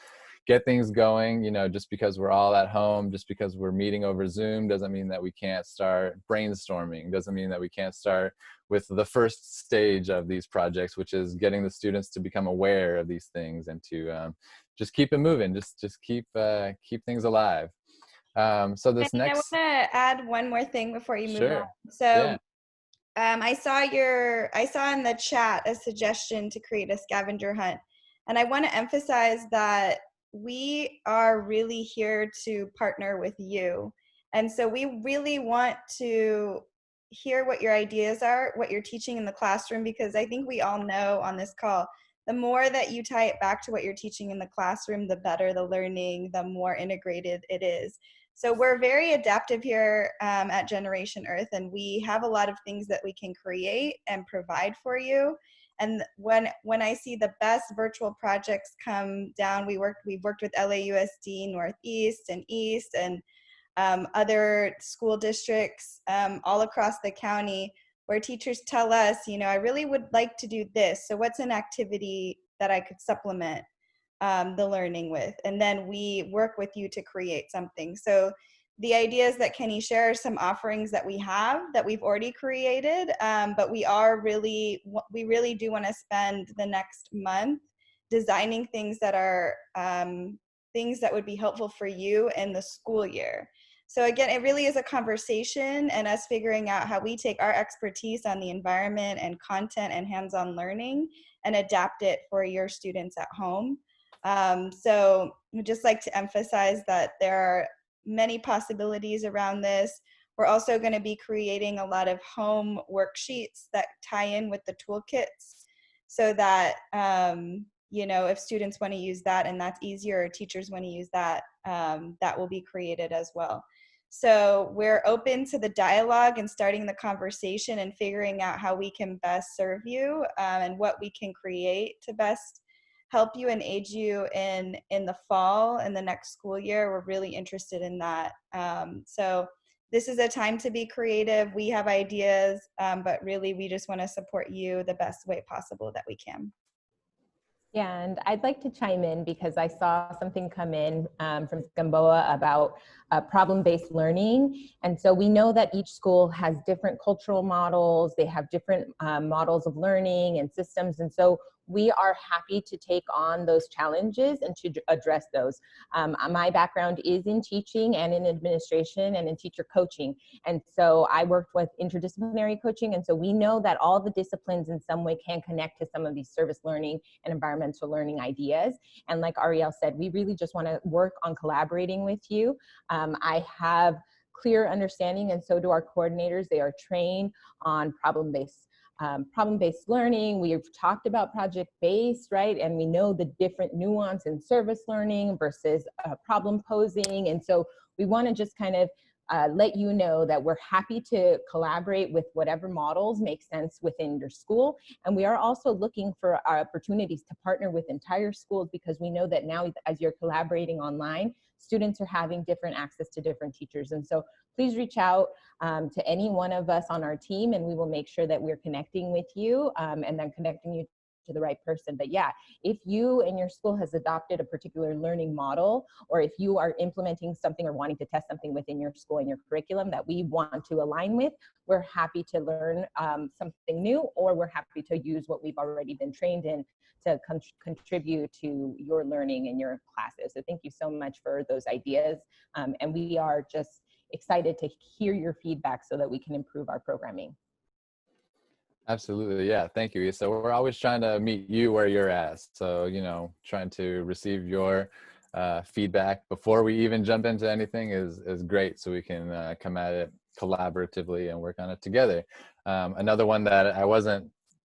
get things going. You know, just because we're all at home, just because we're meeting over Zoom, doesn't mean that we can't start brainstorming, doesn't mean that we can't start with the first stage of these projects, which is getting the students to become aware of these things and to just keep it moving, just keep things alive. So this I next, want to add one more thing before you move sure. on. So I saw in the chat a suggestion to create a scavenger hunt, and I want to emphasize that we are really here to partner with you, and so we really want to hear what your ideas are, what you're teaching in the classroom, because I think we all know on this call, the more that you tie it back to what you're teaching in the classroom, the better the learning, the more integrated it is. So we're very adaptive here at Generation Earth, and we have a lot of things that we can create and provide for you. And when I see the best virtual projects come down, we've worked with LAUSD Northeast and East, and other school districts all across the county, where teachers tell us, I really would like to do this. So what's an activity that I could supplement the learning with? And then we work with you to create something. So the ideas that Kenny shares, some offerings that we have that we've already created, but we really do want to spend the next month designing things that are things that would be helpful for you in the school year. So again, it really is a conversation and us figuring out how we take our expertise on the environment and content and hands-on learning and adapt it for your students at home. So I'd just like to emphasize that there are many possibilities around this. We're also going to be creating a lot of home worksheets that tie in with the toolkits so that, if students want to use that and that's easier, or teachers want to use that, that will be created as well. So we're open to the dialogue and starting the conversation and figuring out how we can best serve you and what we can create to best help you and aid you in the fall and the next school year. We're really interested in that. So this is a time to be creative. We have ideas, but really we just want to support you the best way possible that we can. Yeah, and I'd like to chime in because I saw something come in from Gamboa about problem-based learning. And so we know that each school has different cultural models, they have different models of learning and systems. And so we are happy to take on those challenges and to address those. My background is in teaching and in administration and in teacher coaching. And so I worked with interdisciplinary coaching. And so we know that all the disciplines in some way can connect to some of these service learning and environmental learning ideas. And like Ariel said, we really just want to work on collaborating with you. I have clear understanding, and so do our coordinators. They are trained on problem-based learning. We have talked about project-based, right? And we know the different nuance in service learning versus problem posing. And so we want to just kind of let you know that we're happy to collaborate with whatever models make sense within your school. And we are also looking for opportunities to partner with entire schools, because we know that now as you're collaborating online, students are having different access to different teachers. And so please reach out to any one of us on our team, and we will make sure that we're connecting with you and then connecting you to the right person. But yeah, if you and your school has adopted a particular learning model, or if you are implementing something or wanting to test something within your school and your curriculum that we want to align with, we're happy to learn something new, or we're happy to use what we've already been trained in to contribute to your learning in your classes. So thank you so much for those ideas. And we are just excited to hear your feedback so that we can improve our programming. Absolutely. Yeah. Thank you. So we're always trying to meet you where you're at. So, trying to receive your feedback before we even jump into anything is great. So we can come at it collaboratively and work on it together. Another one that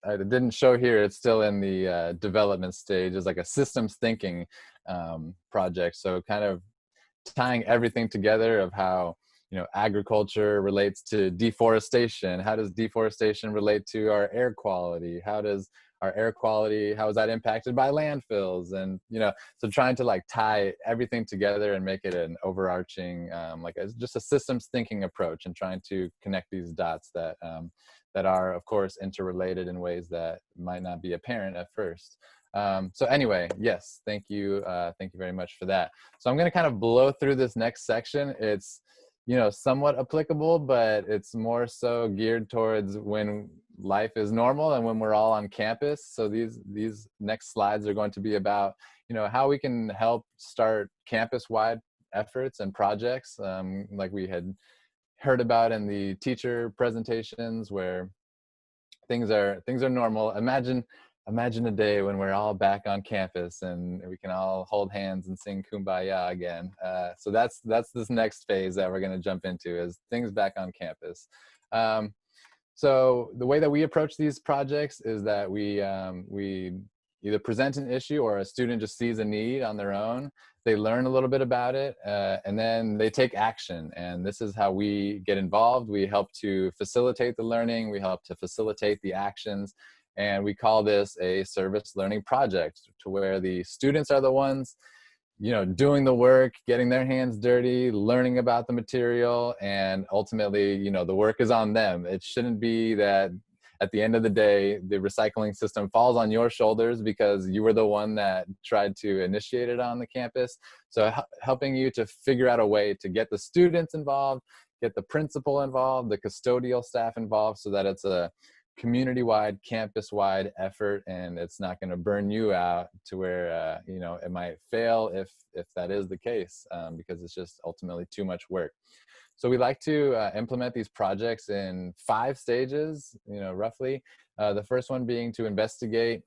I didn't show here, it's still in the development stage, is like a systems thinking project. So kind of tying everything together of how agriculture relates to deforestation. How does deforestation relate to our air quality? How is that impacted by landfills? And, so trying to tie everything together and make it an overarching, just a systems thinking approach, and trying to connect these dots that are, of course, interrelated in ways that might not be apparent at first. So anyway, yes, thank you. Thank you very much for that. So I'm going to kind of blow through this next section. It's, somewhat applicable, but it's more so geared towards when life is normal and when we're all on campus. So these next slides are going to be about, how we can help start campus-wide efforts and projects, like we had heard about in the teacher presentations, where things are normal. Imagine a day when we're all back on campus and we can all hold hands and sing Kumbaya again. So that's this next phase that we're going to jump into, is things back on campus. So the way that we approach these projects is that we either present an issue, or a student just sees a need on their own. They learn a little bit about it, and then they take action. And this is how we get involved. We help to facilitate the learning. We help to facilitate the actions. And we call this a service learning project, to where the students are the ones you know, doing the work, getting their hands dirty, learning about the material, and ultimately, you know, the work is on them. It shouldn't be that at the end of the day, the recycling system falls on your shoulders because you were the one that tried to initiate it on the campus. So helping you to figure out a way to get the students involved, get the principal involved, the custodial staff involved, so that it's a community-wide, campus-wide effort, and it's not going to burn you out to where you know, it might fail if that is the case, because it's just ultimately too much work. So we like to implement these projects in 5 stages, you know, roughly. The first one being to investigate,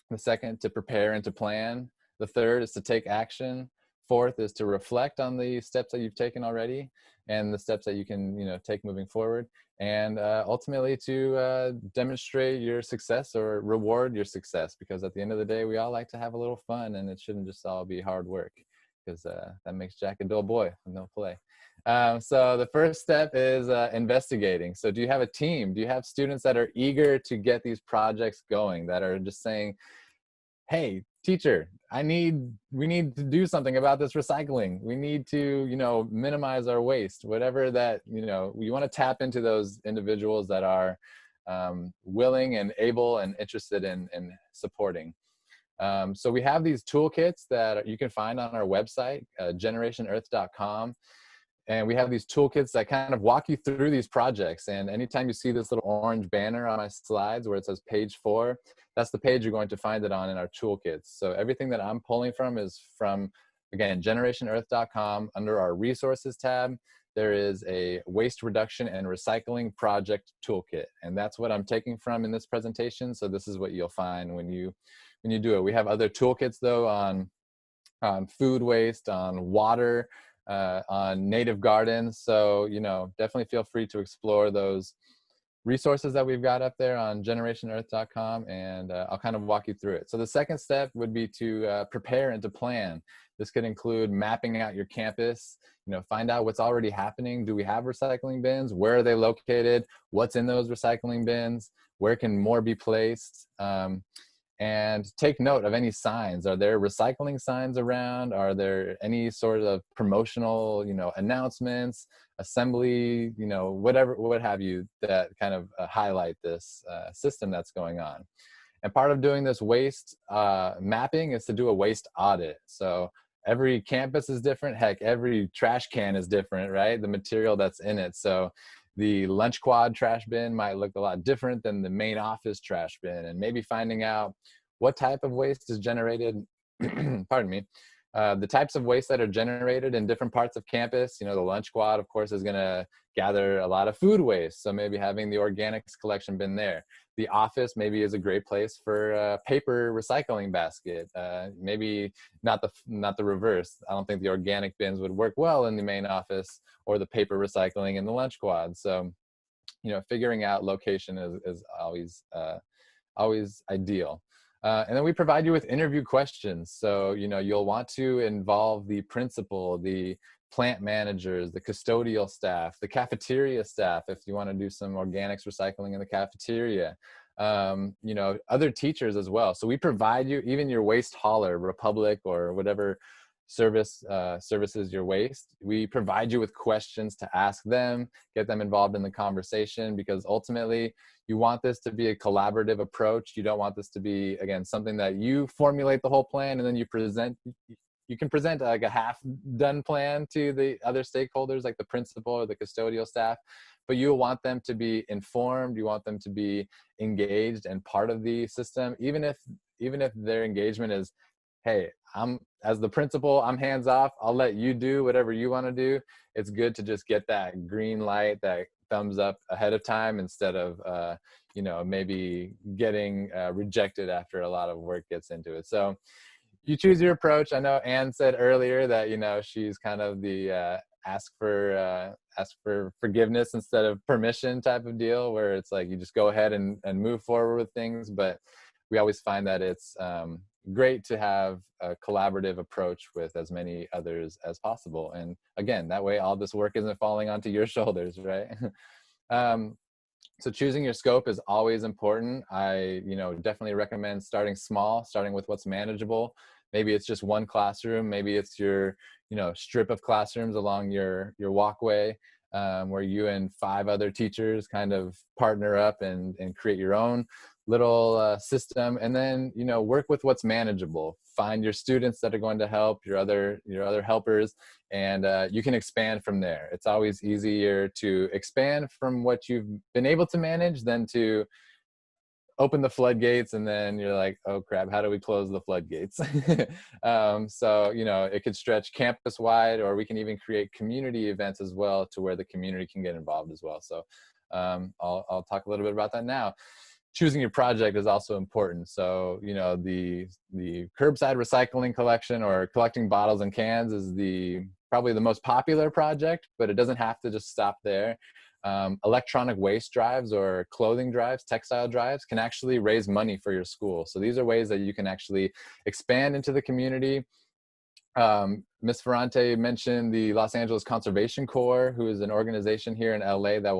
the second to prepare and to plan, the third is to take action, fourth is to reflect on the steps that you've taken already and the steps that you can, you know, take moving forward, and ultimately to demonstrate your success or reward your success, because at the end of the day, we all like to have a little fun, and it shouldn't just all be hard work, because that makes Jack a dull boy with no play. So the first step is investigating. So do you have a team? Do you have students that are eager to get these projects going, that are just saying, hey, teacher, we need to do something about this recycling. We need to, you know, minimize our waste, whatever that, you know, you want to tap into those individuals that are willing and able and interested in supporting. So we have these toolkits that you can find on our website, generationearth.com. And we have these toolkits that kind of walk you through these projects. And anytime you see this little orange banner on my slides where it says page 4, that's the page you're going to find it on in our toolkits. So everything that I'm pulling from is from, again, generationearth.com. Under our resources tab, there is a waste reduction and recycling project toolkit. And that's what I'm taking from in this presentation. So this is what you'll find when you do it. We have other toolkits though on food waste, on water, on native gardens. So, you know, definitely feel free to explore those resources that we've got up there on generationearth.com, and I'll kind of walk you through it. So the second step would be to prepare and to plan. This could include mapping out your campus, you know, find out what's already happening. Do we have recycling bins? Where are they located? What's in those recycling bins? Where can more be placed? And take note of any signs. Are there recycling signs around? Are there any sort of promotional, you know, announcements, assembly, you know, whatever, what have you, that kind of highlight this system that's going on? And part of doing this waste mapping is to do a waste audit. So every campus is different. Heck, every trash can is different, right? The material that's in it. So the lunch quad trash bin might look a lot different than the main office trash bin, and maybe finding out what type of waste is generated, pardon me, the types of waste that are generated in different parts of campus. You know, the lunch quad, of course, is gonna gather a lot of food waste. So maybe having the organics collection bin there. The office maybe is a great place for a paper recycling basket. Maybe not the reverse. I don't think the organic bins would work well in the main office, or the paper recycling in the lunch quad. So, you know, figuring out location is always ideal. And then we provide you with interview questions. So, you know, you'll want to involve the principal, the plant managers, the custodial staff, the cafeteria staff, if you want to do some organics recycling in the cafeteria, you know, other teachers as well. So we provide you, even your waste hauler, Republic, or whatever services your waste, we provide you with questions to ask them, get them involved in the conversation, because ultimately you want this to be a collaborative approach. You don't want this to be, again, something that you formulate the whole plan and then you present. You can present like a half-done plan to the other stakeholders, like the principal or the custodial staff, but you want them to be informed. You want them to be engaged and part of the system, even if their engagement is, hey, as the principal, I'm hands off. I'll let you do whatever you want to do. It's good to just get that green light, that thumbs up ahead of time, instead of, you know, maybe getting rejected after a lot of work gets into it. So you choose your approach. I know Anne said earlier that, you know, she's kind of the ask for forgiveness instead of permission type of deal, where it's like you just go ahead and move forward with things. But we always find that it's great to have a collaborative approach with as many others as possible. And again, that way all this work isn't falling onto your shoulders, right? So choosing your scope is always important. I, you know, definitely recommend starting small, starting with what's manageable. Maybe it's just one classroom, maybe it's your, you know, strip of classrooms along your walkway, where you and 5 other teachers kind of partner up and create your own little system. And then, you know, work with what's manageable. Find your students that are going to help, your other helpers, and you can expand from there. It's always easier to expand from what you've been able to manage than to open the floodgates and then you're like, oh crap, how do we close the floodgates? So, you know, it could stretch campus wide, or we can even create community events as well to where the community can get involved as well. So I'll talk a little bit about that now. Choosing your project is also important. So, you know, the curbside recycling collection, or collecting bottles and cans, is probably the most popular project, but it doesn't have to just stop there. Electronic waste drives or clothing drives, textile drives, can actually raise money for your school. So these are ways that you can actually expand into the community. Ms. Ferrante mentioned the Los Angeles Conservation Corps, who is an organization here in LA that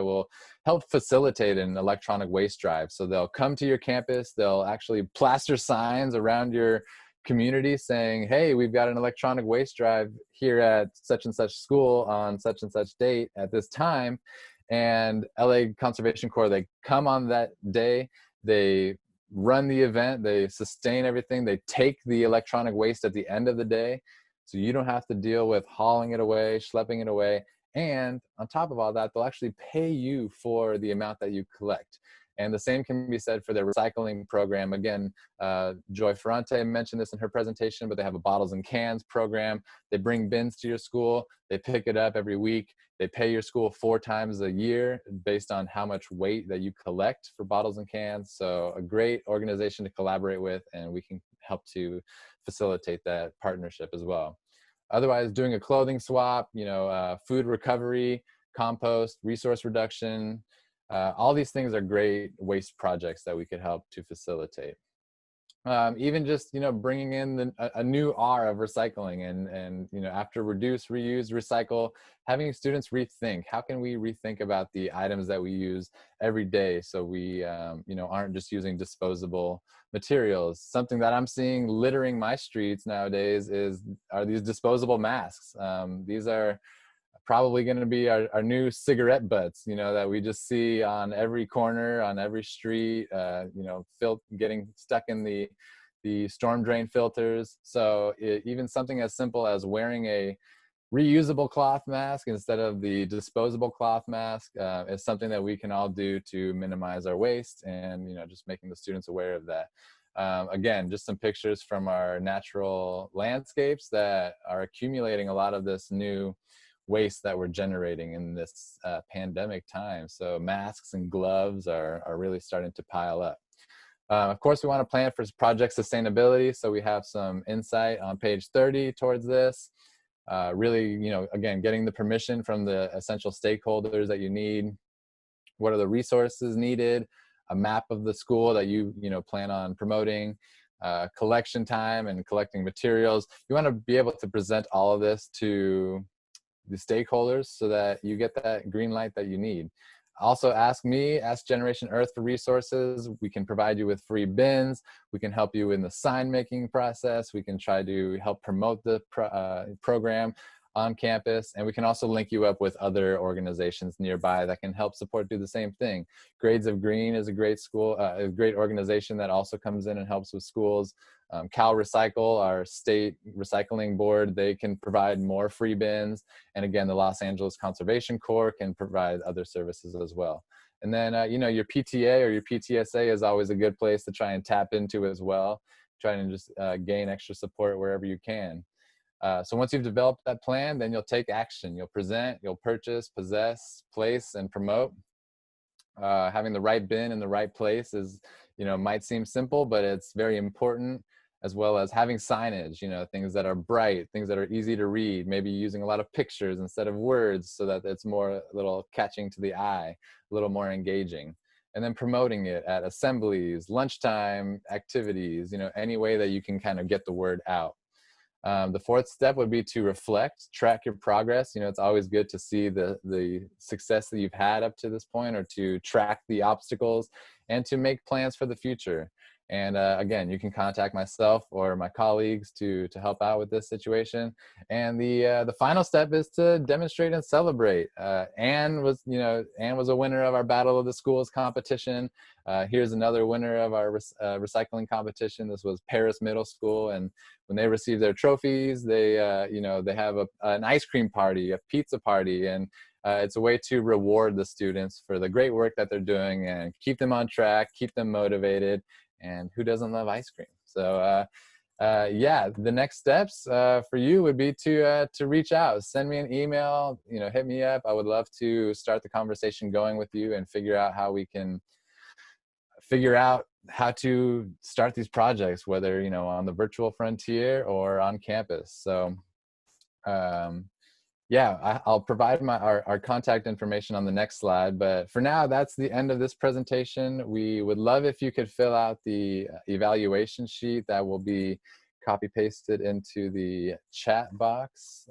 will help facilitate an electronic waste drive. So they'll come to your campus, they'll actually plaster signs around your community saying, hey, we've got an electronic waste drive here at such and such school on such and such date at this time. And LA Conservation Corps, they come on that day, they run the event, they sustain everything, they take the electronic waste at the end of the day, so you don't have to deal with hauling it away, schlepping it away. And on top of all that, they'll actually pay you for the amount that you collect. And the same can be said for their recycling program. Again, Joy Ferrante mentioned this in her presentation, but they have a bottles and cans program. They bring bins to your school, they pick it up every week, they pay your school 4 times a year based on how much weight that you collect for bottles and cans. So a great organization to collaborate with, and we can help to facilitate that partnership as well. Otherwise, doing a clothing swap, you know, food recovery, compost, resource reduction, all these things are great waste projects that we could help to facilitate. Even just, you know, bringing in a new R of recycling, and you know, after reduce, reuse, recycle, having students rethink, how can we rethink about the items that we use every day, so we you know, aren't just using disposable materials. Something that I'm seeing littering my streets nowadays are these disposable masks. These are probably going to be our new cigarette butts, you know, that we just see on every corner, on every street, you know, getting stuck in the storm drain filters. So even something as simple as wearing a reusable cloth mask instead of the disposable cloth mask is something that we can all do to minimize our waste, and, you know, just making the students aware of that. Again, just some pictures from our natural landscapes that are accumulating a lot of this new waste that we're generating in this pandemic time. So masks and gloves are really starting to pile up. Of course, we want to plan for project sustainability. So we have some insight on page 30 towards this. Really, you know, again, getting the permission from the essential stakeholders that you need. What are the resources needed? A map of the school that you know, plan on promoting. Collection time and collecting materials. You want to be able to present all of this to the stakeholders so that you get that green light that you need. Also ask Generation Earth for resources. We can provide you with free bins. We can help you in the sign making process. We can try to help promote the program on campus, and we can also link you up with other organizations nearby that can help support do the same thing. Grades of Green is a great a great organization that also comes in and helps with schools. Cal Recycle, our state recycling board, they can provide more free bins. And again, the Los Angeles Conservation Corps can provide other services as well. And then, you know, your PTA or your PTSA is always a good place to try and tap into as well, trying to just gain extra support wherever you can. So once you've developed that plan, then you'll take action. You'll present, you'll purchase, possess, place, and promote. Having the right bin in the right place is, you know, might seem simple, but it's very important, as well as having signage, you know, things that are bright, things that are easy to read, maybe using a lot of pictures instead of words so that it's more a little catching to the eye, a little more engaging. And then promoting it at assemblies, lunchtime activities, you know, any way that you can kind of get the word out. The 4th step would be to reflect, track your progress. You know, it's always good to see the success that you've had up to this point, or to track the obstacles and to make plans for the future. And again, you can contact myself or my colleagues to help out with this situation. And the final step is to demonstrate and celebrate. Anne was a winner of our Battle of the Schools competition. Here's another winner of our recycling competition. This was Paris Middle School, and when they receive their trophies, they they have an ice cream party, a pizza party, and it's a way to reward the students for the great work that they're doing and keep them on track, keep them motivated. And who doesn't love ice cream? So yeah, the next steps for you would be to reach out, send me an email, hit me up. I would love to start the conversation going with you and figure out how we can figure out how to start these projects, whether on the virtual frontier or on campus. So yeah, I'll provide our contact information on the next slide, but for now, that's the end of this presentation. We would love if you could fill out the evaluation sheet that will be copy pasted into the chat box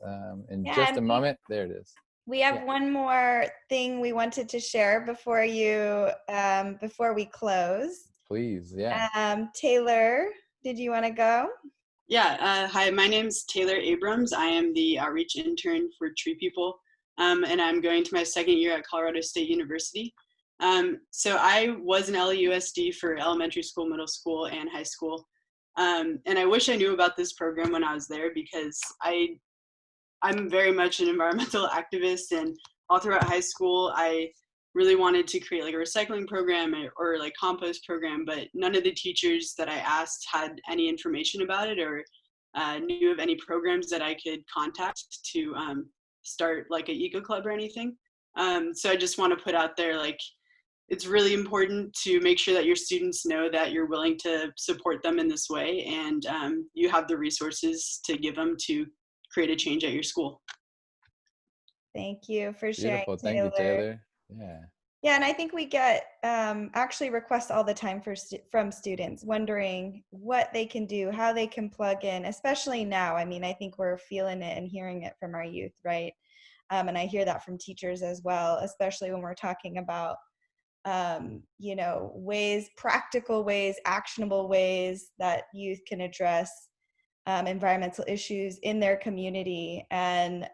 in just a moment. There it is. We have one more thing we wanted to share before we close. Please, yeah. Taylor, did you want to go? Yeah, hi, my name's Taylor Abrams. I am the outreach intern for Tree People, and I'm going to my second year at Colorado State University. So I was an LAUSD for elementary school, middle school, and high school. And I wish I knew about this program when I was there, because I'm very much an environmental activist, and all throughout high school, I really wanted to create like a recycling program or like compost program, but none of the teachers that I asked had any information about it or knew of any programs that I could contact to start like an eco club or anything. So I just want to put out there, like, it's really important to make sure that your students know that you're willing to support them in this way, and you have the resources to give them to create a change at your school. Thank you for sharing. Beautiful. Thank you, Taylor. Yeah, and I think we get actually requests all the time from students wondering what they can do, how they can plug in, especially now. I mean, I think we're feeling it and hearing it from our youth, right? And I hear that from teachers as well, especially when we're talking about, ways, practical ways, actionable ways that youth can address environmental issues in their community. And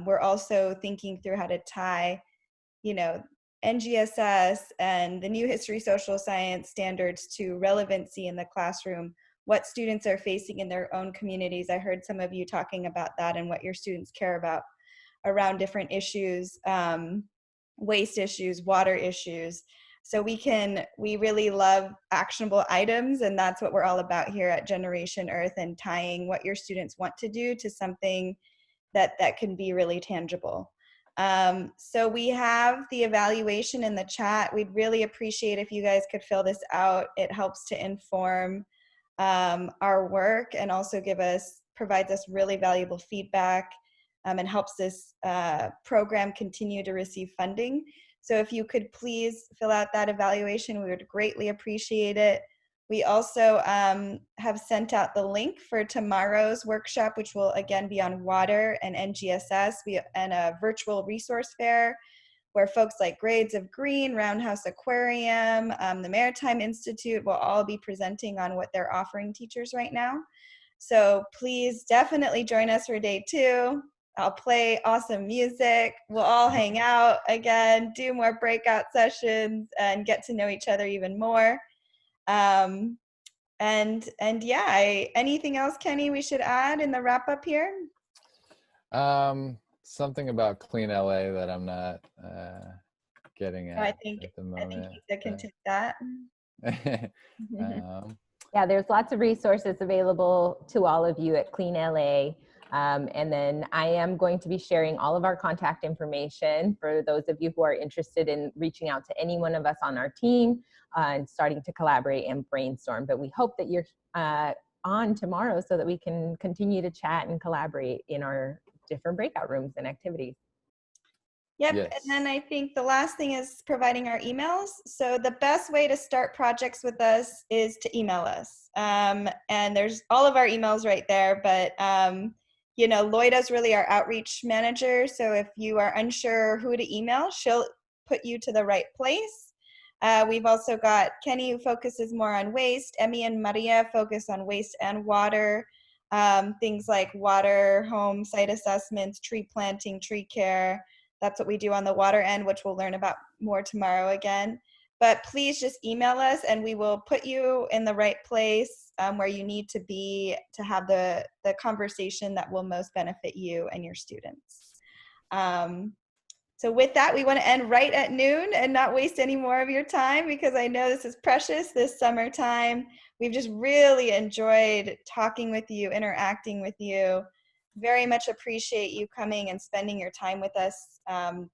we're also thinking through how to tie, NGSS and the new history social science standards to relevancy in the classroom, what students are facing in their own communities. I heard some of you talking about that and what your students care about around different issues, waste issues, water issues. So we really love actionable items, and that's what we're all about here at Generation Earth, and tying what your students want to do to something that can be really tangible. So we have the evaluation in the chat. We'd really appreciate if you guys could fill this out. It helps to inform our work, and also provides us really valuable feedback, and helps this program continue to receive funding. So if you could please fill out that evaluation, we would greatly appreciate it. We also have sent out the link for tomorrow's workshop, which will again be on water and NGSS, and a virtual resource fair where folks like Grades of Green, Roundhouse Aquarium, the Maritime Institute will all be presenting on what they're offering teachers right now. So please definitely join us for day 2. I'll play awesome music. We'll all hang out again, do more breakout sessions, and get to know each other even more. And yeah, anything else, Kenny, we should add in the wrap up here? Something about Clean LA that I'm not getting at. I think Lisa can take that. Yeah, there's lots of resources available to all of you at Clean LA. And then I am going to be sharing all of our contact information for those of you who are interested in reaching out to any one of us on our team and starting to collaborate and brainstorm. But we hope that you're on tomorrow so that we can continue to chat and collaborate in our different breakout rooms and activities. Yep, yes. And then I think the last thing is providing our emails. So the best way to start projects with us is to email us. And there's all of our emails right there, but Loida's really our outreach manager. So if you are unsure who to email, she'll put you to the right place. We've also got Kenny, who focuses more on waste. Emmy and Maria focus on waste and water. Things like water, home site assessments, tree planting, tree care. That's what we do on the water end, which we'll learn about more tomorrow again. But please just email us and we will put you in the right place where you need to be to have the conversation that will most benefit you and your students. So with that, we want to end right at noon and not waste any more of your time, because I know this is precious this summertime. We've just really enjoyed talking with you, interacting with you. Very much appreciate you coming and spending your time with us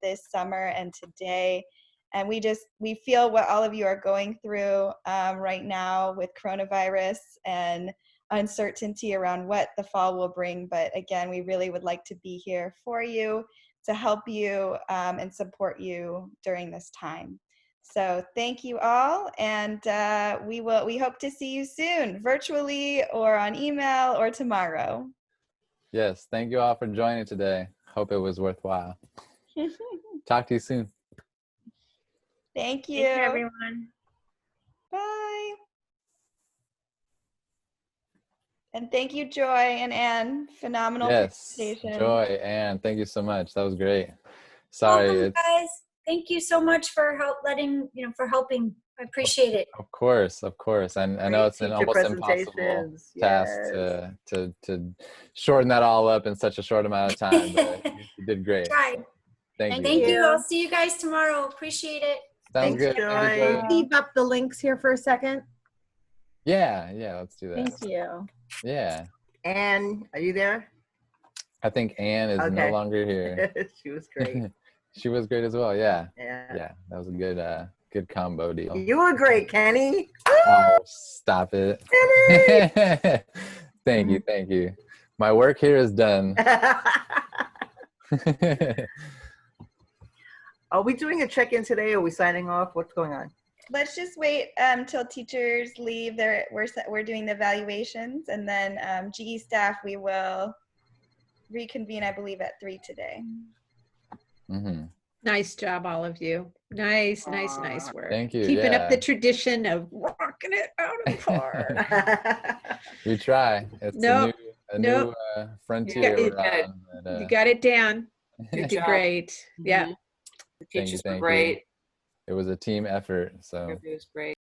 this summer and today. And we feel what all of you are going through right now with coronavirus and uncertainty around what the fall will bring. But again, we really would like to be here for you, to help you and support you during this time. So thank you all, and we hope to see you soon, virtually or on email or tomorrow. Yes, thank you all for joining today. Hope it was worthwhile. Talk to you soon. Thank you. Thank you, everyone. Bye. And thank you, Joy and Anne. Phenomenal Yes, presentation. Joy, Anne, thank you so much. That was great. Sorry, Welcome, it's guys. Thank you so much for for helping. I appreciate it. of course, and I know it's an teacher almost impossible presentations, task to shorten that all up in such a short amount of time, but you did great. Tried. Thank Thank you. you. I'll see you guys tomorrow. Appreciate it. Sounds good. Thank you, Joy. Leave up the links here for a second. Yeah, let's do that. Thank you. Yeah. Anne, are you there? I think Anne is no Okay. longer here. She was great. She was great as well. Yeah. Yeah. That was a good combo deal. You were great, Kenny. Oh, stop it. Thank you. My work here is done. Are we doing a check-in today? Are we signing off? What's going on? Let's just wait till teachers leave. We're doing the evaluations, and then GE staff, we will reconvene, I believe, at 3 today. Mm-hmm. Nice job, all of you. Nice work. Thank you, Keeping up yeah. the tradition of rocking it out of the park. We try. It's a new frontier. You got it down. You did great. Yeah. The teachers were great. It was a team effort, so. It was great.